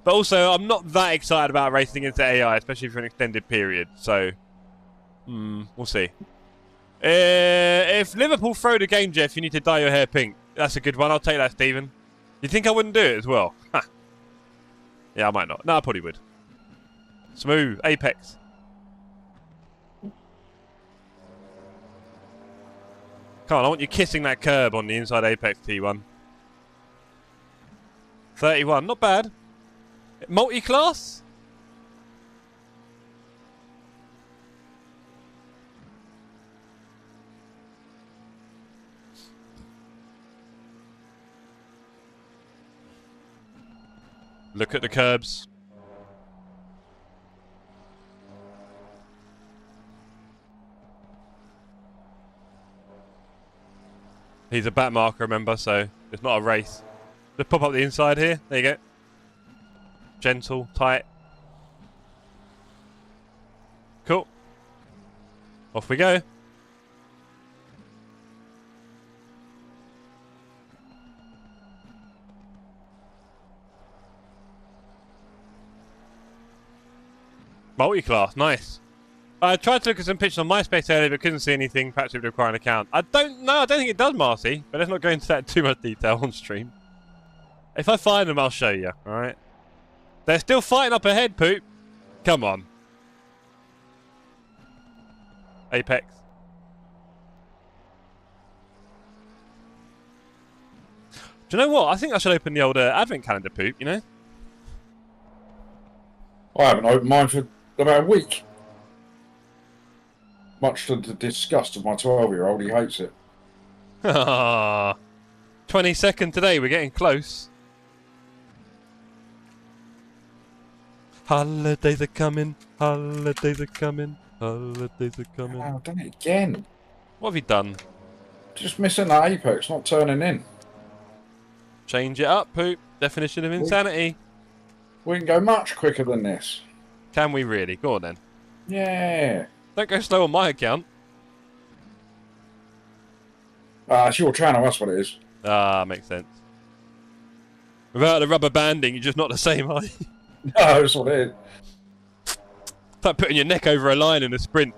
But also, I'm not that excited about racing against AI, especially for an extended period. So, we'll see. If Liverpool throw the game, Jeff, you need to dye your hair pink. That's a good one. I'll take that, Stephen. You think I wouldn't do it as well? Yeah, I might not. No, I probably would. Smooth. Apex. Come on, I want you kissing that curb on the inside Apex T1. 31, not bad. Multi-class? Look at the curbs. He's a back marker, remember, so it's not a race. Just pop up the inside here. There you go. Gentle, tight. Cool. Off we go. Multi-class, nice. I tried to look at some pictures on MySpace earlier, but couldn't see anything. Perhaps it would require an account. I don't know. I don't think it does, Marcy. But let's not go into that in too much detail on stream. If I find them, I'll show you. All right. They're still fighting up ahead, Poop. Come on. Apex. Do you know what? I think I should open the old advent calendar, Poop. You know. I haven't opened mine for about a week. Much to the disgust of my 12-year-old, he hates it. 22nd today, we're getting close. Holidays are coming, holidays are coming, holidays are coming. Oh, I've done it again. What have you done? Just missing that apex, not turning in. Change it up, Poop. Definition of insanity. We can go much quicker than this. Can we really? Go on then. Yeah. Don't go slow on my account. It's your channel, that's what it is. Ah, makes sense. Without the rubber banding, you're just not the same, are you? No, that's what it is. It's like putting your neck over a line in a sprint.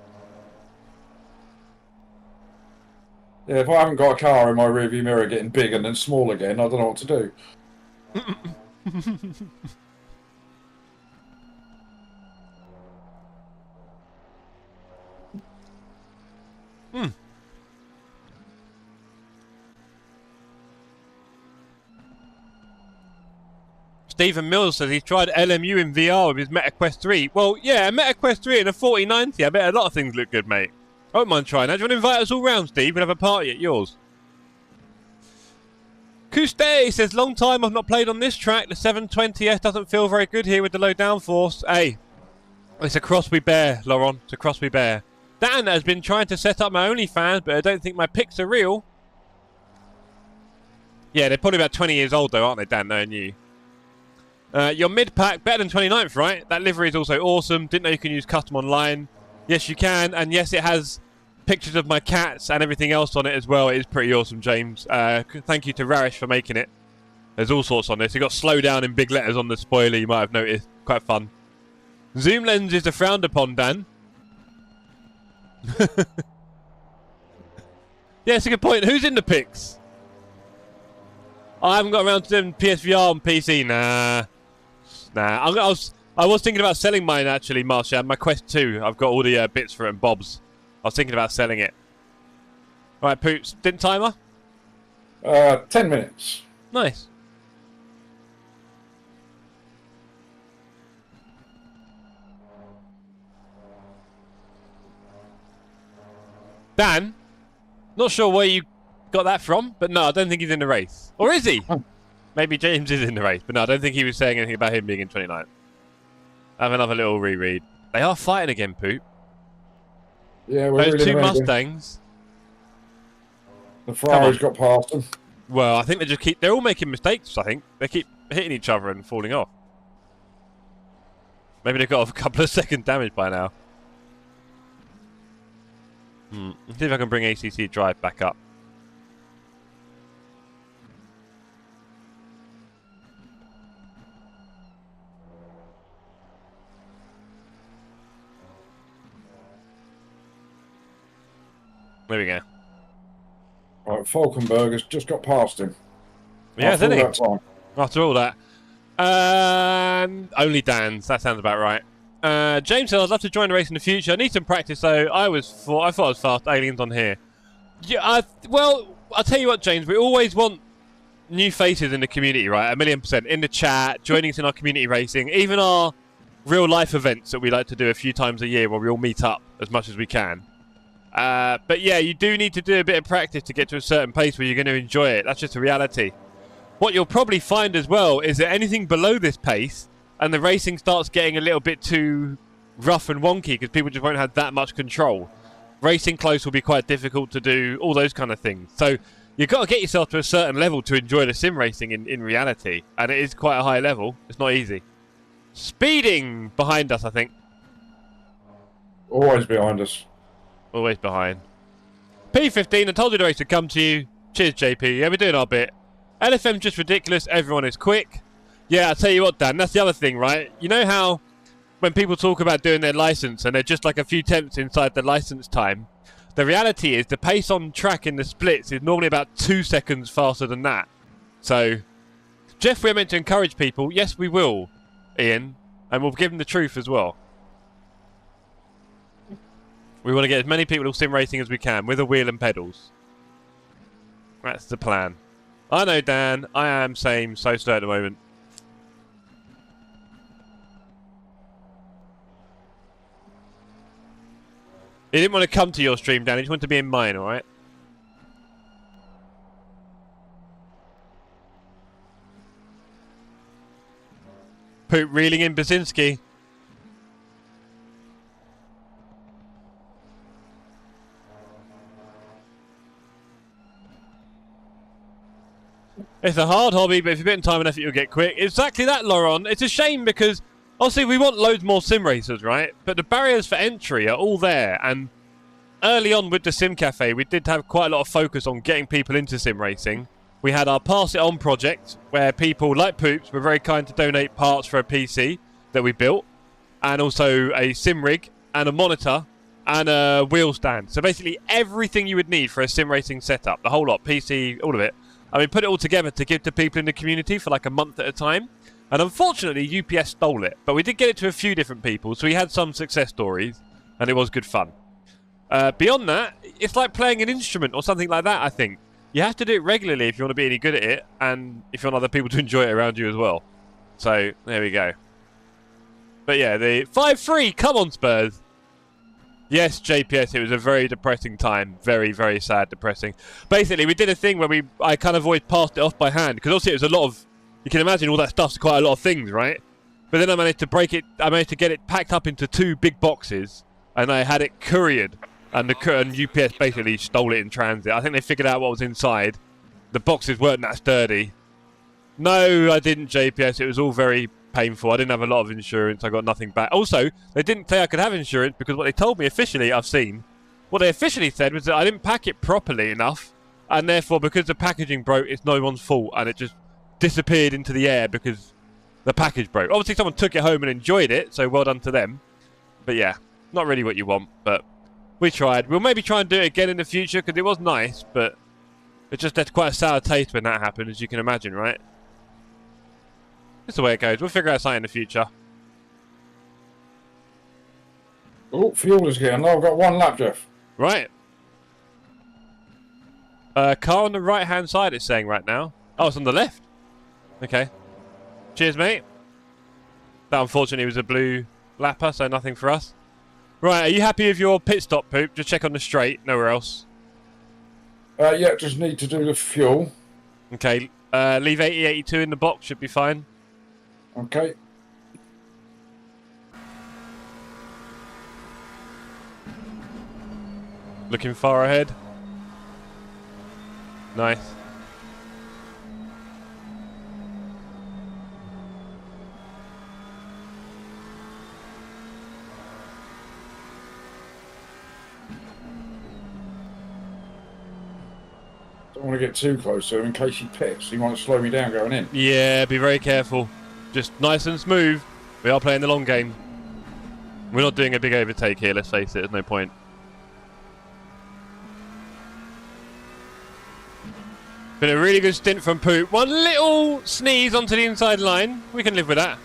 Yeah, if I haven't got a car in my rearview mirror getting big and then small again, I don't know what to do. Stephen Mills says he's tried LMU in VR with his MetaQuest 3. Well, yeah, a MetaQuest 3 and a 4090. I bet a lot of things look good, mate. I won't mind trying that. Do you want to invite us all round, Steve, and have a party at yours? Couste says, long time I've not played on this track. The 720S doesn't feel very good here with the low downforce. Hey, it's a cross we bear, Laurent. It's a cross we bear. Dan has been trying to set up my OnlyFans, but I don't think my pics are real. Yeah, they're probably about 20 years old, though, aren't they, Dan, knowing you? Your mid-pack, better than 29th, right? That livery is also awesome. Didn't know you can use custom online. Yes, you can. And yes, it has pictures of my cats and everything else on it as well. It is pretty awesome, James. Thank you to Rarish for making it. There's all sorts on this. You've got slow down in big letters on the spoiler, you might have noticed. Quite fun. Zoom lenses are frowned upon, Dan. Yeah, it's a good point. Who's in the pics? I haven't got around to doing PSVR on PC. Nah. I was thinking about selling mine, actually, Marcia. My Quest 2. I've got all the bits for it and bobs. I was thinking about selling it. All right, Poops. Didn't timer? 10 minutes. Nice. Dan, not sure where you got that from, but no, I don't think he's in the race. Or is he? Maybe James is in the race, but no, I don't think he was saying anything about him being in 29th. Have another little reread. They are fighting again, Poop. Yeah, we're Those really two ready. Mustangs. The Ferrari's got past them. Well, I think they're all making mistakes, I think. They keep hitting each other and falling off. Maybe they've got a couple of second damage by now. Let's see if I can bring ACC Drive back up. There we go. Right, Falkenberg just got past him. Yeah, After didn't he? all that time. After all that. Only Dan's. That sounds about right. James said, I'd love to join the race in the future. I need some practice, though. I thought I was fast aliens on here. Yeah, well, I'll tell you what, James. We always want new faces in the community, right? 1,000,000%. In the chat, joining us in our community racing. Even our real-life events that we like to do a few times a year where we all meet up as much as we can. But yeah, you do need to do a bit of practice to get to a certain pace where you're going to enjoy it. That's just a reality. What you'll probably find as well is that anything below this pace and the racing starts getting a little bit too rough and wonky because people just won't have that much control. Racing close will be quite difficult to do, all those kind of things. So you've got to get yourself to a certain level to enjoy the sim racing in reality. And it is quite a high level. It's not easy. Speeding behind us, I think. Always behind us. Always behind. P15, I told you the race would come to you. Cheers, JP. Yeah, we're doing our bit. LFM just ridiculous. Everyone is quick. Yeah, I'll tell you what, Dan, that's the other thing, right? You know how when people talk about doing their license and they're just like a few tenths inside the license time, the reality is the pace on track in the splits is normally about 2 seconds faster than that. So, Jeff, we're meant to encourage people. Yes, we will, Ian. And we'll give them the truth as well. We want to get as many people sim racing as we can with a wheel and pedals. That's the plan. I know, Dan. I am so slow at the moment. He didn't want to come to your stream, Dan. He just wanted to be in mine, alright? Poop reeling in Basinski. It's a hard hobby, but if you put in time and effort, you'll get quick. Exactly that, Laurent. It's a shame because, obviously, we want loads more sim racers, right? But the barriers for entry are all there. And early on with the Sim Cafe, we did have quite a lot of focus on getting people into sim racing. We had our Pass It On project, where people like Poops were very kind to donate parts for a PC that we built. And also a sim rig and a monitor and a wheel stand. So basically everything you would need for a sim racing setup. The whole lot, PC, all of it. I mean, put it all together to give to people in the community for like a month at a time. And unfortunately, UPS stole it. But we did get it to a few different people, so we had some success stories, and it was good fun. Beyond that, it's like playing an instrument or something like that, I think. You have to do it regularly if you want to be any good at it, and if you want other people to enjoy it around you as well. So, there we go. But yeah, the 5-3, come on Spurs. Yes, JPS, it was a very depressing time. Very, very sad, depressing. Basically, we did a thing where I kind of always passed it off by hand, because obviously it was a lot of, you can imagine all that stuff's quite a lot of things, right? But then I managed to get it packed up into 2 big boxes, and I had it couriered, and UPS basically stole it in transit. I think they figured out what was inside. The boxes weren't that sturdy. No, I didn't, JPS. It was all very painful. I didn't have a lot of insurance. I got nothing back. Also, they didn't say I could have insurance because what they told me officially, I've seen, what they officially said was that I didn't pack it properly enough, and therefore because the packaging broke, it's no one's fault, and it just disappeared into the air because The package broke. Obviously, someone took it home and enjoyed it, so well done to them. But yeah, not really what you want, but we tried. We'll maybe try and do it again in the future, because it was nice, but it just left quite a sour taste when that happened, as you can imagine, right? That's the way it goes. We'll figure out something in the future. Oh, fuel is getting low. I've got 1 lap, Jeff. Right. Car on the right-hand side, it's saying right now. Oh, it's on the left. Okay. Cheers, mate. That unfortunately was a blue lapper, so nothing for us. Right, are you happy with your pit stop, Poop? Just check on the straight, nowhere else. Yeah, just need to do the fuel. Okay, leave 8082 in the box, should be fine. Okay. Looking far ahead. Nice. Don't want to get too close to him in case he pits. He might slow me down going in. Yeah, be very careful. Just nice and smooth. We are playing the long game. We're not doing a big overtake here, let's face it. There's no point. Been a really good stint from Poop. One little sneeze onto the inside line. We can live with that.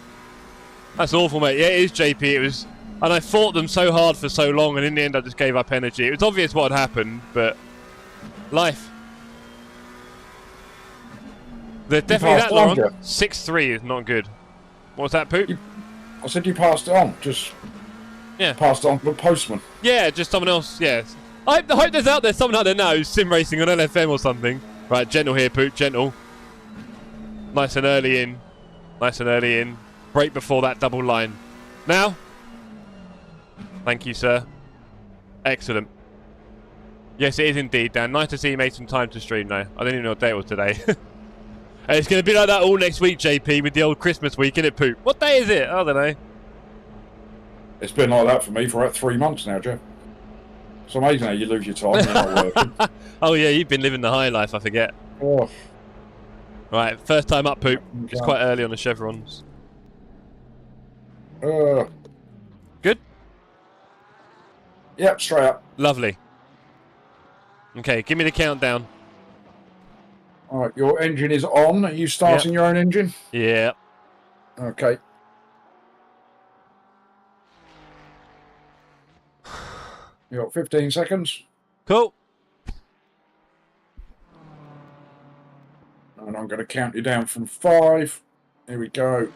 That's awful, mate. Yeah, it is, JP. It was, and I fought them so hard for so long, and in the end I just gave up energy. It was obvious what had happened, but life. They're definitely that long. 6-3 is not good. What's that, Poop? I said you passed it on. Just passed it on to the postman. Yeah, just someone else. Yeah. I hope there's out there someone out there now who's sim racing on LFM or something. Right, gentle here, Poop, gentle. Nice and early in. Nice and early in. Break before that double line. Now. Thank you, sir. Excellent. Yes, it is indeed, Dan. Nice to see you made some time to stream now. I didn't even know what day it was today. And it's going to be like that all next week, JP, with the old Christmas week, innit, Poop? What day is it? I don't know. It's been like that for me for about 3 months now, Jeff. It's amazing how you lose your time when you're not working. Oh, yeah, you've been living the high life, I forget. Oh. Right, first time up, Poop. It's quite early on the chevrons. Good? Yep, straight up. Lovely. Okay, give me the countdown. Alright, your engine is on. Are you starting your own engine? Yeah. Okay. You got 15 seconds. Cool. And I'm going to count you down from 5. Here we go.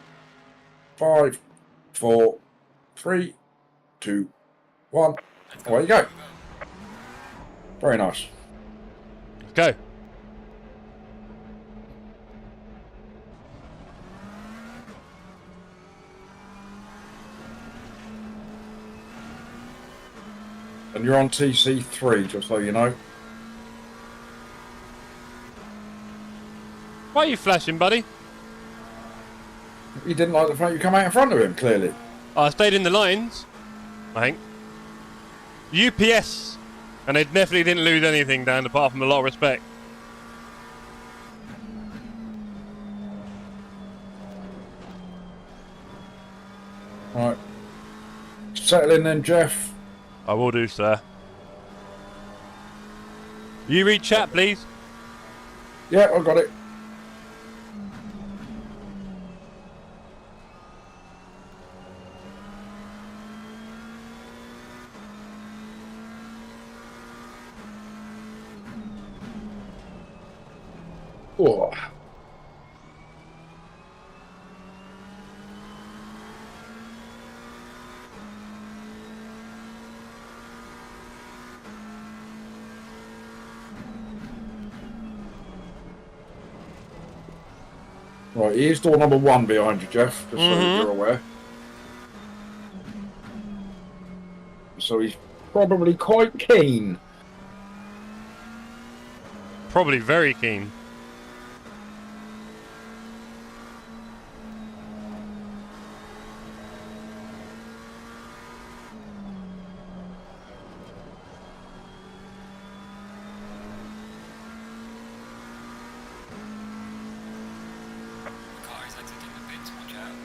5, 4, 3, 2, 1. Away you go. Very nice. Let's go. And you're on TC3, just so you know. Why are you flashing, buddy? You didn't like the fact you come out in front of him, clearly. I stayed in the lines, I think. UPS. And they definitely didn't lose anything, Dan, apart from a lot of respect. Right. Settle in then, Jeff. I will do, sir. You read chat, please. Yeah, I got it. Oh. Right, here's door number 1 behind you, Jeff, just so you're aware. So he's probably quite keen. Probably very keen. Car is exiting the pits, watch out.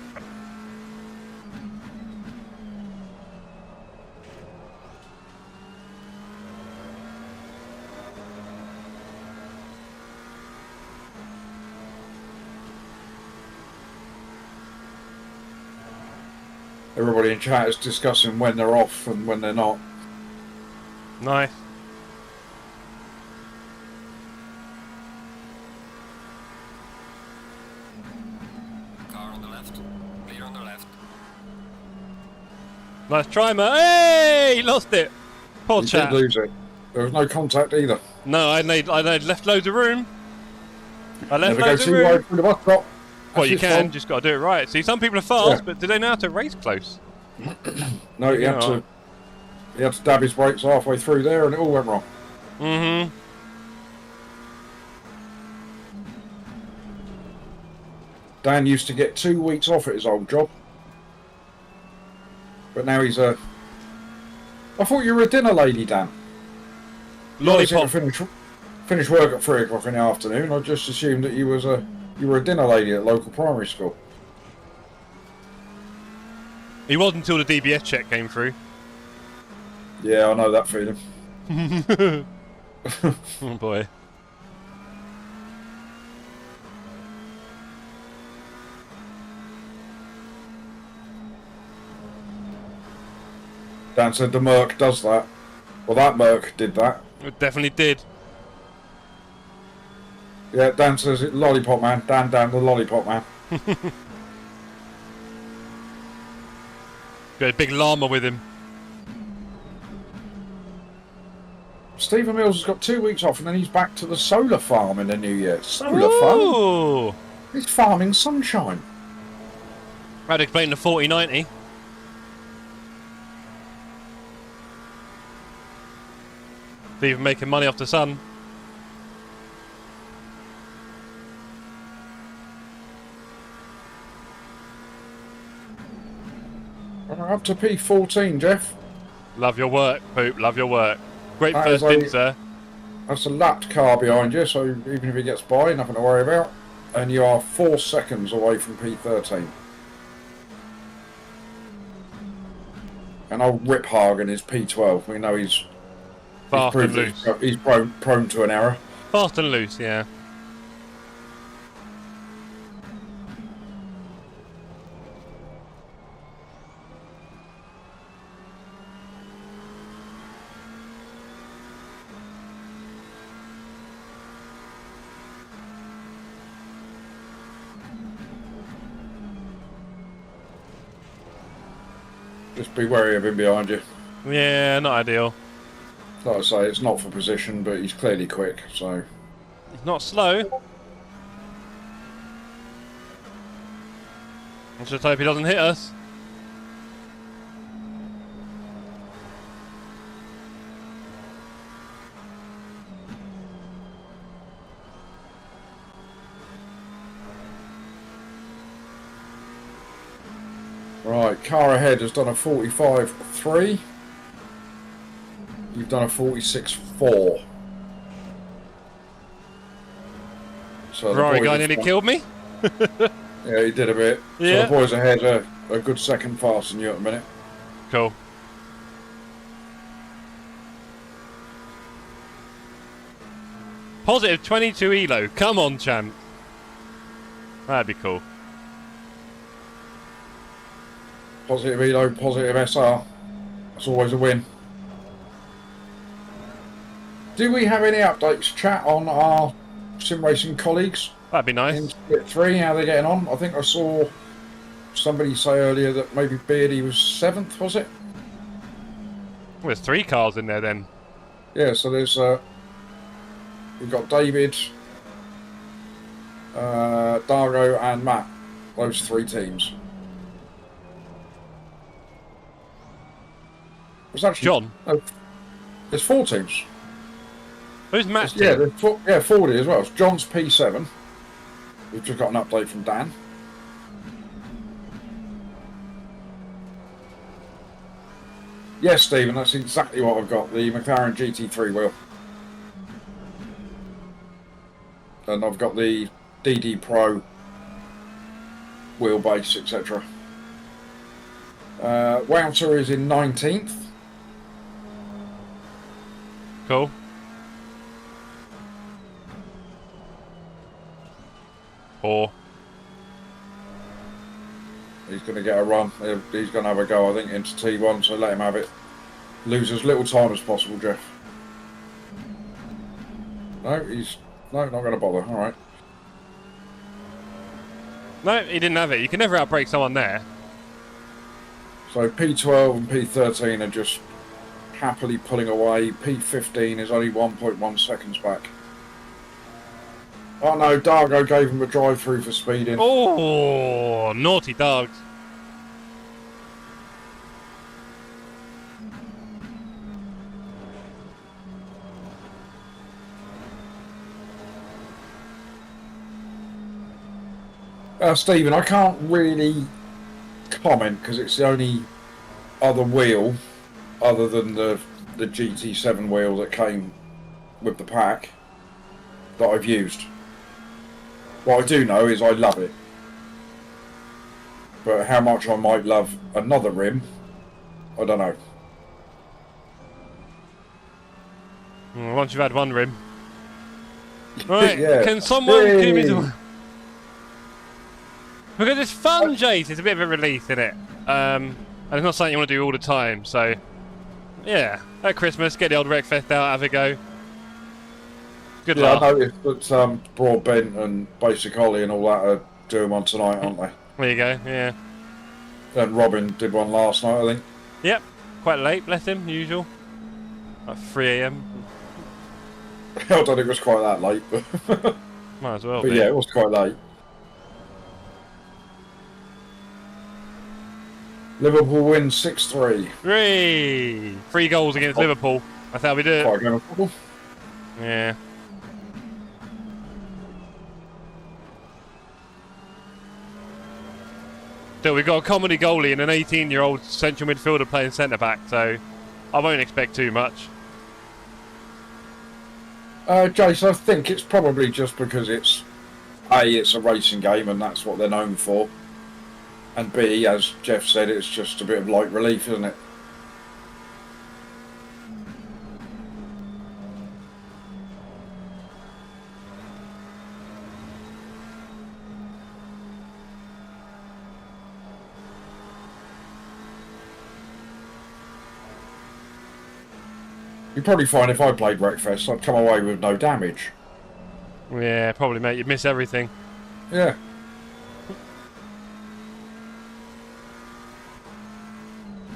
everybody in chat is discussing when they're off and when they're not. Nice. Car on the left. Clear on the left. Nice try, mate. Hey, he lost it. Poor He chap. did lose it. There was no contact either. No, I left loads of room. I left Never go loads of too room. wide through the bus stop. Well, That's you his can, fault. just got to do it right. See, some people are fast, Yeah. but do they know how to race close? No, he had to dab his brakes halfway through there, and it all went wrong. Mm-hmm. Dan used to get 2 weeks off at his old job, but now he's a. I thought you were a dinner lady, Dan. Lollipop. Finish work at 3 o'clock in the afternoon. I just assumed that you were a dinner lady at local primary school. He was until the DBS check came through. Yeah, I know that feeling. Oh boy. Dan said the Merc does that. Well, that Merc did that. It definitely did. Yeah, Dan says it. Lollipop man. Dan, the lollipop man. Got a big llama with him. Stephen Mills has got 2 weeks off, and then he's back to the solar farm in the new year. Solar farm? Ooh. He's farming sunshine. I'd explain the 4090. Even making money off the sun. We're up to P14, Jeff. Love your work, Poop. Love your work. Great That first is in, a- sir. That's a lapped car behind you, so even if he gets by, nothing to worry about. And you are 4 seconds away from P13. And old Riphagen is P12. We know he's Fast and proved loose. he's prone to an error. Fast and loose, yeah. Just be wary of him behind you. Yeah, not ideal. Like I say, it's not for position, but he's clearly quick, so... He's not slow. Let's just hope he doesn't hit us. Right, car ahead has done a 45.3. You've done a 46.4. So the Ferrari boys guy have nearly done- killed me. Yeah, he did a bit. Yeah. So the boys ahead are a good second faster than you at the minute. Cool. Positive 22 elo. Come on, champ. That'd be cool. Positive Elo, positive SR. That's always a win. Do we have any updates, chat, on our sim racing colleagues That'd be in nice. Split 3? How they're getting on? I think I saw somebody say earlier that maybe Beardy was 7th, was it? Well, there's 3 cars in there then. Yeah, so there's we've got David, Dargo and Matt. Those 3 teams. There's actually John. no, there's 4 teams. Who's Matt? Yeah, there's 40 as well. It's John's P7. We've just got an update from Dan. Yes, Stephen, that's exactly what I've got. The McLaren GT3 wheel. And I've got the DD Pro wheelbase, etc. Wouter is in 19th. Cool. He's going to get a run. He's going to have a go, I think, into T1, so let him have it. Lose as little time as possible, Jeff. No, he's not going to bother. All right. No, he didn't have it. You can never outbrake someone there. So P12 and P13 are just happily pulling away. P15 is only 1.1 seconds back. Oh no, Dargo gave him a drive-through for speeding. Oh, naughty dogs. Stephen, I can't really comment because it's the only other wheel other than the GT7 wheel that came with the pack that I've used. What I do know is I love it, but how much I might love another rim, I don't know. Once you've had one rim. Right, Yeah. can someone give me Hey. the... Because it's fun, Jace. It's a bit of a release, isn't it? And it's not something you want to do all the time. So, yeah, at Christmas, get the old Wreckfest out, have a go. Good Yeah, laugh. I noticed that Broadbent and Basic Holly and all that are doing one tonight, aren't they? There you go. Yeah. And Robin did one last night, I think. Yep. Quite late. Bless him. Usual. Like 3 AM. I don't think it was quite that late, but, Might as well but be. yeah, it was quite late. Liverpool win 6-3. 3 goals against Liverpool. That's how we do it. Quite a game of football. Yeah. Still, we've got a comedy goalie and an 18-year-old central midfielder playing centre-back, so I won't expect too much. Jason, I think it's probably just because it's a racing game and that's what they're known for. And B, as Jeff said, it's just a bit of light relief, isn't it? You'd probably find if I played Wreckfest, I'd come away with no damage. Yeah, probably, mate. You'd miss everything. Yeah.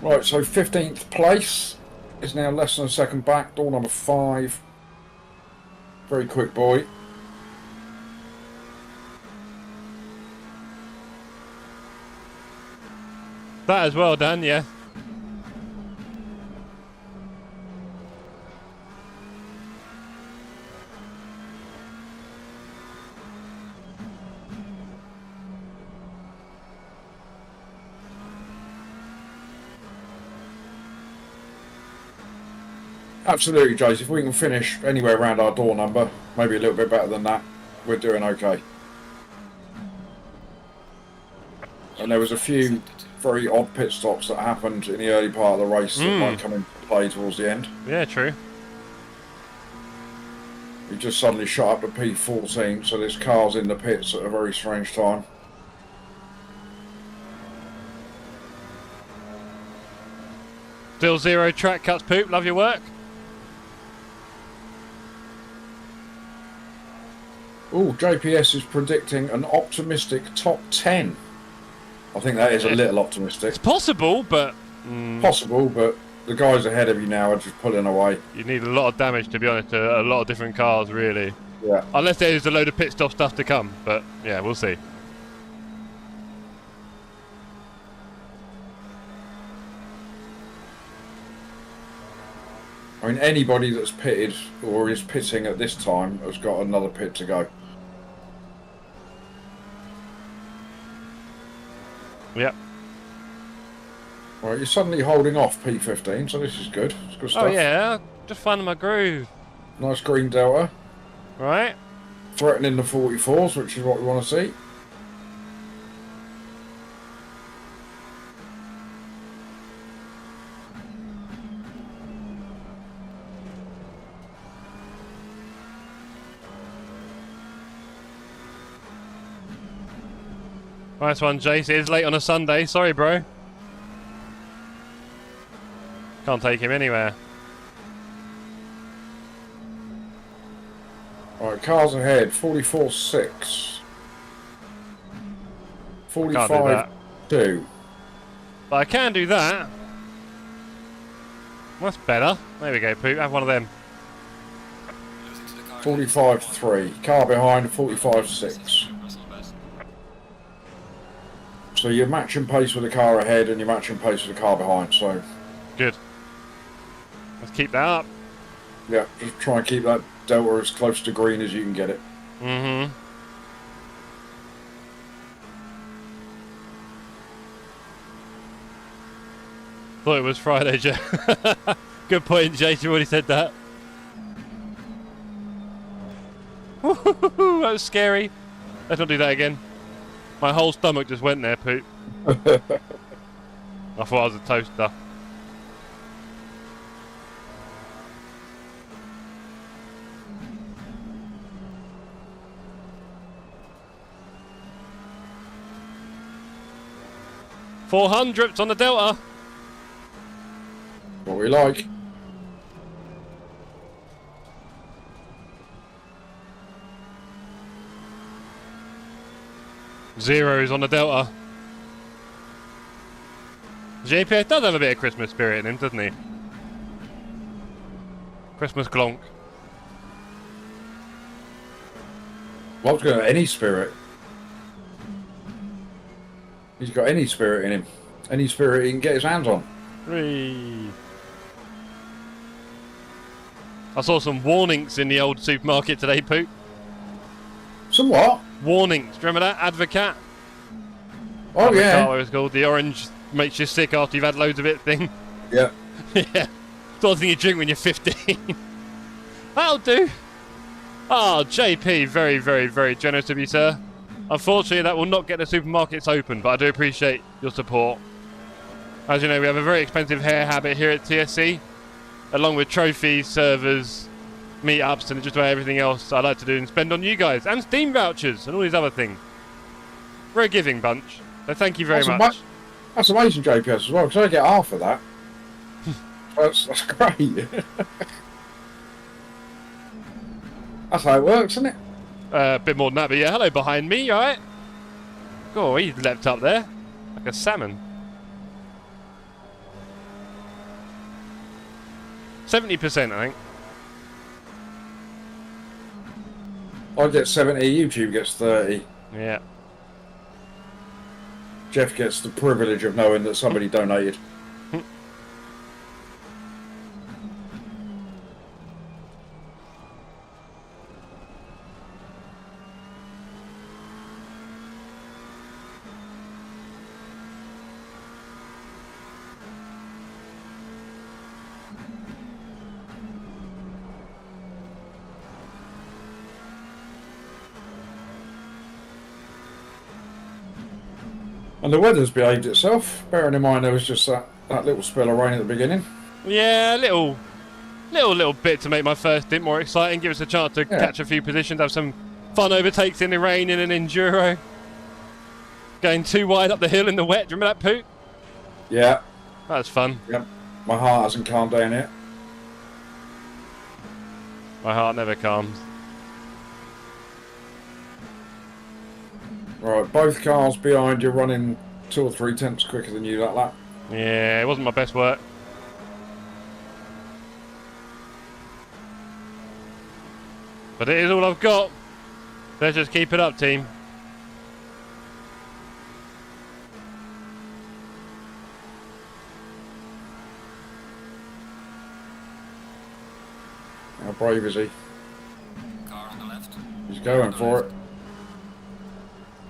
Right, so 15th place is now less than a second back. Door number 5. Very quick boy. That as well, Dan, yeah. Absolutely, Jace. If we can finish anywhere around our door number, maybe a little bit better than that, we're doing okay. And there was a few very odd pit stops that happened in the early part of the race that might come into play towards the end. Yeah, true. We just suddenly shot up to P14, so there's cars in the pits at a very strange time. Still 0 track cuts, Poop. Love your work. Oh, JPS is predicting an optimistic top 10. I think that is a little optimistic. It's possible, but... Possible, but the guys ahead of you now are just pulling away. You need a lot of damage, to be honest, to a lot of different cars, really. Yeah. Unless there's a load of pit stop stuff to come, but yeah, we'll see. I mean, anybody that's pitted or is pitting at this time has got another pit to go. Yep. Right, you're suddenly holding off P15, so this is good. It's good stuff. Oh yeah, just finding my groove. Nice green delta. Right. Threatening the 44s, which is what we want to see. Nice one, Jace. It is late on a Sunday. Sorry, bro. Can't take him anywhere. Alright, cars ahead. 44.6. Can't do that. 45.2. But I can do that. That's better. There we go, Poop. Have one of them. Losing to the car. 45.3. Car behind, 45.6. So you're matching pace with the car ahead and you're matching pace with the car behind, so... Good. Let's keep that up. Yeah, just try and keep that delta as close to green as you can get it. Mm-hmm. Thought it was Friday, Jay. Good point, Jay. You already said that. That was scary. Let's not do that again. My whole stomach just went there, Poop. I thought I was a toaster. $400 on the Delta. What we like. Zeros on the Delta. JPS does have a bit of Christmas spirit in him, doesn't he? Christmas glonk. What's got any spirit? He's got any spirit in him. Any spirit he can get his hands on. Whee. I saw some warnings in the old supermarket today, Poop. Some what? Warnings. Do you remember that? Advocat? Oh, Advocat, yeah. what it's called. The orange makes you sick after you've had loads of it thing. Yeah. Yeah. Sort of thing you drink when you're 15. That'll do. Ah, JP, very, very, very generous of you, sir. Unfortunately, that will not get the supermarkets open, but I do appreciate your support. As you know, we have a very expensive hair habit here at TSC, along with trophies, servers, meetups, and just about everything else I like to do and spend on you guys, and Steam vouchers, and all these other things. We're a giving bunch, so thank you very much. That's amazing, JPS, as well, because I get half of that. That's great. That's how it works, isn't it? A bit more than that, but yeah, hello behind me, you alright? Oh, he leapt up there, like a salmon. 70%, I think. I get 70, YouTube gets 30. Yeah. Jeff gets the privilege of knowing that somebody donated. And the weather's behaved itself, bearing in mind there was just that little spell of rain at the beginning. Yeah, a little bit to make my first stint more exciting, give us a chance to catch a few positions, have some fun overtakes in the rain in an enduro. Going too wide up the hill in the wet, do you remember that, Poot? Yeah. That was fun. Yep. My heart hasn't calmed down yet. My heart never calms. Right, both cars behind you running 2 or 3 tenths quicker than you that lap. Yeah, it wasn't my best work. But it is all I've got. Let's just keep it up, team. How brave is he? Car on the left. He's going for it.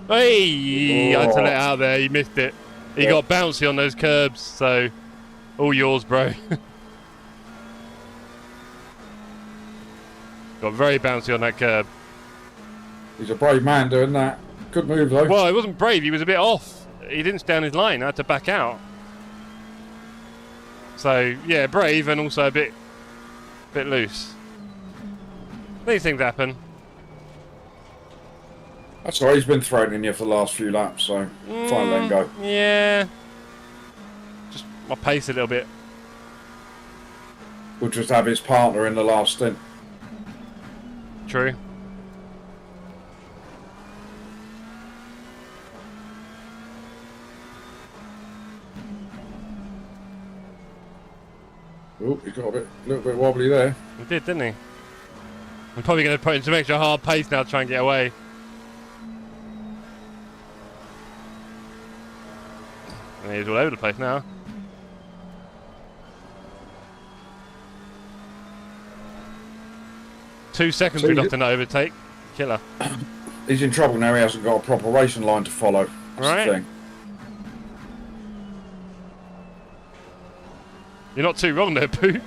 Hey, I had to Oh. let it out there. You missed it. He got bouncy on those curbs, so all yours, bro. Got very bouncy on that curb. He's a brave man doing that. Good move though. Well, he wasn't brave. He was a bit off. He didn't stay on his line. I had to back out. So yeah, brave and also a bit loose. These things happen. That's all right, he's been threatening you for the last few laps, so fine, let him go. Yeah. Just my pace a little bit. We'll just have his partner in the last stint. True. Oh, he got a little bit wobbly there. He did, didn't he? I'm probably going to put in some extra hard pace now to try and get away. And he's all over the place now. Two seconds we lost in that overtake. Killer. He's in trouble now, he hasn't got a proper racing line to follow. That's Right. the thing. You're not too wrong there, Pooh.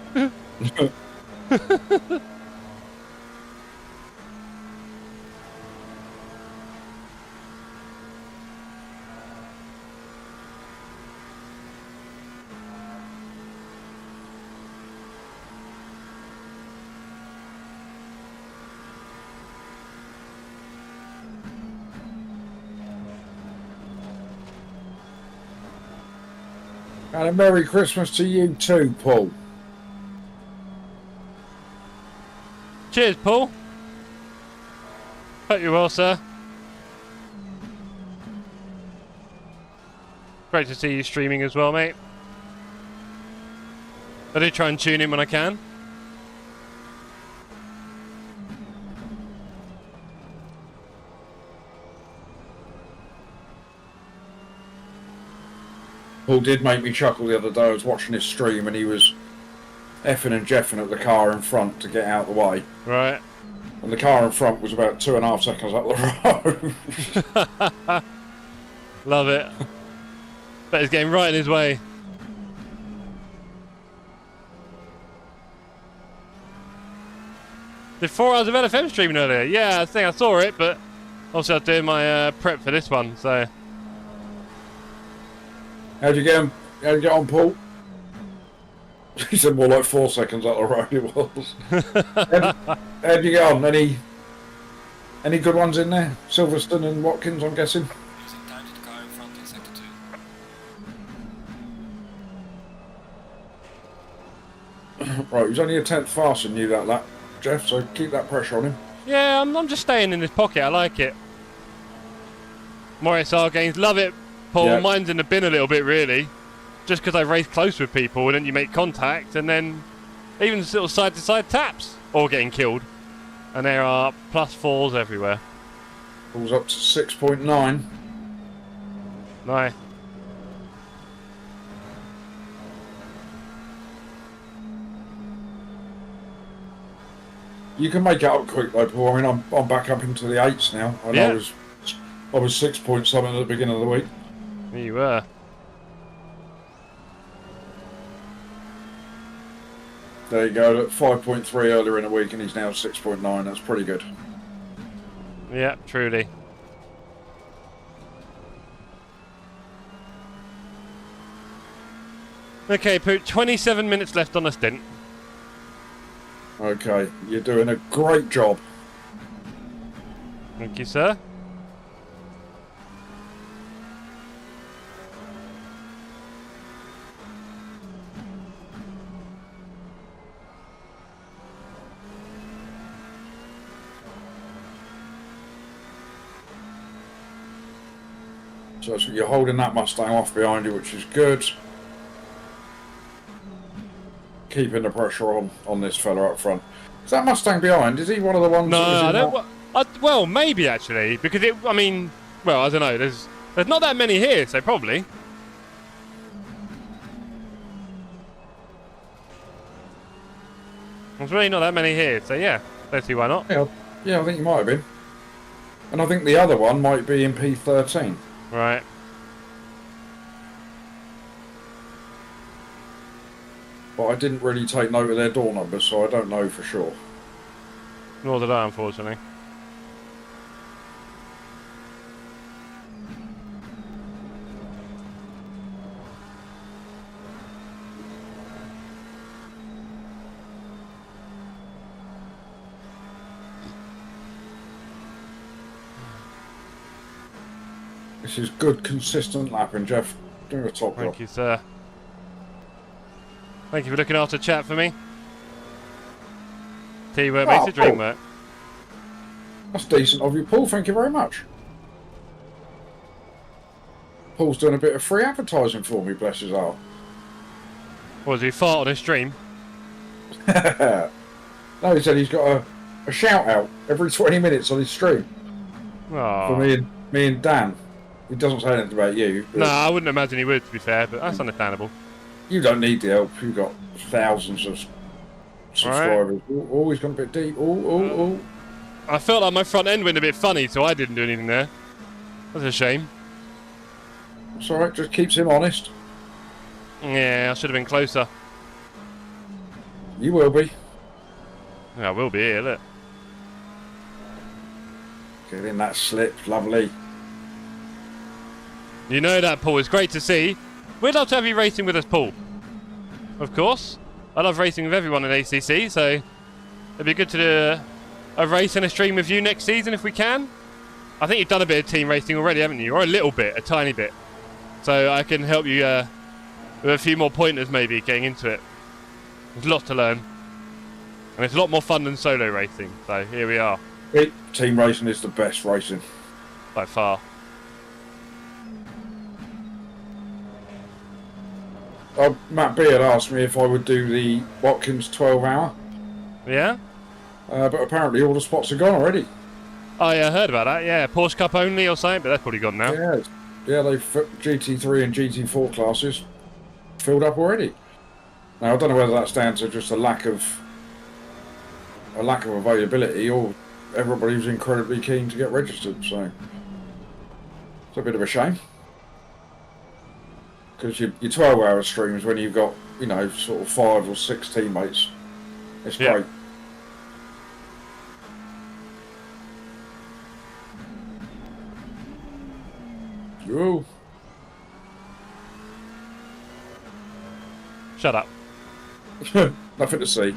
And a Merry Christmas to you too, Paul. Cheers, Paul. Hope you're well, sir. Great to see you streaming as well, mate. I do try and tune in when I can. Paul did make me chuckle the other day. I was watching his stream and he was effing and jeffing at the car in front to get out of the way. Right. And the car in front was about 2.5 seconds up the road. Love it. Bet he's getting right in his way. Did 4 hours of LFM streaming earlier? Yeah, I think I saw it, but also I was doing my prep for this one, so... How'd you get on, Paul? He said more like 4 seconds up the road it was. How'd you get on? Any good ones in there? Silverstone and Watkins, I'm guessing? Using time to the car in front in sector 2. Right, he was only a 10th faster than you that lap, Jeff, so keep that pressure on him. Yeah, I'm just staying in his pocket, I like it. More SR gains, love it, Paul. Yeah. Mine's in the bin a little bit, really. Just because I race close with people and then you make contact and then even little side-to-side taps or getting killed. And there are +4s everywhere. Paul's up to 6.9. Nice. You can make it up quick though, Paul. I mean, I'm back up into the 8s now. I know I was 6 point something at the beginning of the week. You were. There you go, at 5.3 earlier in the week and he's now 6.9. That's pretty good. Yeah, truly. Okay, Poot, 27 minutes left on the stint. Okay, you're doing a great job. Thank you, sir. So you're holding that Mustang off behind you, which is good. Keeping the pressure on this fella up front. Is that Mustang behind? Is he one of the ones? No, that I was in don't. Well, maybe actually, because it. I mean, well, I don't know. There's not that many here, so probably. There's really not that many here, so yeah. Let's see why not. Yeah, I think he might have been. And I think the other one might be in P13. Right. But I didn't really take note of their door numbers, so I don't know for sure. Nor did I, unfortunately. This is good, consistent lapping, Jeff. Doing a top job. Thank you, sir. Thank you for looking after chat for me. Teamwork makes the dream work. That's decent of you, Paul. Thank you very much. Paul's doing a bit of free advertising for me, bless his heart. What, does he fart on his stream? No, he said he's got a shout out every 20 minutes on his stream. Aww. For me and Dan. He doesn't say anything about you. No, I wouldn't imagine he would, to be fair, but that's understandable. You don't need the help. You've got thousands of subscribers. Right. Always gone a bit deep. I felt like my front end went a bit funny, so I didn't do anything there. That's a shame. It's alright, just keeps him honest. Yeah, I should have been closer. You will be. Yeah, I will be here, look. Get in that slip, lovely. You know that, Paul. It's great to see. We'd love to have you racing with us, Paul. Of course. I love racing with everyone in ACC, so it'd be good to do a race and a stream with you next season if we can. I think you've done a bit of team racing already, haven't you? Or a little bit, a tiny bit. So I can help you with a few more pointers maybe getting into it. There's lots to learn. And it's a lot more fun than solo racing. So here we are. Team racing is the best racing. By far. Matt B had asked me if I would do the Watkins 12-hour. Yeah? But apparently all the spots are gone already. Oh yeah, I heard about that. Yeah, Porsche Cup only or something, but that's probably gone now. Yeah, they've GT3 and GT4 classes filled up already. Now I don't know whether that's down to just a lack of availability, or everybody was incredibly keen to get registered. So it's a bit of a shame, because your 12-hour streams, when you've got, you know, sort of 5 or 6 teammates, it's great. Yo. Shut up. Nothing to see.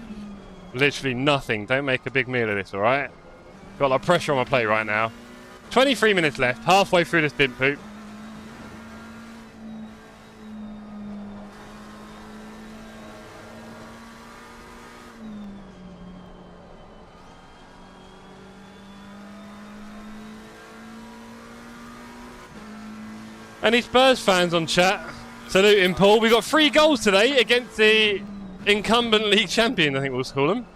Literally nothing. Don't make a big meal of this, alright? Got a lot of pressure on my plate right now. 23 minutes left, halfway through this bint poop. Any Spurs fans on chat? Salute him, Paul. We got 3 goals today against the incumbent league champion, I think we'll call them.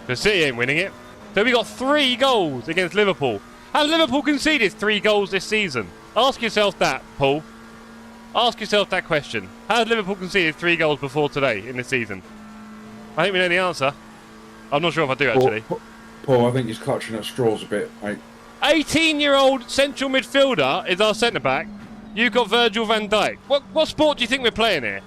The City ain't winning it. So we got 3 goals against Liverpool. Has Liverpool conceded 3 goals this season? Ask yourself that, Paul. Ask yourself that question. Has Liverpool conceded 3 goals before today in the season? I think we know the answer. I'm not sure if I do, actually. Paul, I think he's clutching at straws a bit, mate. 18-year-old central midfielder is our centre-back. You've got Virgil van Dijk. What sport do you think we're playing here?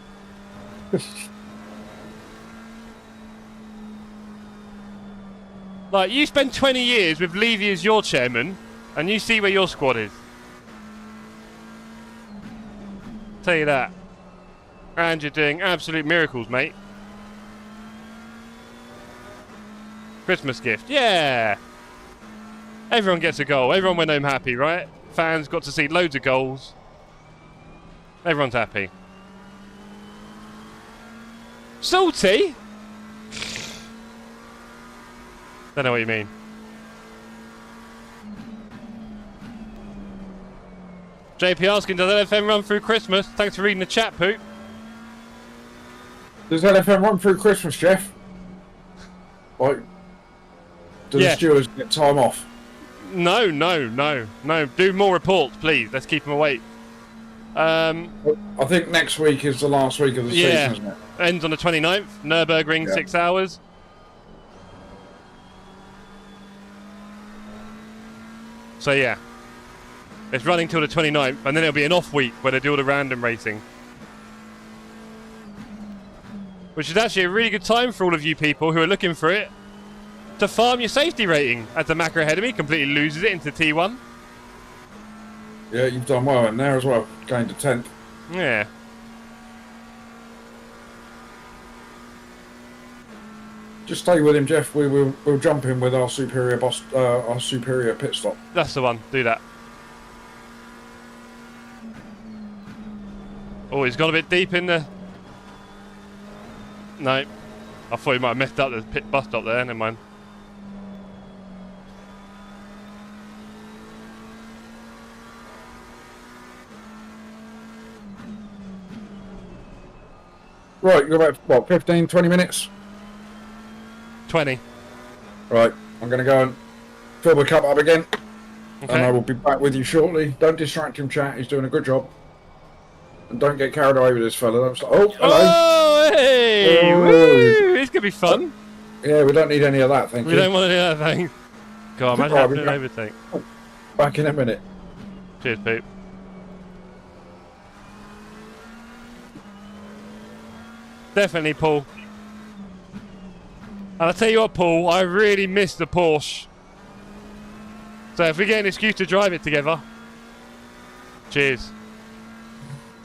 Like, you spend 20 years with Levy as your chairman, and you see where your squad is. Tell you that. And you're doing absolute miracles, mate. Christmas gift. Yeah! Everyone gets a goal. Everyone went home happy, right? Fans got to see loads of goals. Everyone's happy. Salty? Don't know what you mean. JP asking, does LFM run through Christmas? Thanks for reading the chat, Poop. Does LFM run through Christmas, Jeff? Like, do the stewards get time off? No. Do more reports, please. Let's keep them awake. I think next week is the last week of the season, isn't it? Ends on the 29th. Nürburgring, 6 hours. So yeah, it's running till the 29th, and then it'll be an off week where they do all the random racing. Which is actually a really good time for all of you people who are looking for it to farm your safety rating, as the Macro Academy completely loses it into T1. Yeah, you've done well in there as well, going to 10th. Yeah. Just stay with him, Jeff. We'll jump in with our superior pit stop. That's the one. Do that. Oh, he's gone a bit deep in the... No. I thought he might have messed up the pit bus stop there. Never mind. Right, you're about, what, 15, 20 minutes? 20. Right, I'm going to go and fill my cup up again. Okay. And I will be back with you shortly. Don't distract him, chat. He's doing a good job. And don't get carried away with this fella. Oh, hello. Oh, hey! Oh. Woo! It's going to be fun. Yeah, we don't need any of that, thank you. We don't want any of that, thanks. God, imagine having an overtake. Back in a minute. Cheers, Pete. Definitely, Paul. And I'll tell you what, Paul, I really miss the Porsche. So if we get an excuse to drive it together, cheers.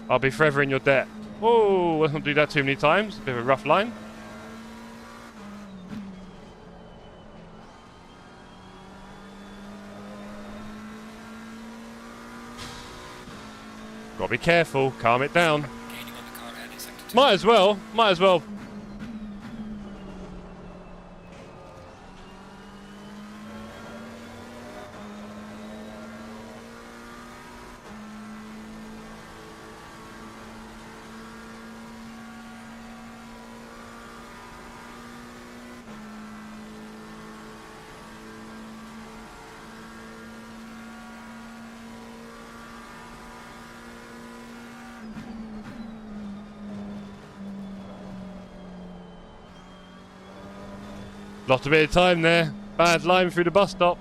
I'll be forever in your debt. Oh, let's not do that too many times. A bit of a rough line. Gotta be careful, calm it down. Might as well, might as well. Lost a bit of time there. Bad line through the bus stop.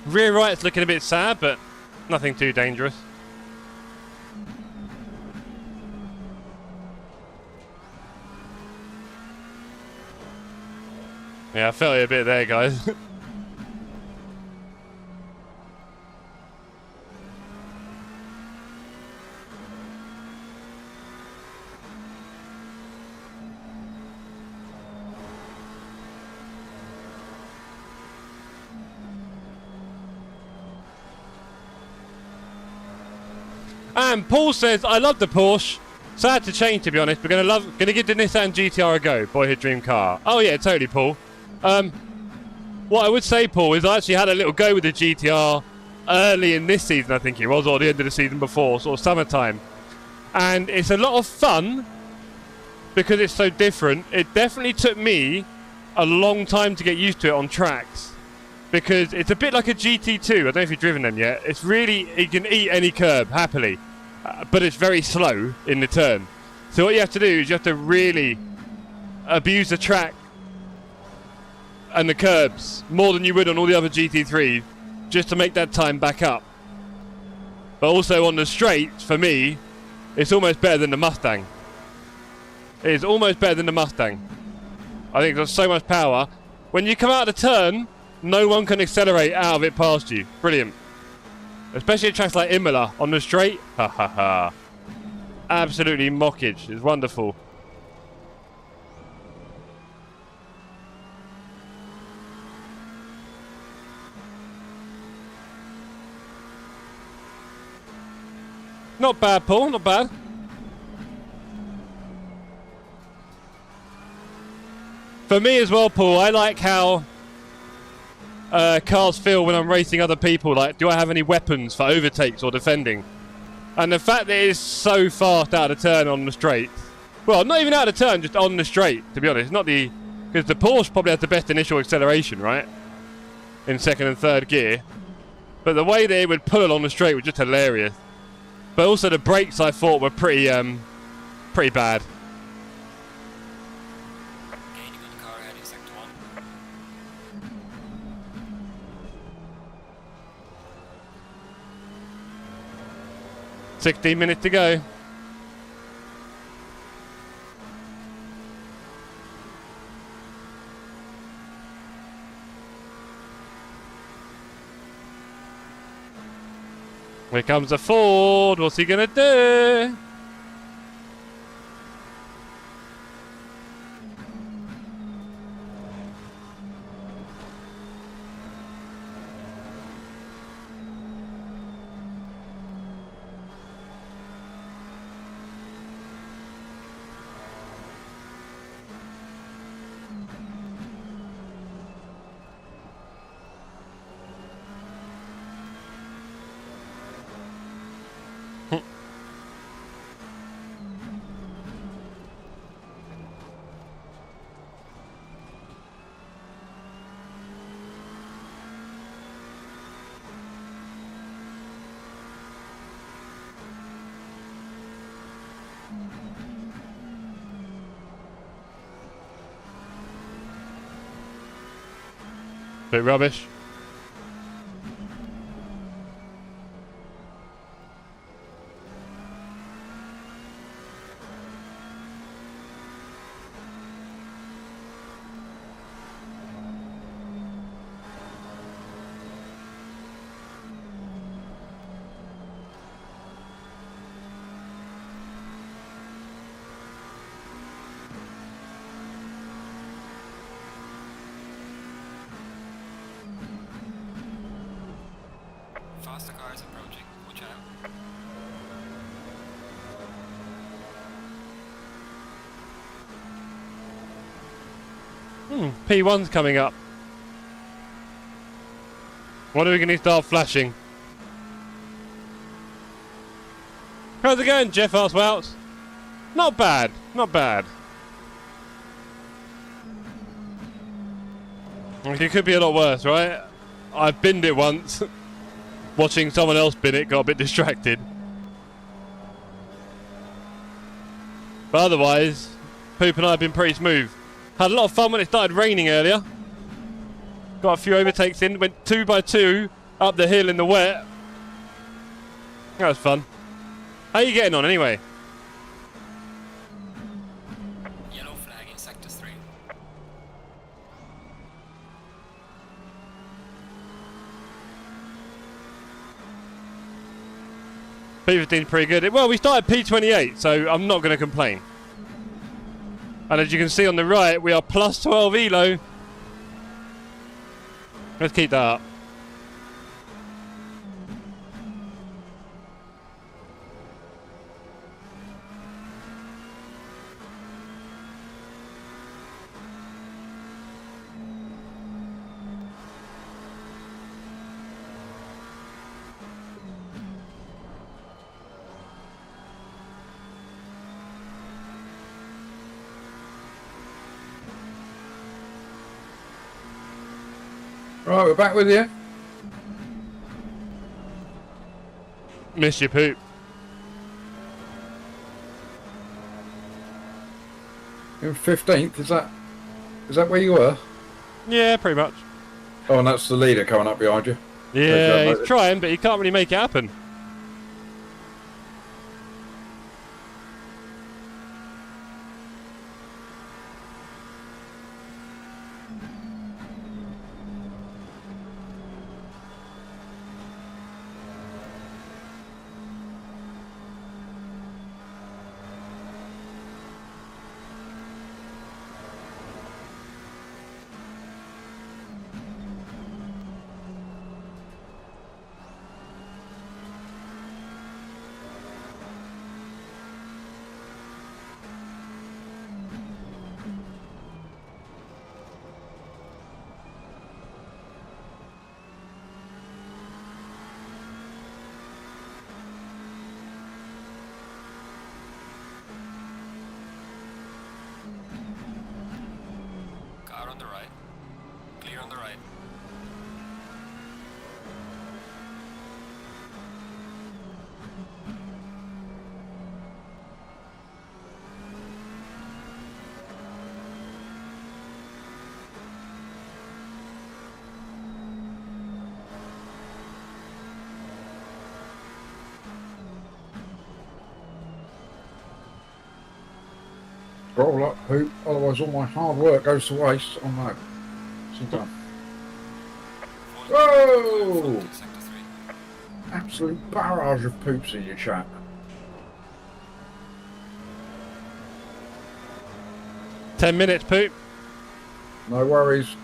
Rear right's looking a bit sad, but nothing too dangerous. Yeah, I felt it a bit there, guys. And Paul says, I love the Porsche. Sad to change, to be honest, but gonna give the Nissan GTR a go. Boyhood dream car. Oh yeah, totally, Paul. What I would say, Paul, is I actually had a little go with the GTR early in this season, I think it was, or the end of the season before, sort of summertime. And it's a lot of fun because it's so different. It definitely took me a long time to get used to it on tracks because it's a bit like a GT2. I don't know if you've driven them yet. It's really, it can eat any curb happily. But it's very slow in the turn. So what you have to do is you have to really abuse the track and the curbs more than you would on all the other GT3s just to make that time back up. But also on the straights, for me, it's almost better than the Mustang. It is almost better than the Mustang. I think there's so much power. When you come out of the turn, no one can accelerate out of it past you. Brilliant. Especially at tracks like Imola on the straight. Ha ha ha. Absolutely mockage. It's wonderful. Not bad, Paul. Not bad. For me as well, Paul, I like how cars feel when I'm racing other people. Like, do I have any weapons for overtakes or defending? And the fact that it is so fast out of turn on the straight. Well, not even out of turn, just on the straight, to be honest. Not the... Because the Porsche probably has the best initial acceleration, right? In second and third gear. But the way that it would pull along the straight was just hilarious. But also the brakes, I thought, were pretty bad. 16 minutes to go. Here comes a Ford. What's he gonna do? Bit rubbish. Faster cars approaching. Watch out. P1's coming up. When are we going to start flashing? How's it going, Jeff Arswout? Not bad, not bad. It could be a lot worse, right? I've binned it once. Watching someone else bin it, got a bit distracted. But otherwise, Poop and I have been pretty smooth. Had a lot of fun when it started raining earlier. Got a few overtakes in, went 2x2 up the hill in the wet. That was fun. How are you getting on anyway? Yellow flag in sector 3. P15 pretty good. Well, we started P28, so I'm not going to complain. And as you can see on the right, we are plus 12 elo. Let's keep that up. Right, we're back with you. Miss you, Poop. You're 15th, is that where you were? Yeah, pretty much. Oh, and that's the leader coming up behind you. Yeah, he's trying, but he can't really make it happen. Roll up, poop. Otherwise, all my hard work goes to waste. Oh no. It's done. Whoa! Sector 3. Absolute barrage of poops in your chat. Minutes, poop. No worries.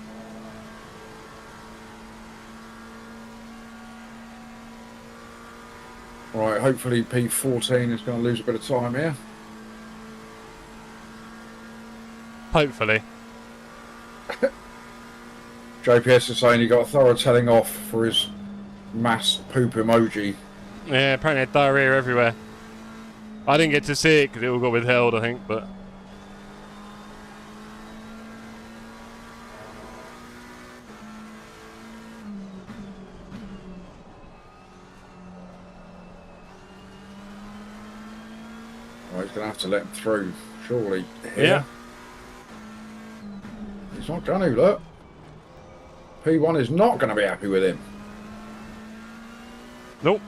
Right, hopefully P14 is going to lose a bit of time here. Hopefully. JPS is saying he got a thorough telling off for his mass poop emoji. Yeah, apparently had diarrhea everywhere. I didn't get to see it because it all got withheld, I think, but... Well, he's going to have to let him through, surely. Here. Yeah. He's not going to, look. P1 is not going to be happy with him. Nope.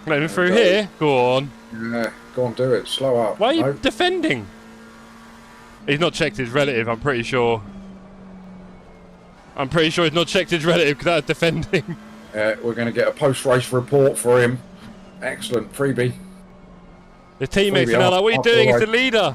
Let him through here. Go on. Yeah, go on, do it. Slow up. Why are you No. defending? He's not checked his relative, I'm pretty sure. I'm pretty sure he's not checked his relative because that's defending. We're going to get a post-race report for him. Excellent. Freebie. The teammates Freebie are now like, what are you after doing? the It's the race. leader.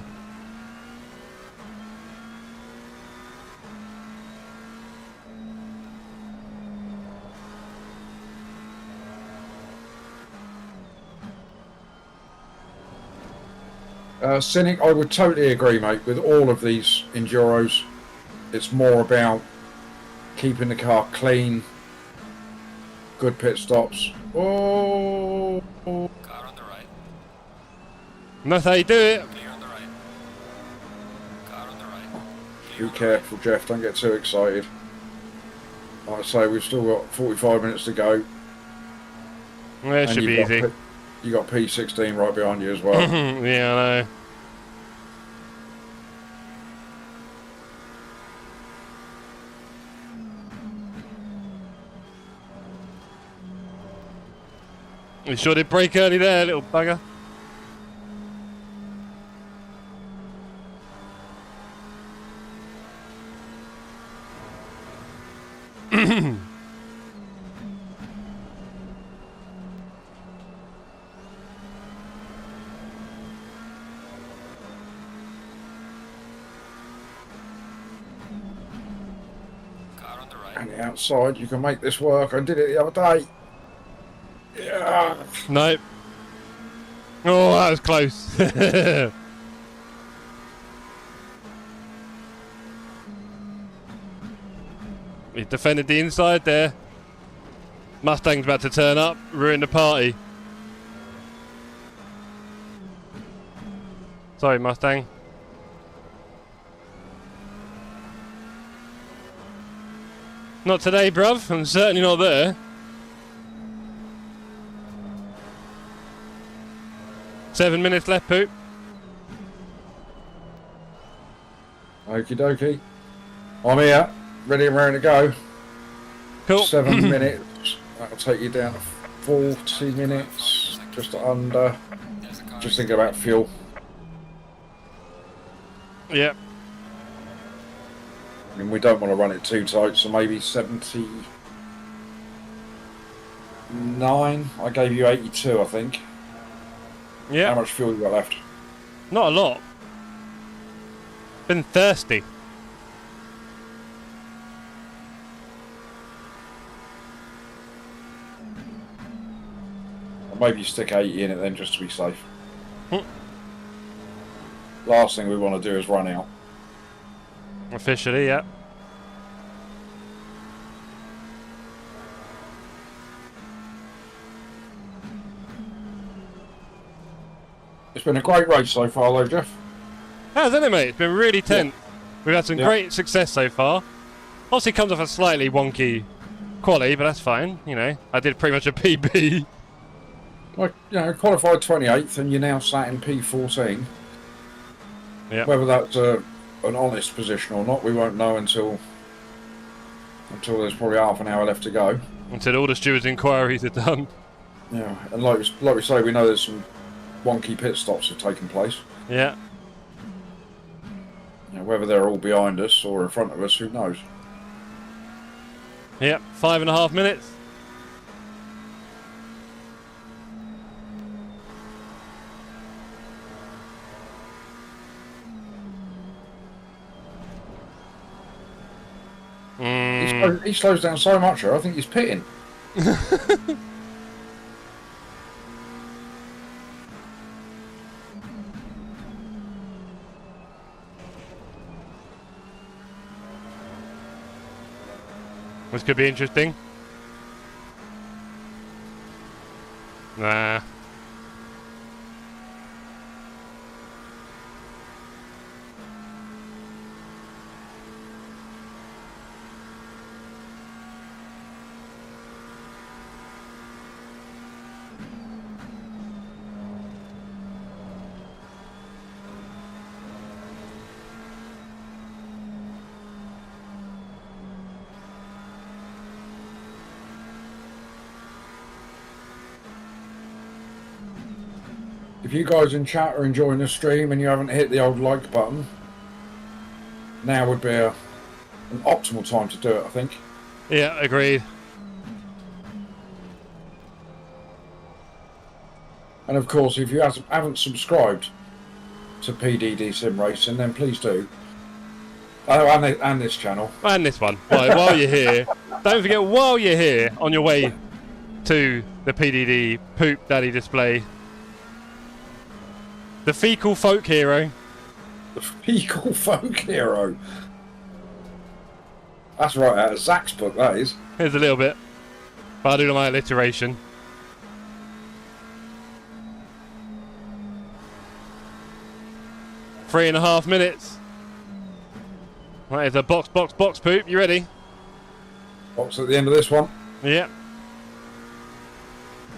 Cynic, I would totally agree, mate, with all of these Enduros. It's more about keeping the car clean, good pit stops. Oh, Car on the right. And that's how you do it. Clear on the right. Car on the right. be careful, Jeff, don't get too excited. Like I say, we've still got 45 minutes to go. Yeah, it should be easy. You got P16 right behind you as well. Yeah, I know. You sure did break early there, little bugger. Car on the right. And outside, you can make this work. I did it the other day. Yeah. Nope. Oh, that was close. He defended the inside there. Mustang's about to turn up, ruin the party. Sorry, Mustang. Not today, bruv. I'm certainly not there. Seven minutes left, Poop. Okie dokie. I'm here. Ready and raring to go. Cool. 7 minutes. That'll take you down to 40 minutes. Just under. There's a car. Just thinking about fuel. Yep. I mean, we don't want to run it too tight, so maybe 79. I gave you 82, I think. How Yeah. much fuel you got left? Not a lot. Been thirsty. Or maybe stick 80 in it then, just to be safe. Hmm. Last thing we want to do is run out. Officially, yeah. It's been a great race so far, though, Jeff. Hasn't it, mate? It's been really tense. We've had some Yeah. great success so far. Obviously comes off a slightly wonky quality, but that's fine. You know, I did pretty much a PB. Like, you know, qualified 28th, and you're now sat in P14. Yeah. Whether that's an honest position or not, we won't know until there's probably half an hour left to go. Until all the stewards' inquiries are done. Yeah, and like we say, we know there's some wonky pit stops have taken place. Yeah. Now, whether they're all behind us or in front of us, who knows? Yep, 5.5 minutes. He slows down so much here, I think he's pitting. This could be interesting. Nah. If you guys in chat are enjoying the stream and you haven't hit the old like button, now would be an optimal time to do it, I think. Yeah, agreed. And of course, if you haven't subscribed to PDD Sim Racing, then please do. Oh, and this channel. And this one. Right, while you're here, don't forget, while you're here, on your way to the PDD Poop Daddy display, the fecal folk hero. The fecal folk hero. That's right out of Zach's book, that is. Here's a little bit. But I do my alliteration. Three and a half minutes. Right, it's a box, Poop. You ready? Box at the end of this one. Yeah.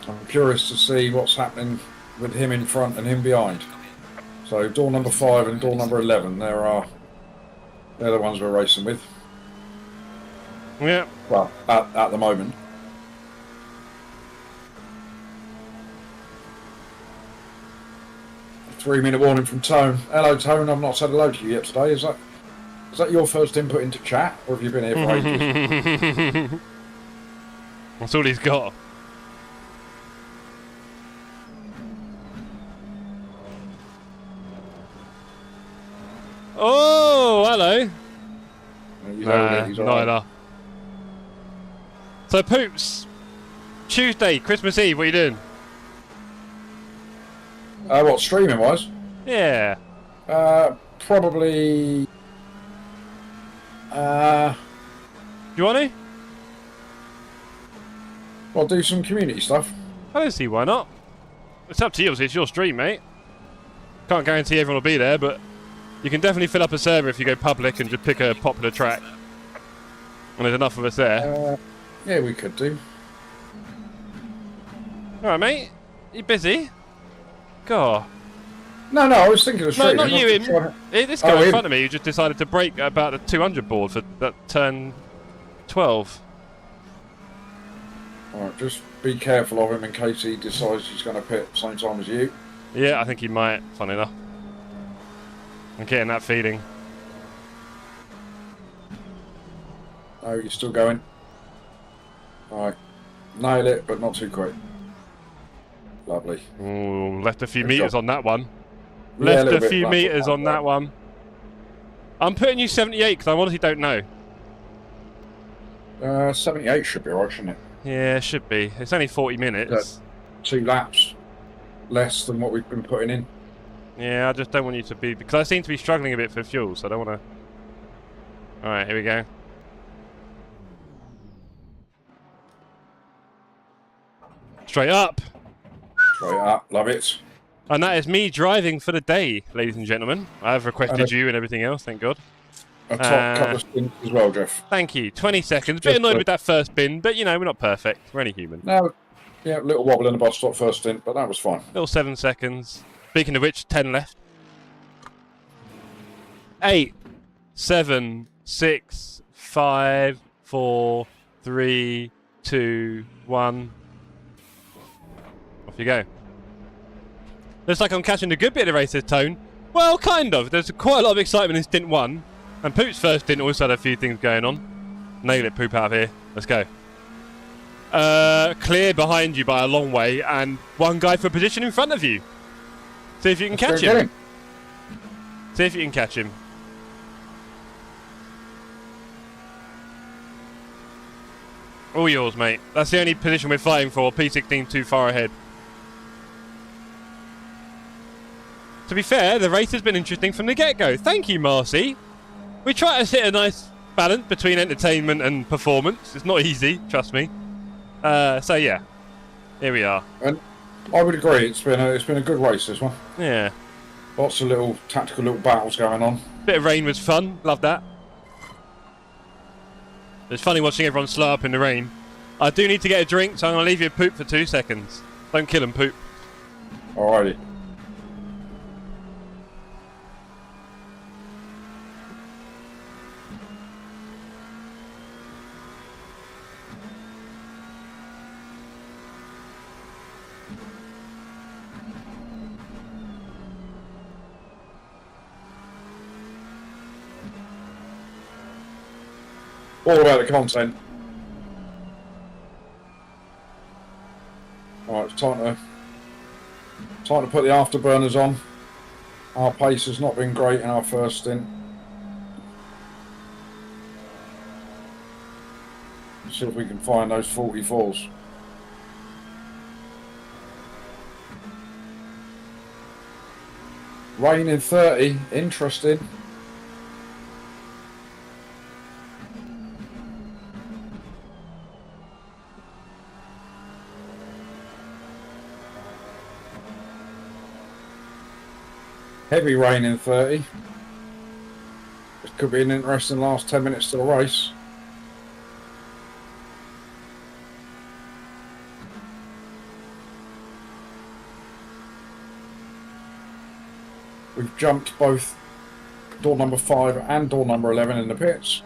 I'm curious to see what's happening with him in front and him behind. So door number 5 and door number 11, they're the ones we're racing with. Yeah. Well, at the moment. A 3-minute warning from Tone. Hello Tone, I've not said hello to you yet today. Is that your first input into chat, or have you been here for ages? That's all he's got. Oh, hello. He's not enough. So, Poops, Tuesday, Christmas Eve, what are you doing? What, streaming wise? Yeah. Probably. Do you want to? Well, do some community stuff. I don't see why not. It's up to you, it's your stream, mate. Can't guarantee everyone will be there, but you can definitely fill up a server if you go public and just pick a popular track. And there's enough of us there. Yeah, we could do. Alright, mate. You busy? God. No, I was thinking of streaming. No, not you, him. This guy in him. front of me who just decided to brake at about the 200 board for that turn 12. Alright, just be careful of him in case he decides he's going to pit at the same time as you. Yeah, I think he might, funny enough. I'm getting that feeling. Oh, you're still going. Alright. Nail it, but not too quick. Lovely. Ooh, left a few Good meters job. on that one. Yeah, Left a a little few bit meters left on that one. I'm putting you 78 because I honestly don't know. 78 should be alright, shouldn't it? Yeah, it should be. It's only 40 minutes. 2 laps less than what we've been putting in. Yeah, I just don't want you to be... Because I seem to be struggling a bit for fuel, so I don't want to... Alright, here we go. Straight up. Straight up, love it. And that is me driving for the day, ladies and gentlemen. I have requested you and everything else, thank God. A top couple of spins as well, Jeff. Thank you. 20 seconds. A bit annoyed with that first spin, but you know, we're not perfect. We're only human. No, yeah, a little wobble in the bus stop first stint, but that was fine. Little 7 seconds. Speaking of which, 10 left. 8, 7, 6, 5, 4, 3, 2, 1. Off you go. Looks like I'm catching the good bit of the race this Tone. Well, kind of. There's quite a lot of excitement in stint 1. And Poop's first stint also had a few things going on. Nail it, Poop, out of here. Let's go. Clear behind you by a long way, and one guy for position in front of you. See if you can catch him. See if you can catch him. All yours, mate. That's the only position we're fighting for. P16 too far ahead. To be fair, the race has been interesting from the get-go. Thank you, Marcy. We try to hit a nice balance between entertainment and performance. It's not easy, trust me. So yeah, here we are. And I would agree. It's been a good race, this one. Yeah. Lots of little tactical little battles going on. Bit of rain was fun. Love that. It's funny watching everyone slow up in the rain. I do need to get a drink, so I'm gonna leave you a Poop for 2 seconds. Don't kill him, Poop. Alrighty. All about the content. Alright, it's time to put the afterburners on. Our pace has not been great in our first stint. See if we can find those 44s. Rain in 30, interesting. Heavy rain in 30. This could be an interesting last 10 minutes to the race. We've jumped both door number 5 and door number 11 in the pits.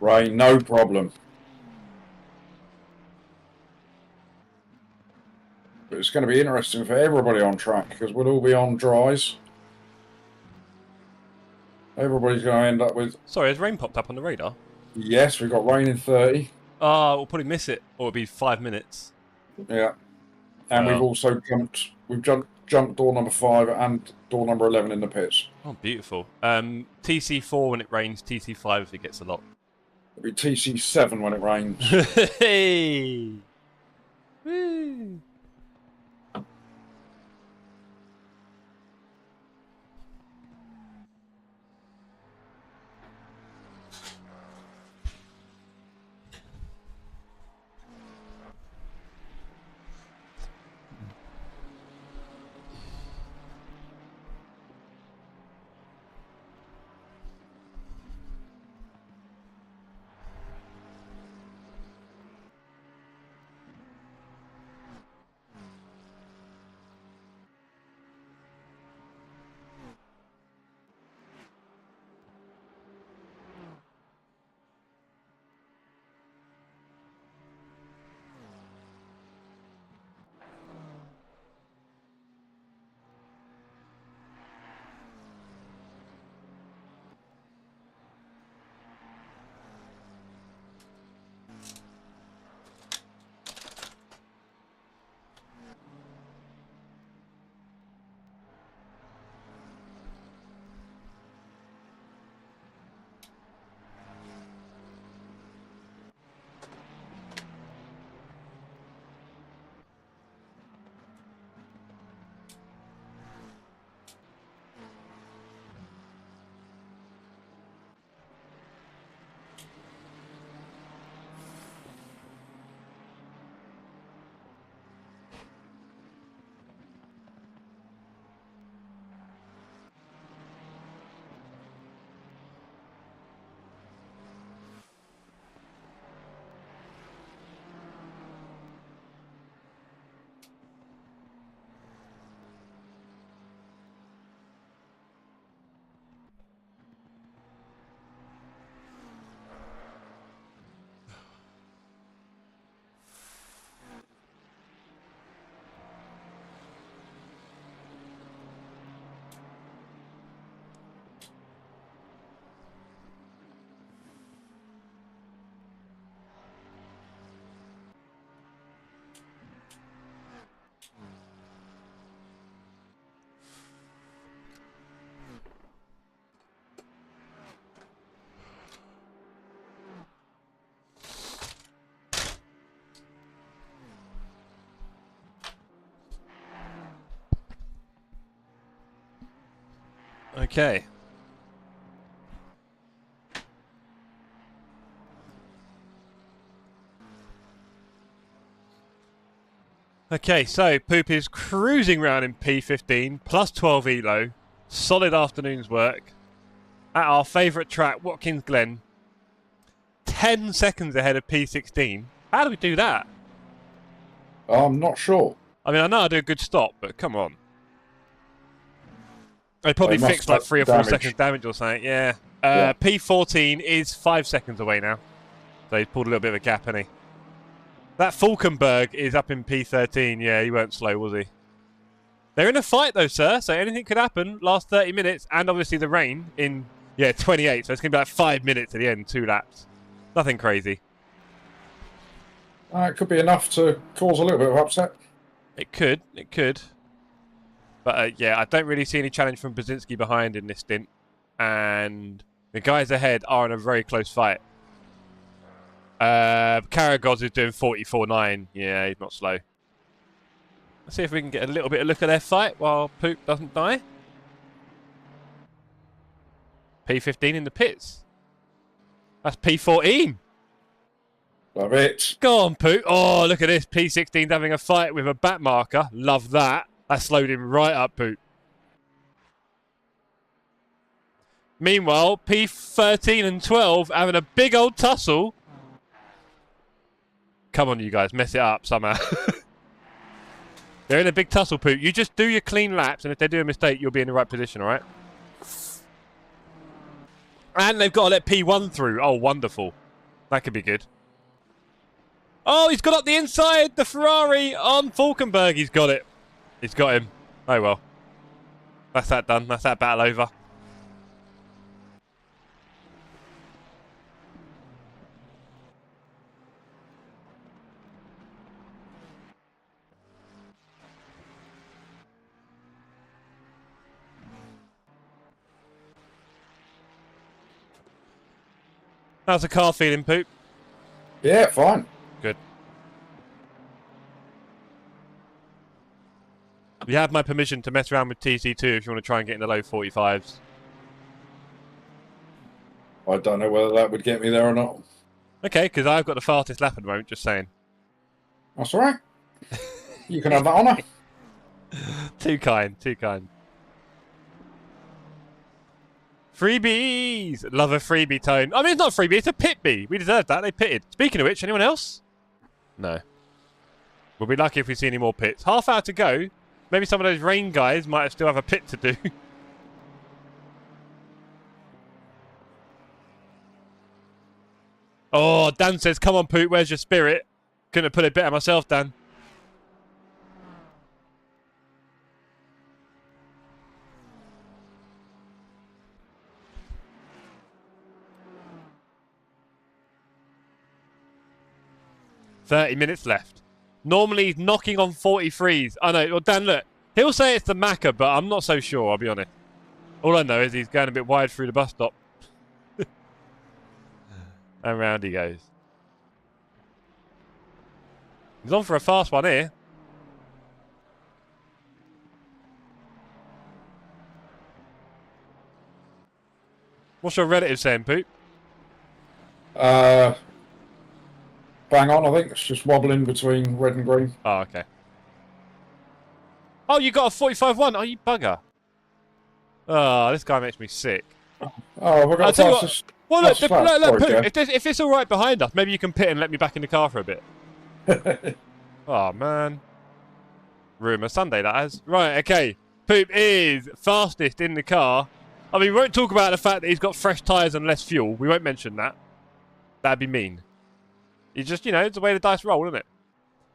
Rain, no problem. But it's going to be interesting for everybody on track because we'll all be on dries. Everybody's going to end up with... Sorry, has rain popped up on the radar? Yes, we've got rain in 30. We'll probably miss it, or it'll be 5 minutes. Yeah. And we've also jumped door number 5 and door number 11 in the pits. Oh, beautiful. TC4 when it rains, TC5 if it gets a lot. It'll be TC7 when it rains. Hey! Woo! Okay. Okay, so Poop is cruising around in P15, plus 12 elo, solid afternoon's work, at our favourite track, Watkins Glen, 10 seconds ahead of P16. How do we do that? I'm not sure. I mean, I know I do a good stop, but come on. They probably They must fixed like have 3 or 4 damage. seconds damage or something, yeah. Yeah. P14 is 5 seconds away now. So he's pulled a little bit of a gap, hasn't he? That Heusinkveld is up in P13. Yeah, he weren't slow, was he? They're in a fight, though, sir, so anything could happen. Last 30 minutes, and obviously the rain in, 28. So it's going to be like 5 minutes at the end, 2 laps. Nothing crazy. It could be enough to cause a little bit of upset. It could. But, yeah, I don't really see any challenge from Brzezinski behind in this stint. And the guys ahead are in a very close fight. Karagoz is doing 44.9. Yeah, he's not slow. Let's see if we can get a little bit of look at their fight while Poop doesn't die. P15 in the pits. That's P14. Love it. Go on, Poop. Oh, look at this. P16's having a fight with a back marker. Love that. That slowed him right up, Poop. Meanwhile, P13 and 12 having a big old tussle. Come on, you guys. Mess it up somehow. They're in a big tussle, Poop. You just do your clean laps, and if they do a mistake, you'll be in the right position, all right? And they've got to let P1 through. Oh, wonderful. That could be good. Oh, he's got up the inside. The Ferrari on Heusinkveld. He's got it. He's got him. Oh, well. That's that done. That's that battle over. How's the car feeling, Poop? Yeah, fine. Good. You have my permission to mess around with TC2 if you want to try and get in the low 45s. I don't know whether that would get me there or not. Okay, because I've got the fastest lap at the moment, just saying. That's all right. You can have that honour. Too kind, too kind. Freebies! Love a freebie tone. I mean, it's not a freebie, it's a pit bee. We deserved that, they pitted. Speaking of which, anyone else? No. We'll be lucky if we see any more pits. Half hour to go. Maybe some of those rain guys might still have a pit to do. Oh, Dan says, come on, Poot, where's your spirit? Couldn't have put it better myself, Dan. $30 left. Normally he's knocking on 43s. I know. Well, Dan, look. He'll say it's the Macca, but I'm not so sure, I'll be honest. All I know is he's going a bit wide through the bus stop. And round he goes. He's on for a fast one here. What's your relative saying, Poop? Bang on, I think. It's just wobbling between red and green. Oh, okay. Oh, you got a 45-1. Oh, you bugger. Oh, this guy makes me sick. Oh, we've got I'll fastest. Well, look, fastest look, lap. look, Sorry, Poop, if it's all right behind us, maybe you can pit and let me back in the car for a bit. Oh, man. Rumour Sunday, that is. Right, okay. Poop is fastest in the car. I mean, we won't talk about the fact that he's got fresh tyres and less fuel. We won't mention that. That'd be mean. You just, it's the way the dice roll, isn't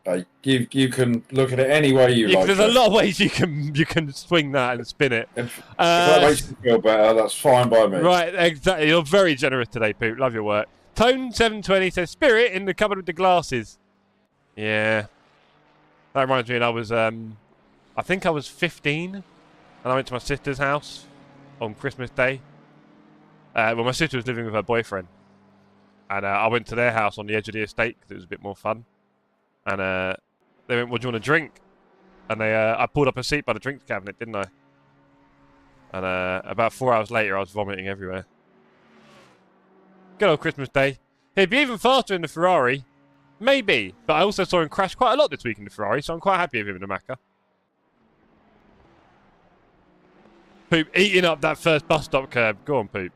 it? You can look at it any way you like. There's a lot of ways you can swing that and spin it. If that makes you feel better, that's fine by me. Right, exactly. You're very generous today, Poop. Love your work. Tone720 says, Spirit in the cupboard with the glasses. Yeah. That reminds me, I was, I think I was 15, and I went to my sister's house on Christmas Day. Well, my sister was living with her boyfriend. And I went to their house on the edge of the estate because it was a bit more fun. And they went, what do you want to drink? And I pulled up a seat by the drinks cabinet, didn't I? And about 4 hours later, I was vomiting everywhere. Good old Christmas Day. He'd be even faster in the Ferrari. Maybe. But I also saw him crash quite a lot this week in the Ferrari, so I'm quite happy with him in the Macca. Poop eating up that first bus stop curb. Go on, Poop.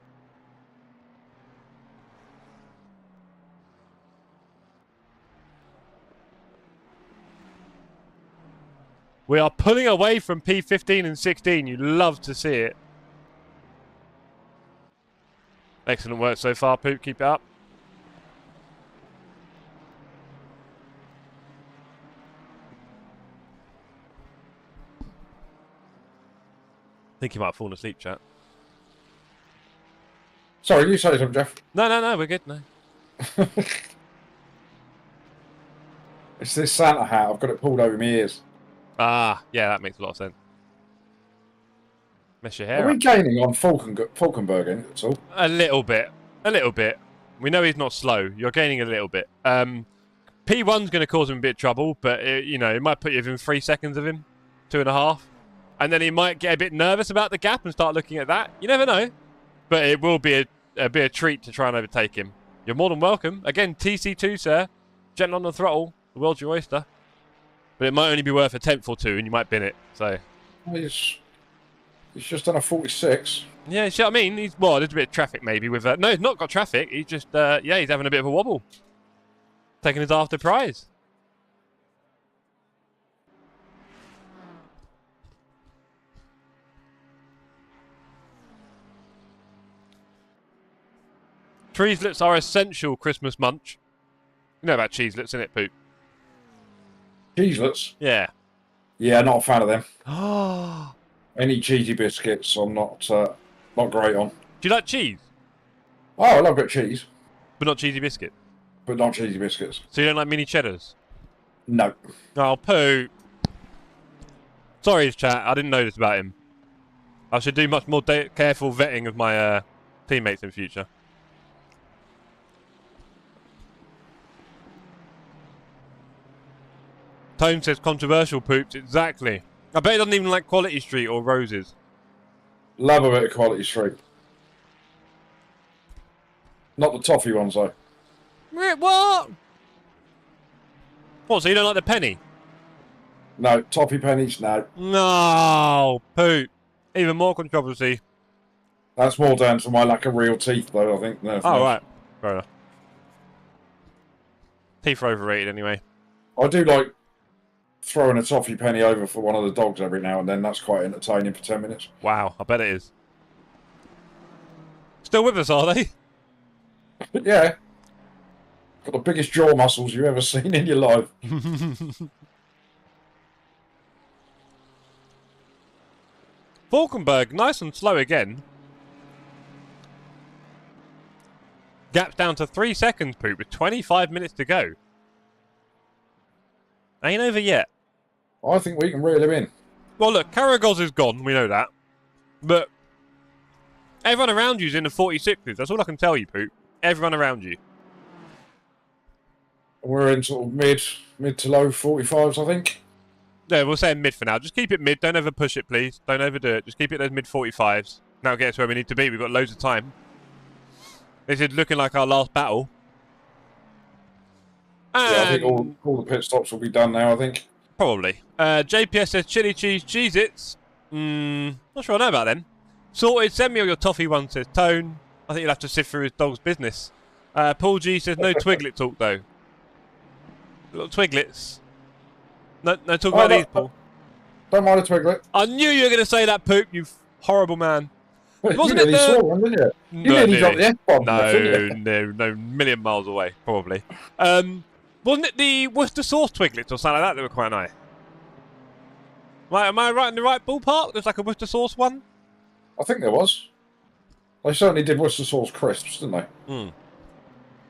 We are pulling away from P15 and 16. You love to see it. Excellent work so far, Poop. Keep it up. I think he might have fallen asleep, chat. Sorry, you say something, Jeff. No, we're good. No. It's this Santa hat. I've got it pulled over my ears. Ah, yeah, that makes a lot of sense. Mess your hair Are we up. gaining on Falkenberg in it at all? A little bit. A little bit. We know he's not slow. You're gaining a little bit. P1's going to cause him a bit of trouble, but, you know, it might put you within 3 seconds of him. 2.5. And then he might get a bit nervous about the gap and start looking at that. You never know. But it will be a treat to try and overtake him. You're more than welcome. Again, TC2, sir. Gentle on the throttle. The world's your oyster. But it might only be worth a tenth or two, and you might bin it. So He's just done a 46. yeah, you see what I mean? There's a bit of traffic maybe with no, he's not got traffic. He's just yeah, he's having a bit of a wobble, taking his after prize. Cheeselets are essential Christmas munch. You know about cheeselets, innit, Poop? Cheeselets? Yeah. Yeah, not a fan of them. Oh. Any cheesy biscuits I'm not great on. Do you like cheese? Oh, I love a bit of cheese. But not cheesy biscuit? But not cheesy biscuits. So you don't like mini cheddars? No. Oh, Poop. Sorry, chat. I didn't know this about him. I should do much more careful vetting of my teammates in future. Tone says controversial Poops. Exactly. I bet he doesn't even like Quality Street or Roses. Love a bit of Quality Street. Not the toffee ones, though. What? What, so you don't like the penny? No, toffee pennies, no. No, Poop. Even more controversy. That's more down to my lack of real teeth, though, I think. No, Oh, right. Fair enough. Teeth are overrated anyway. I do like throwing a toffee penny over for one of the dogs every now and then. That's quite entertaining for 10 minutes. Wow, I bet it is. Still with us, are they? Yeah. Got the biggest jaw muscles you've ever seen in your life. Falkenberg, nice and slow again. Gap's down to 3 seconds, Poop, with 25 minutes to go. Ain't over yet. I think we can reel him in. Well, look, Karagoz is gone, we know that. But everyone around you's in the 46s. That's all I can tell you, Poop. Everyone around you. We're in sort of mid to low 45s, I think. Yeah, we'll say mid for now. Just keep it mid. Don't ever push it, please. Don't overdo it. Just keep it those mid 45s. Now get us where we need to be. We've got loads of time. This is looking like our last battle. And Yeah, I think all the pit stops will be done now, I think. probably. JPS says chili cheese Cheez-Its. Not sure I know about them. Sorted. Send me all your toffee ones, says Tone. I think you'll have to sift through his dog's business. Paul G says no Twiglet talk, though. Little Twiglets. No talk about these, Paul. Don't mind a twiglet. I knew you were going to say that, Poop, you horrible man. Wasn't you it nearly saw one, didn't you? You nearly dropped the F-bomb. No, million miles away, probably. Wasn't it the Worcester sauce Twiglets or something like that were quite nice? Am I right in the right ballpark? There's like a Worcester sauce one? I think there was. They certainly did Worcester sauce crisps, didn't they? Hmm.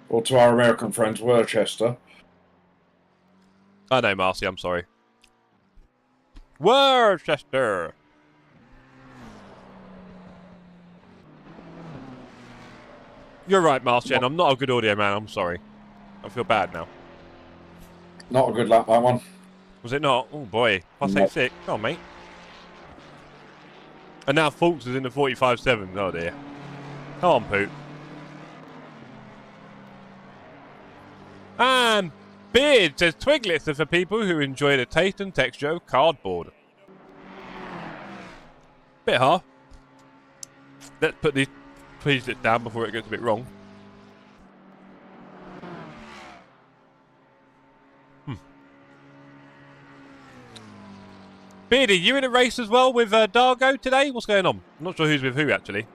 Or to our American friends, Worcester. I know, Marcy, I'm sorry. Worcester! You're right, Marcy, and I'm not a good audio man, I'm sorry. I feel bad now. Not a good lap, that one. Was it not? Oh boy, +86. Come on, mate. And now Fulks is in the 45.7. Oh dear. Come on, Poop. And Beard says Twiglets are for people who enjoy the taste and texture of cardboard. Bit hard. Let's put these Twiglets down before it gets a bit wrong. Beardy, you in a race as well with Dargo today? What's going on? I'm not sure who's with who, actually.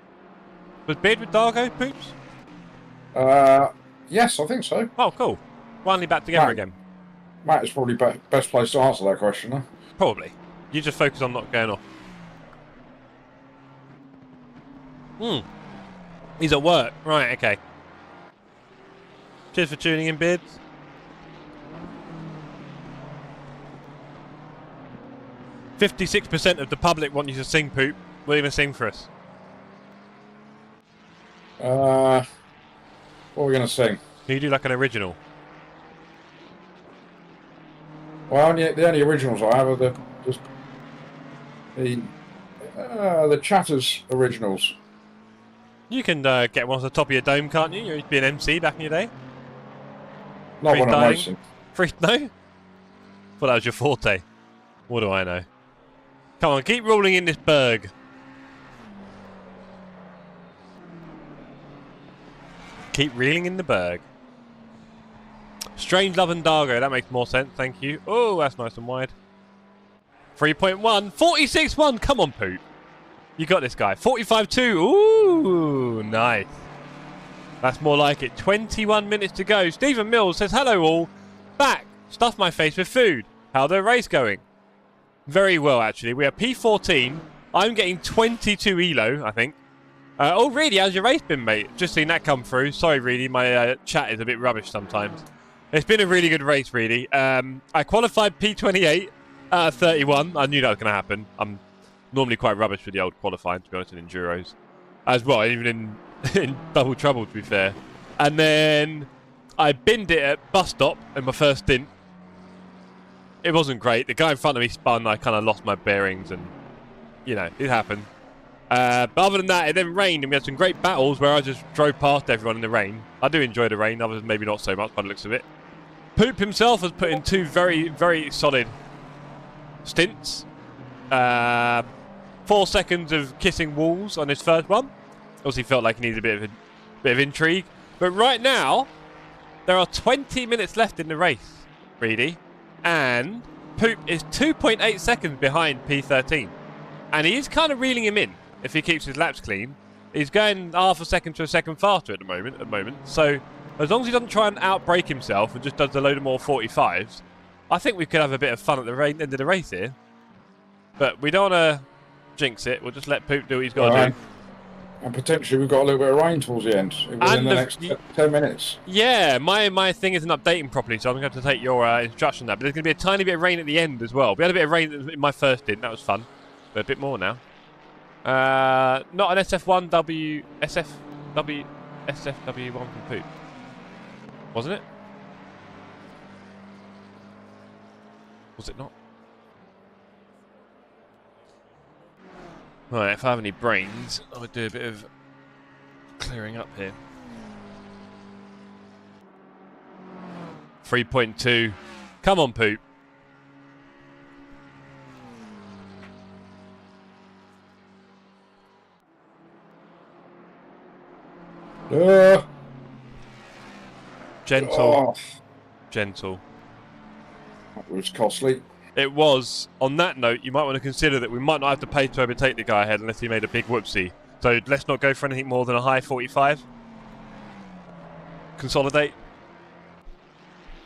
Was Beard with Dargo, Poops? Yes, I think so. Oh, cool. Finally back together again. Matt is probably best place to answer that question, huh? Probably. You just focus on not going off. He's at work. Right, okay. Cheers for tuning in, Beards. "56% of the public want you to sing, Poop. What are you going to sing for us?" What are we going to sing? Can you do like an original? Well, the only originals I have are the Chatters originals. You can get one off the top of your dome, can't you? You used to be an MC back in your day. Not when I'm racing. No? Well, that was your forte. What do I know? Come on, keep rolling in this berg. Keep reeling in the berg. Strange Love and Dargo, that makes more sense, thank you. Oh, that's nice and wide. 3.1, 46.1, come on, Poop. You got this guy. 45.2, ooh, nice. That's more like it. 21 minutes to go. Stephen Mills says, hello all. Back, stuff my face with food. How the race going? Very well, actually. We are P14. I'm getting 22 elo, I think. Oh, Reedy, how's your race been, mate? Just seen that come through. Sorry, Reedy, my chat is a bit rubbish sometimes. It's been a really good race, Reedy. I qualified P28 out of 31. I knew that was going to happen. I'm normally quite rubbish with the old qualifying, to be honest, in Enduros. As well, even in double trouble, to be fair. And then I binned it at bus stop in my first stint. It wasn't great. The guy in front of me spun. I kind of lost my bearings and, you know, it happened. But other than that, it then rained and we had some great battles where I just drove past everyone in the rain. I do enjoy the rain, others maybe not so much by the looks of it. Poop himself has put in 2 very, very solid stints. 4 seconds of kissing walls on his first one. Obviously felt like he needed a bit of intrigue. But right now, there are 20 minutes left in the race, Reedy. And Poop is 2.8 seconds behind P13. And he is kind of reeling him in if he keeps his laps clean. He's going half a second to a second faster at the moment. So as long as he doesn't try and outbrake himself and just does a load of more 45s, I think we could have a bit of fun at the end of the race here. But we don't want to jinx it. We'll just let Poop do what he's got to do. And potentially we've got a little bit of rain towards the end. Within the next 10 minutes. Yeah, my thing isn't updating properly, so I'm going to have to take your instruction on that. But there's going to be a tiny bit of rain at the end as well. We had a bit of rain in my first stint. That was fun. But a bit more now. Not an SFW1 from Poop. Wasn't it? Was it not? Right, if I have any brains, I would do a bit of clearing up here. 3.2. Come on, Poop. Gentle. Oh. Gentle. That was costly. It was. On that note, you might want to consider that we might not have to pay to overtake the guy ahead unless he made a big whoopsie. So let's not go for anything more than a high 45. Consolidate.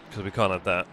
Because we can't have that.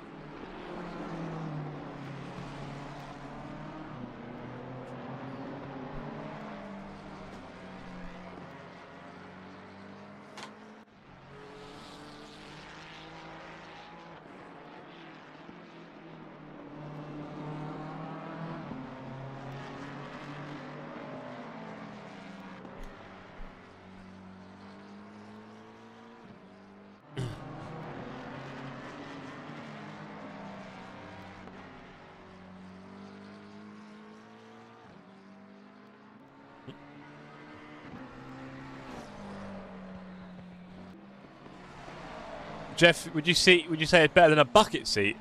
Jeff, would you say it's better than a bucket seat?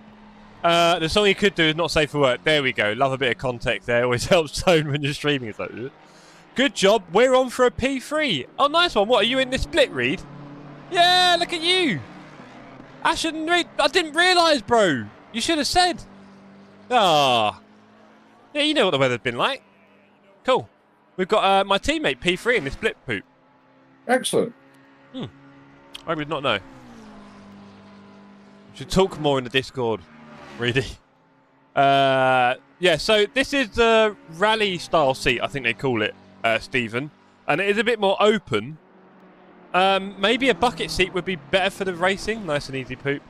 The song you could do is not safe for work. There we go. Love a bit of context there. Always helps tone when you're streaming. It's like, ugh. Good job. We're on for a P3. Oh, nice one. What, are you in the split, Reed? Yeah, look at you. I shouldn't read. I didn't realise, bro. You should have said. Ah. Yeah, you know what the weather's been like. Cool. We've got my teammate P3 in the split poop. Excellent. I would not know. Should talk more in the Discord, really. Yeah, so this is the rally style seat, I think they call it, Stephen. And it is a bit more open. Maybe a bucket seat would be better for the racing. Nice and easy poop.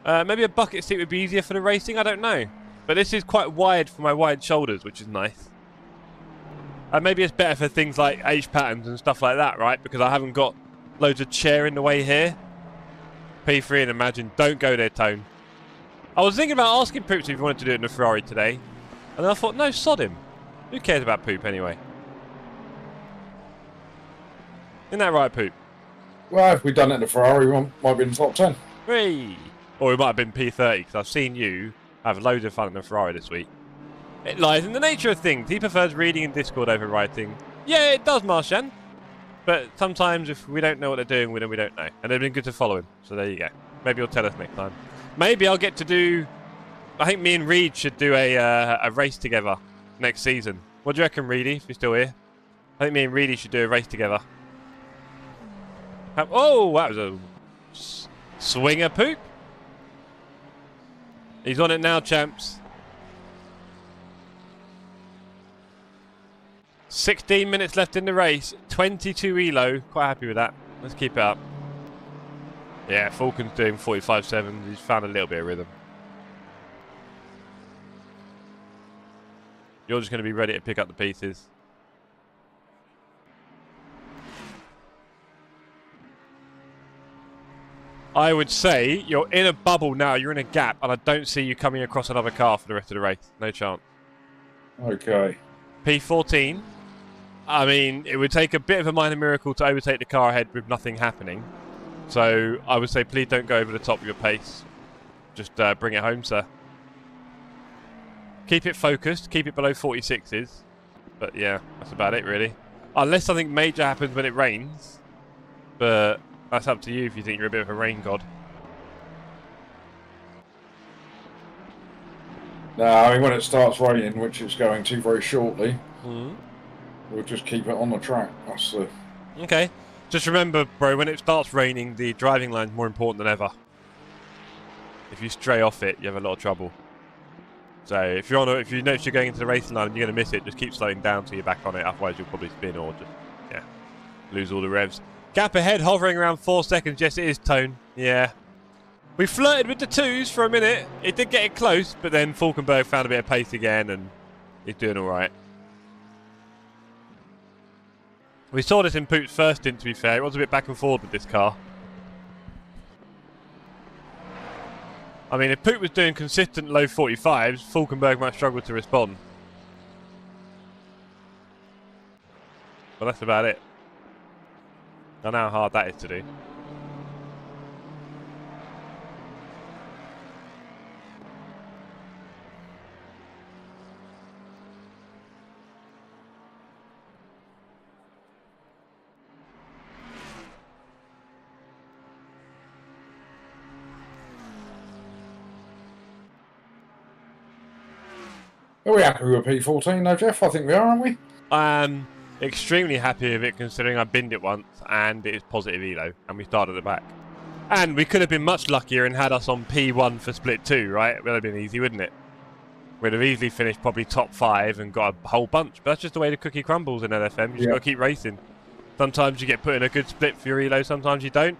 Maybe a bucket seat would be easier for the racing, I don't know. But this is quite wide for my wide shoulders, which is nice. And maybe it's better for things like H patterns and stuff like that, right? Because I haven't got loads of chair in the way here. P3 and Imagine, don't go there, Tone. I was thinking about asking Poops if he wanted to do it in the Ferrari today. And then I thought, no, sod him. Who cares about Poop anyway? Isn't that right, Poop? Well, if we'd done it in the Ferrari, we might be in the top 10. Whee! Or it might have been P30, because I've seen you have loads of fun in the Ferrari this week. It lies in the nature of things. He prefers reading in Discord over writing. Yeah, it does, Marshan. But sometimes if we don't know what they're doing, we don't know. And it'd been good to follow him. So there you go. Maybe he'll tell us next time. Maybe I'll get to do... I think me and Reed should do a race together next season. What do you reckon, Reedy, if you're still here? I think me and Reedy should do a race together. Oh, that was a swinger poop. He's on it now, champs. 16 minutes left in the race. 22 elo. Quite happy with that. Let's keep it up. Yeah, Falcon's doing 45.7. He's found a little bit of rhythm. You're just going to be ready to pick up the pieces. I would say you're in a bubble now. You're in a gap, and I don't see you coming across another car for the rest of the race. No chance. Okay. P14. I mean, it would take a bit of a minor miracle to overtake the car ahead with nothing happening. So I would say please don't go over the top of your pace. Just bring it home, sir. Keep it focused. Keep it below 46s. But yeah, that's about it, really. Unless something major happens when it rains. But that's up to you if you think you're a bit of a rain god. No, I mean, when it starts raining, which it's going to very shortly, we'll just keep it on the track. That's the... Okay. Just remember, bro, when it starts raining, the driving line's more important than ever. If you stray off it, you have a lot of trouble. So if you're on if you notice you're going into the racing line and you're going to miss it, just keep slowing down till you're back on it. Otherwise, you'll probably spin or just, yeah, lose all the revs. Gap ahead, hovering around 4 seconds. Yes, it is, Tone. Yeah. We flirted with the 2s for a minute. It did get it close, but then Falkenberg found a bit of pace again, and he's doing all right. We saw this in Poop's first stint, to be fair. It was a bit back and forward with this car. I mean, if Poop was doing consistent low 45s, Falkenberg might struggle to respond. But that's about it. I know how hard that is to do. Are we happy with P14 though, Jeff? I think we are, aren't we? I'm extremely happy with it considering I binned it once and it is positive elo and we started at the back. And we could have been much luckier and had us on P1 for split 2, right? It would have been easy, wouldn't it? We'd have easily finished probably top 5 and got a whole bunch. But that's just the way the cookie crumbles in LFM. You just got to keep racing. Sometimes you get put in a good split for your elo, sometimes you don't.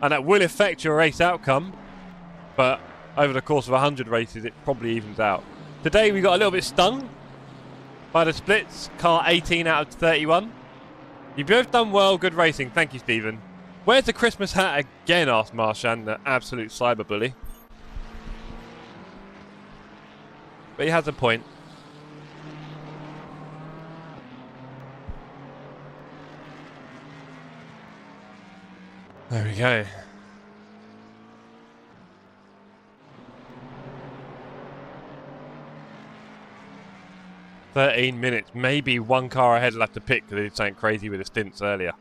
And that will affect your race outcome. But over the course of 100 races, it probably evens out. Today we got a little bit stung by the splits. Car 18 out of 31. You've both done well. Good racing. Thank you, Stephen. Where's the Christmas hat again? Asked Marshan, the absolute cyberbully. But he has a point. There we go. 13 minutes. Maybe one car ahead will have to pick because they did something crazy with the stints earlier.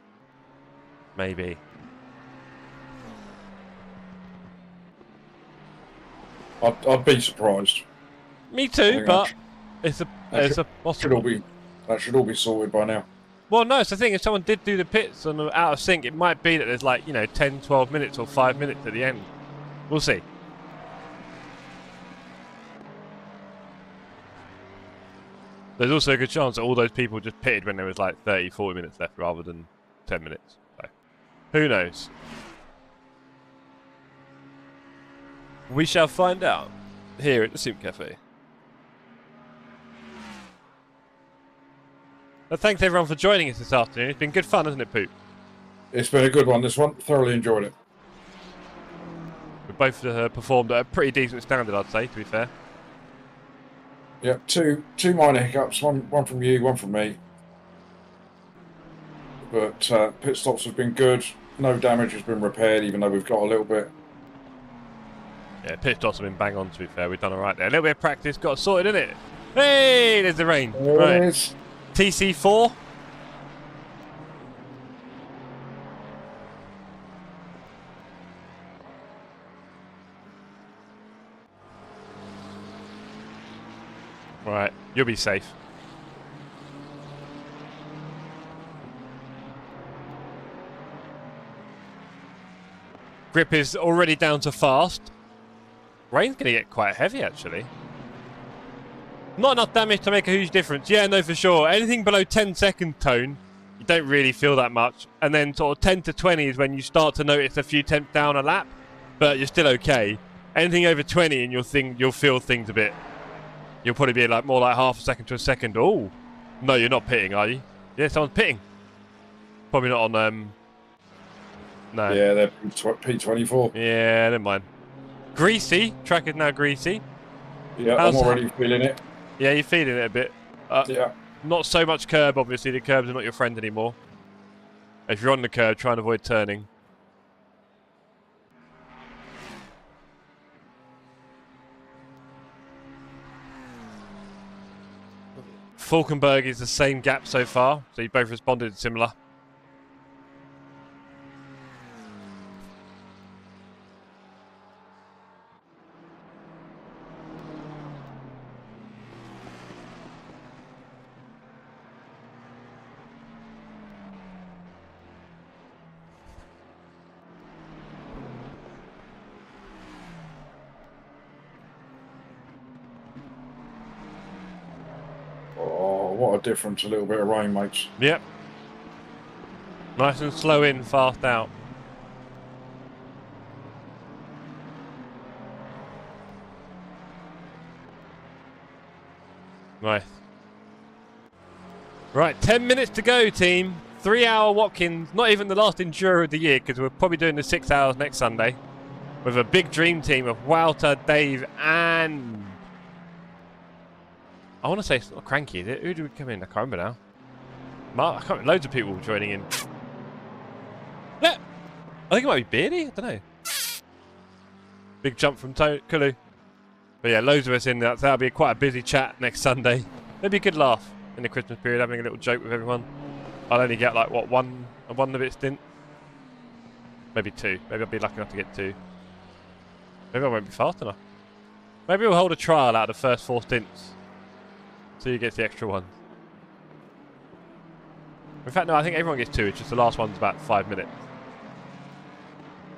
Maybe. I'd be surprised. Me too, but it's a possible. That should all be sorted by now. Well, no, it's the thing. If someone did do the pits and are out of sync, it might be that there's like, 10, 12 minutes or 5 minutes at the end. We'll see. There's also a good chance that all those people just pitted when there was like 30, 40 minutes left rather than 10 minutes. So, who knows? We shall find out here at the Sim Cafe. But thanks everyone for joining us this afternoon. It's been good fun, hasn't it, Poop? It's been a good one, this one. Thoroughly enjoyed it. We both performed at a pretty decent standard, I'd say, to be fair. Yeah, two minor hiccups. One from you, one from me. But pit stops have been good. No damage has been repaired, even though we've got a little bit. Yeah, pit stops have been bang on, to be fair. We've done all right there. A little bit of practice, got sorted, innit? Hey, there's the rain. There right. it is. TC4. Right, you'll be safe. Grip is already down to fast. Rain's going to get quite heavy, actually. Not enough damage to make a huge difference. Yeah, no, for sure. Anything below 10-second tone, you don't really feel that much. And then sort of 10 to 20 is when you start to notice a few tenths down a lap, but you're still okay. Anything over 20 and you'll feel things a bit. You'll probably be like more like half a second to a second. Oh, no, you're not pitting, are you? Yeah, someone's pitting. Probably not on no. Yeah, they're P24. Yeah, never mind. Greasy. Track is now greasy. Yeah, I'm already feeling it. Yeah, you're feeling it a bit. Yeah. Not so much curb, obviously. The curbs are not your friend anymore. If you're on the curb, try and avoid turning. Falkenberg is the same gap so far, so you both responded similar. What a difference, a little bit of rain makes. Yep. Nice and slow in, fast out. Nice. Right, 10 minutes to go, team. 3-hour Watkins. Not even the last Enduro of the year, because we're probably doing the 6 hours next Sunday. With a big dream team of Walter, Dave, and... I want to say it's not Cranky, is it? Who do we come in? I can't remember now. Mark, I can't remember. Loads of people joining in. Yeah. I think it might be Beardy. I don't know. Big jump from Kulu. But yeah, loads of us in that. That'll be quite a busy chat next Sunday. Maybe a good laugh in the Christmas period, having a little joke with everyone. I'll only get like, what, one of its stint? Maybe two. Maybe I'll be lucky enough to get two. Maybe I won't be fast enough. Maybe we'll hold a trial out of the first 4 stints. So you get the extra one. In fact, no, I think everyone gets 2. It's just the last one's about 5 minutes.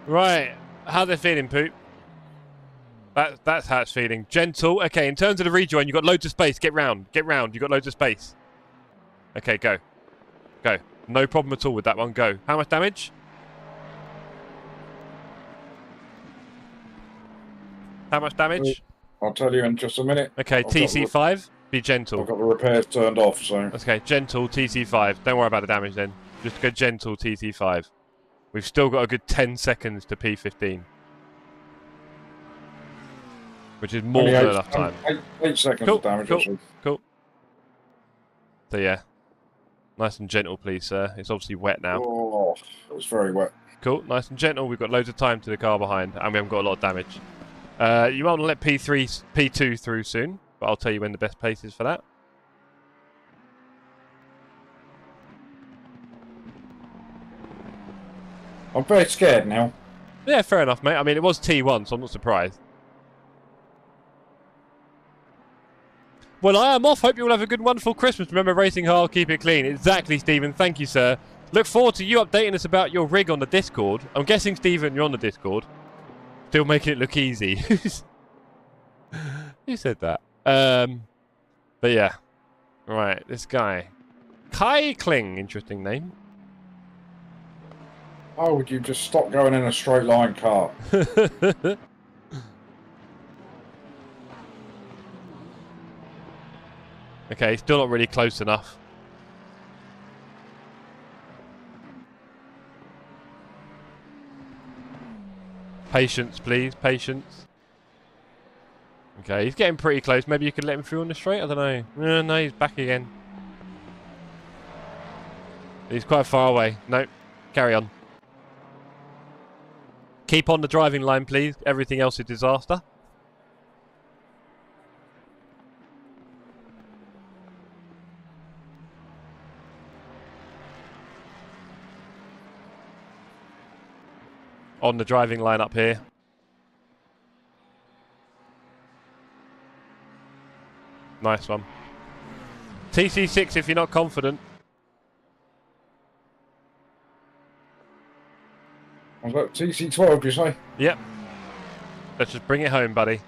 Right. How's it feeling, Poop? That's how it's feeling. Gentle. Okay, in terms of the rejoin, you've got loads of space. Get round. Get round. You've got loads of space. Okay, go. Go. No problem at all with that one. Go. How much damage? How much damage? I'll tell you in just a minute. Okay, TC5. Be gentle. I've got the repairs turned off, so... Okay, gentle, TC5. Don't worry about the damage then. Just go gentle, TC5. We've still got a good 10 seconds to P15. Which is more than enough time. 8 seconds cool, of damage. Cool. So yeah. Nice and gentle, please, sir. It's obviously wet now. Oh, it was very wet. Cool, nice and gentle. We've got loads of time to the car behind, and we haven't got a lot of damage. You want to let P2 through soon. But I'll tell you when the best place is for that. I'm very scared now. Yeah, fair enough, mate. I mean, it was T1, so I'm not surprised. Well, I am off. Hope you all have a good, wonderful Christmas. Remember, racing hard, keep it clean. Exactly, Stephen. Thank you, sir. Look forward to you updating us about your rig on the Discord. I'm guessing, Stephen, you're on the Discord. Still making it look easy. Who said that? But yeah. Right, this guy. Kai Kling, interesting name. Oh, would you just stop going in a straight line car? Okay, still not really close enough. Patience, please. Patience. Okay, he's getting pretty close. Maybe you could let him through on the straight? I don't know. No, he's back again. He's quite far away. No, carry on. Keep on the driving line, please. Everything else is disaster. On the driving line up here. Nice one. TC6 if you're not confident. Was that TC12, you say? Yep. Let's just bring it home, buddy.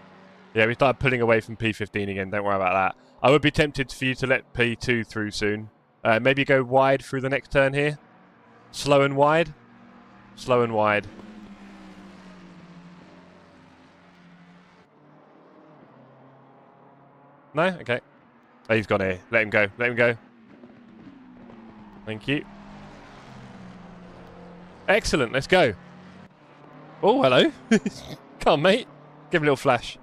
Yeah, we started pulling away from P15 again. Don't worry about that. I would be tempted for you to let P2 through soon. Maybe go wide through the next turn here. Slow and wide. Slow and wide. No? Okay. Oh, he's gone here. Let him go. Let him go. Thank you. Excellent. Let's go. Oh, hello. Come on, mate. Give him a little flash.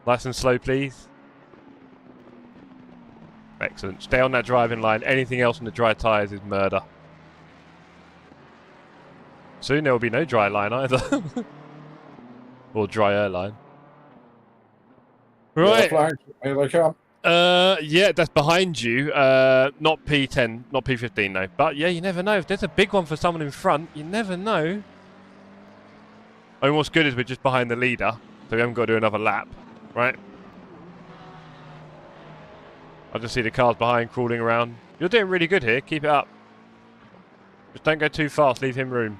Nice and slow, please. Excellent. Stay on that driving line. Anything else on the dry tyres is murder. Soon there will be no dry line either. Or drier line. Right. Here they come. Yeah, that's behind you. Not P10, not P15, no. But yeah, you never know. If there's a big one for someone in front, you never know. I mean, what's good is we're just behind the leader, so we haven't got to do another lap, right? I just see the cars behind crawling around. You're doing really good here. Keep it up. Just don't go too fast. Leave him room.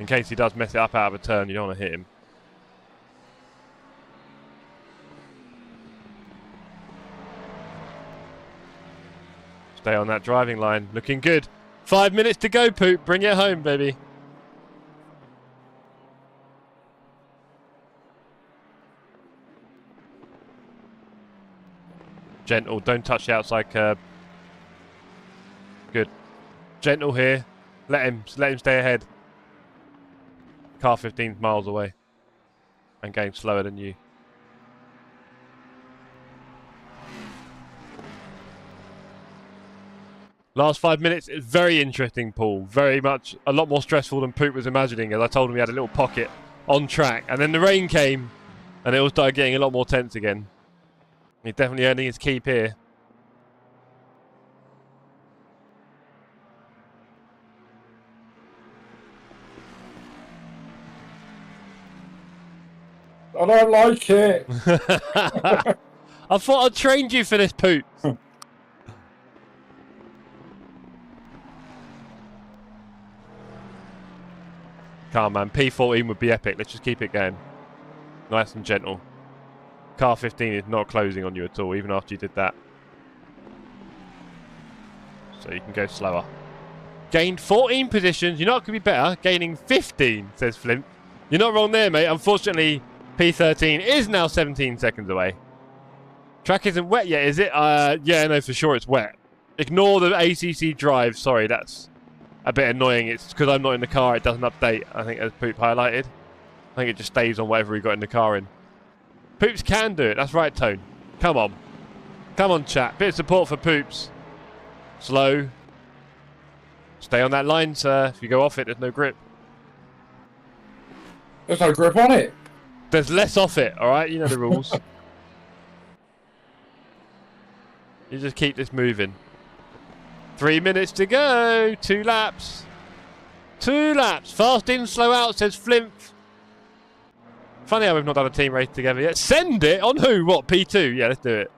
In case he does mess it up out of a turn, you don't want to hit him. Stay on that driving line. Looking good. 5 minutes to go, Poop. Bring it home, baby. Gentle. Don't touch the outside curb. Good. Gentle here. Let him stay ahead. Car 15 miles away. And going slower than you. Last 5 minutes is very interesting, Paul. Very much, a lot more stressful than Poop was imagining, as I told him he had a little pocket on track. And then the rain came, and it all started getting a lot more tense again. He's definitely earning his keep here. I don't like it. I thought I'd trained you for this, Poop. Car man, P14 would be epic. Let's just keep it going. Nice and gentle. Car 15 is not closing on you at all, even after you did that. So you can go slower. Gained 14 positions. You're not going to be better. Gaining 15, says Flint. You're not wrong there, mate. Unfortunately, P13 is now 17 seconds away. Track isn't wet yet, is it? Yeah, no, for sure it's wet. Ignore the ACC drive. Sorry, that's a bit annoying. It's because I'm not in the car. It doesn't update, I think, as Poop highlighted. I think it just stays on whatever he got in the car in. Poops can do it. That's right, Tone. Come on. Come on, chat. Bit of support for Poops. Slow. Stay on that line, sir. If you go off it, there's no grip. There's no grip on it. There's less off it, all right? You know the rules. You just keep this moving. 3 minutes to go. 2 laps. 2 laps. Fast in, slow out, says Flimp. Funny how we've not done a team race together yet. Send it on who? What? P2? Yeah, let's do it.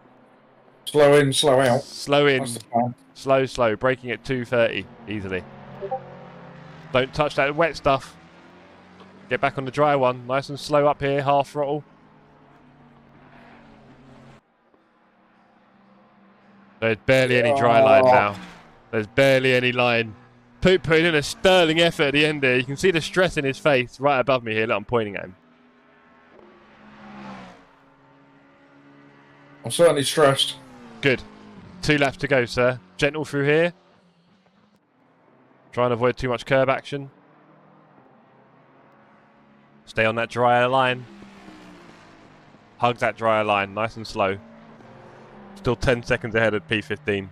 Slow in, slow out. Slow in. That's the plan. Slow, slow. Braking at 230 easily. Don't touch that wet stuff. Get back on the dry one. Nice and slow up here. Half throttle. There's barely any dry line now. There's barely any line. Poop putting in a sterling effort at the end there. You can see the stress in his face right above me here. Look, I'm pointing at him. I'm certainly stressed. Good. 2 laps to go, sir. Gentle through here. Try and avoid too much curb action. Stay on that drier line. Hug that drier line. Nice and slow. Still 10 seconds ahead of P15.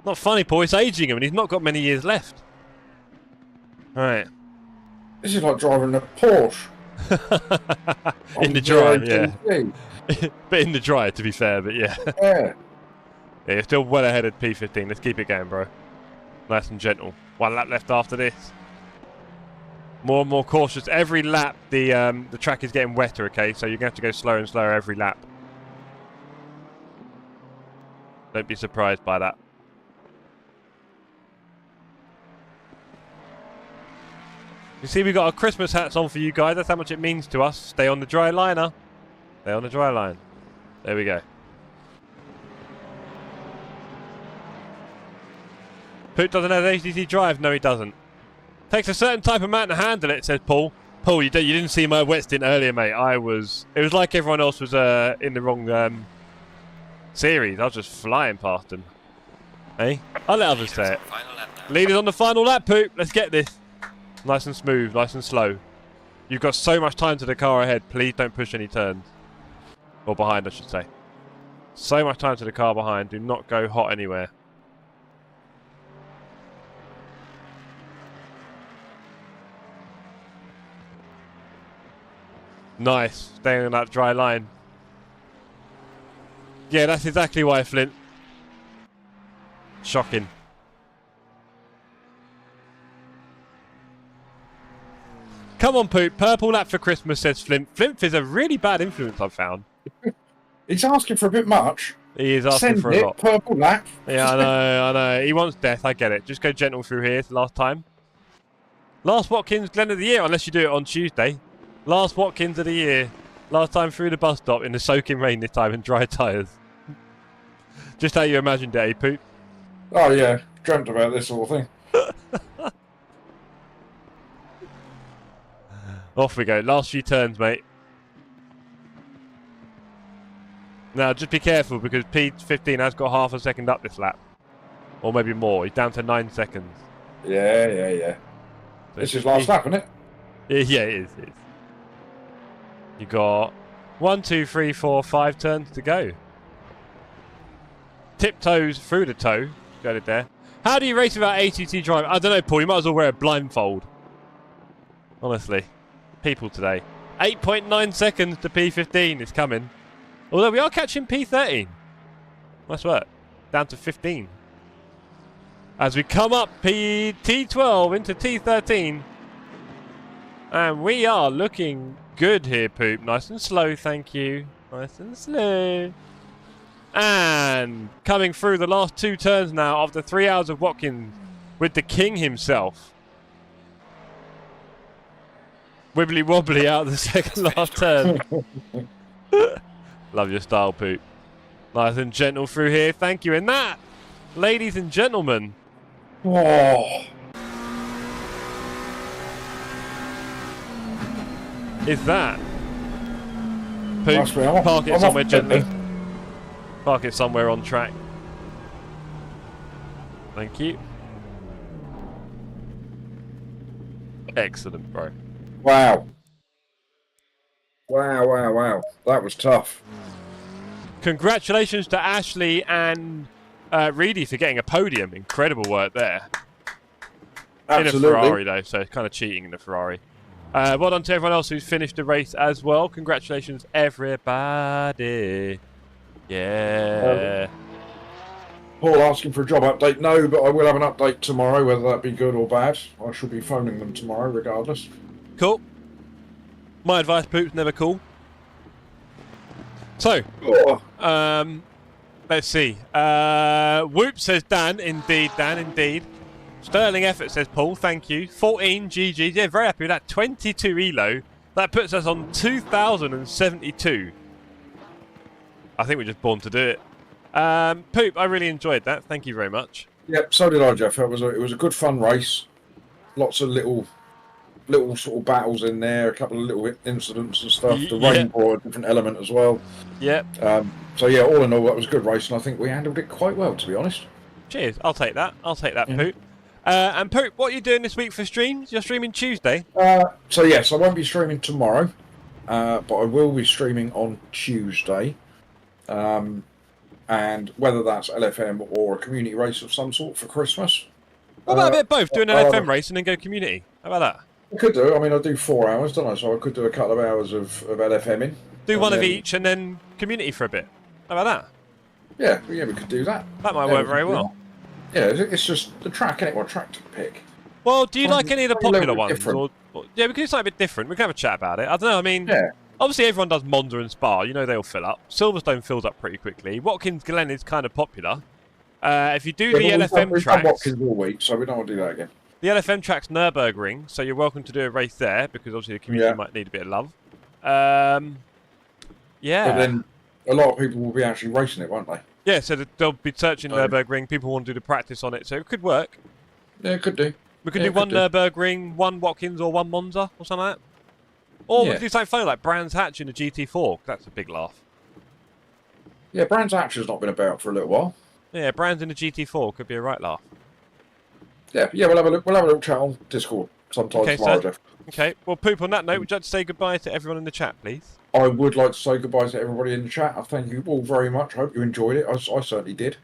Not funny, Paul. It's aging him and he's not got many years left. Alright. This is like driving a Porsche. In the dry, yeah. But in the dry, to be fair, but yeah. Yeah. Yeah, you're still well ahead of P15. Let's keep it going, bro. Nice and gentle. 1 lap left after this. More and more cautious. Every lap, the track is getting wetter, okay? So you're going to have to go slower and slower every lap. Don't be surprised by that. You see, we got our Christmas hats on for you guys. That's how much it means to us. Stay on the dry liner. Stay on the dry line. There we go. Poot doesn't have HTC drive. No, he doesn't. Takes a certain type of man to handle it, says Paul. Paul, you didn't see my wet stint earlier, mate. It was like everyone else was in the wrong series. I was just flying past them. Hey? I'll let others say it. Leaders on the final lap, Poot. Let's get this. Nice and smooth, nice and slow. You've got so much time to the car ahead. Please don't push any turns. Or behind, I should say. So much time to the car behind. Do not go hot anywhere. Nice. Staying on that dry line. Yeah, that's exactly why, Flint. Shocking. Come on, Poop. Purple lap for Christmas, says Flint. Flint is a really bad influence, I've found. He's asking for a bit much. He is asking for a lot. Purple lap. Yeah, I know. He wants death. I get it. Just go gentle through here. It's the last time. Last Watkins Glen of the year, unless you do it on Tuesday. Last Watkins of the year. Last time through the bus stop in the soaking rain this time and dry tyres. Just how you imagined it, eh, Poop? Oh, yeah. Dreamt about this sort of thing. Off we go. Last few turns, mate. Now, just be careful because P15 has got half a second up this lap. Or maybe more. He's down to 9 seconds. Yeah. So this is last lap, isn't it? Yeah, it is. You got 1, 2, 3, 4, 5 turns to go. Tiptoes through the toe. Got it there. How do you race without ATT drive? I don't know, Paul. You might as well wear a blindfold. Honestly. People today. 8.9 seconds to P15 is coming. Although we are catching P13. Nice work. Down to 15. As we come up T12 into T13. And we are looking good here, Poop. Nice and slow, thank you. Nice and slow. And coming through the last 2 turns now after 3 hours of Watkins with the king himself. Wibbly wobbly out of the second last turn. Love your style, Poop. Nice and gentle through here. Thank you. And that, ladies and gentlemen. Oh. Is that. Poop, park it somewhere gently. Park it somewhere on track. Thank you. Excellent, bro. Wow. That was tough. Congratulations to Ashley and Reedy for getting a podium. Incredible work there. Absolutely. In a Ferrari, though, so kind of cheating in the Ferrari. Well done to everyone else who's finished the race as well. Congratulations, everybody. Yeah. Paul asking for a job update. No, but I will have an update tomorrow, whether that be good or bad. I shall be phoning them tomorrow, regardless. Cool. My advice, Poop's never cool. So, let's see. Whoop says Dan. Indeed, Dan, indeed. Sterling effort, says Paul. Thank you. 14 GG. Yeah, very happy with that. 22 elo. That puts us on 2,072. I think we're just born to do it. Poop, I really enjoyed that. Thank you very much. Yep, so did I, Jeff. It was a good fun race. Lots of little sort of battles in there, a couple of little incidents and stuff. The rain brought a different element as well. Yep. So yeah, all in all, that was a good race, and I think we handled it quite well, to be honest. Cheers. I'll take that. Poop. And Poop, what are you doing this week for streams? You're streaming Tuesday? So yes, I won't be streaming tomorrow, but I will be streaming on Tuesday. And whether that's LFM or a community race of some sort for Christmas. What about a bit of both? Do an LFM race and then go community? How about that? I could do. I mean, I do 4 hours, don't I? So I could do a couple of hours of LFMing. Do one of each and then community for a bit. How about that? Yeah, we could do that. That might work very well. Yeah, it's just the track, innit? What track to pick? Well, do you like any of the popular ones? Or, yeah, we could do something a bit different. We can have a chat about it. I don't know, I mean... Yeah. Obviously, everyone does Monza and Spa. You know they'll fill up. Silverstone fills up pretty quickly. Watkins Glen is kind of popular. If you do the LFM tracks... Watkins all week, so we don't want to do that again. The LFM track's Nürburgring, so you're welcome to do a race there, because obviously the community might need a bit of love. Yeah. But then a lot of people will be actually racing it, won't they? Yeah, so they'll be searching Nürburgring. People want to do the practice on it, so it could work. Yeah, it could do. We could do one Nürburgring, one Watkins, or one Monza, or something like that. Or we could do something funny like Brands Hatch in the GT4. That's a big laugh. Yeah, Brands Hatch has not been about for a little while. Yeah, Brands in the GT4 could be a right laugh. Yeah, we'll have a look. We'll have a little chat on Discord sometime tomorrow, Jeff. Okay. Well, Poop, on that note, would you like to say goodbye to everyone in the chat, please? I would like to say goodbye to everybody in the chat. I thank you all very much. I hope you enjoyed it. I certainly did.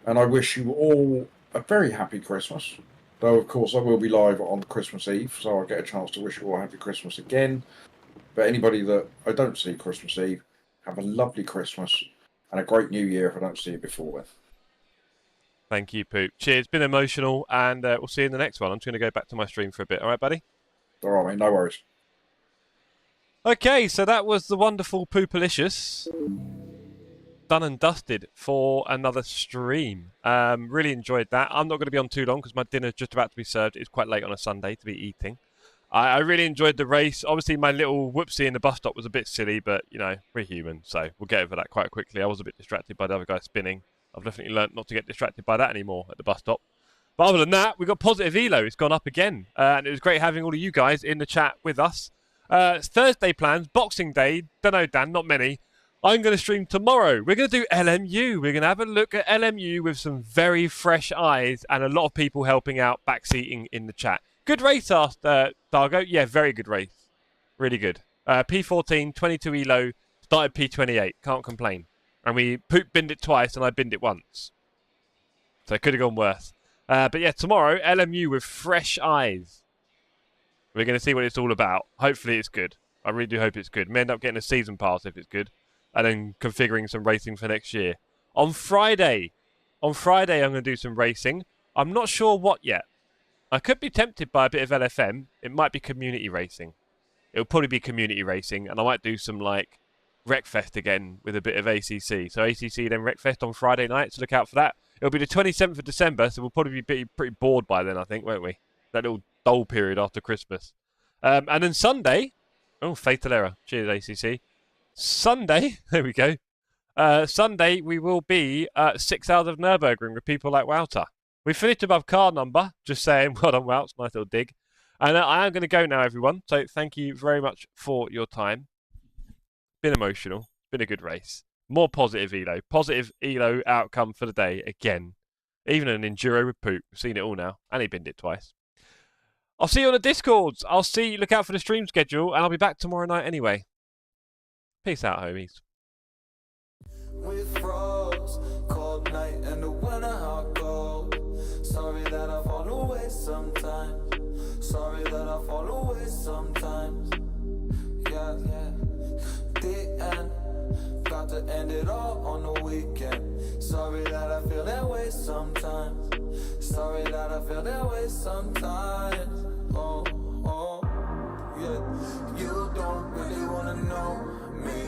And I wish you all a very happy Christmas. Though, of course, I will be live on Christmas Eve, so I'll get a chance to wish you all a happy Christmas again. But anybody that I don't see Christmas Eve, have a lovely Christmas and a great New Year if I don't see you before then. Thank you, Poop. Cheers. Been emotional, and we'll see you in the next one. I'm just going to go back to my stream for a bit. All right, buddy? All right, mate. No worries. Okay, so that was the wonderful Poopalicious. Done and dusted for another stream. Really enjoyed that. I'm not going to be on too long because my dinner's just about to be served. It's quite late on a Sunday to be eating. I really enjoyed the race. Obviously, my little whoopsie in the bus stop was a bit silly, but, you know, we're human, so we'll get over that quite quickly. I was a bit distracted by the other guy spinning. I've definitely learnt not to get distracted by that anymore at the bus stop. But other than that, we got positive elo. It's gone up again. And it was great having all of you guys in the chat with us. Thursday plans, Boxing Day. Don't know, Dan, not many. I'm going to stream tomorrow. We're going to do LMU. We're going to have a look at LMU with some very fresh eyes and a lot of people helping out backseating in the chat. Good race, asked Dargo. Yeah, very good race. Really good. P14, 22 elo, started P28. Can't complain. And we binned it twice and I binned it once. So it could have gone worse. But yeah, tomorrow, LMU with fresh eyes. We're going to see what it's all about. Hopefully it's good. I really do hope it's good. May end up getting a season pass if it's good. And then configuring some racing for next year. On Friday, I'm going to do some racing. I'm not sure what yet. I could be tempted by a bit of LFM. It might be community racing. It'll probably be community racing. And I might do some, like, Wreckfest again with a bit of ACC. So ACC, then Wreckfest on Friday night. So look out for that. It'll be the 27th of December. So we'll probably be pretty bored by then, I think, won't we? That little dull period after Christmas. And then Sunday. Oh, fatal error. Cheers, ACC. Sunday, there we go. Sunday, we will be 6 hours of Nürburgring with people like Wouter. We finished above car number, just saying, well done, Wout, nice little dig. And I am going to go now, everyone. So thank you very much for your time. Been emotional. Been a good race. More positive elo. Positive elo outcome for the day again. Even an enduro with Poop. We've seen it all now. And he binned it twice. I'll see you on the Discords. I'll see you. Look out for the stream schedule. And I'll be back tomorrow night anyway. Peace out, homies. With frost, cold night and the winter hot cold. Sorry that I fall away sometimes. Sorry that I fall away sometimes. Yeah. The end. Got the end it all on the weekend. Sorry that I feel that way sometimes. Sorry that I feel that way sometimes. Oh, oh, yeah. You don't really wanna know me.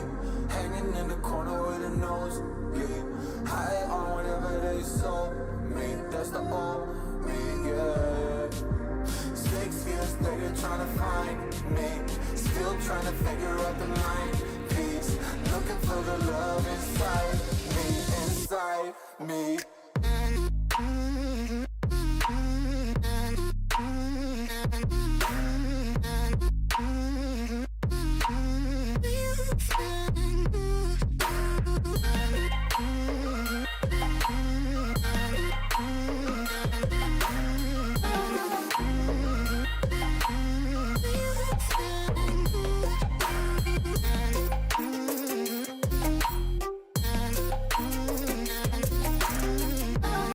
Hanging in the corner with a nosebleed. High on whatever they sold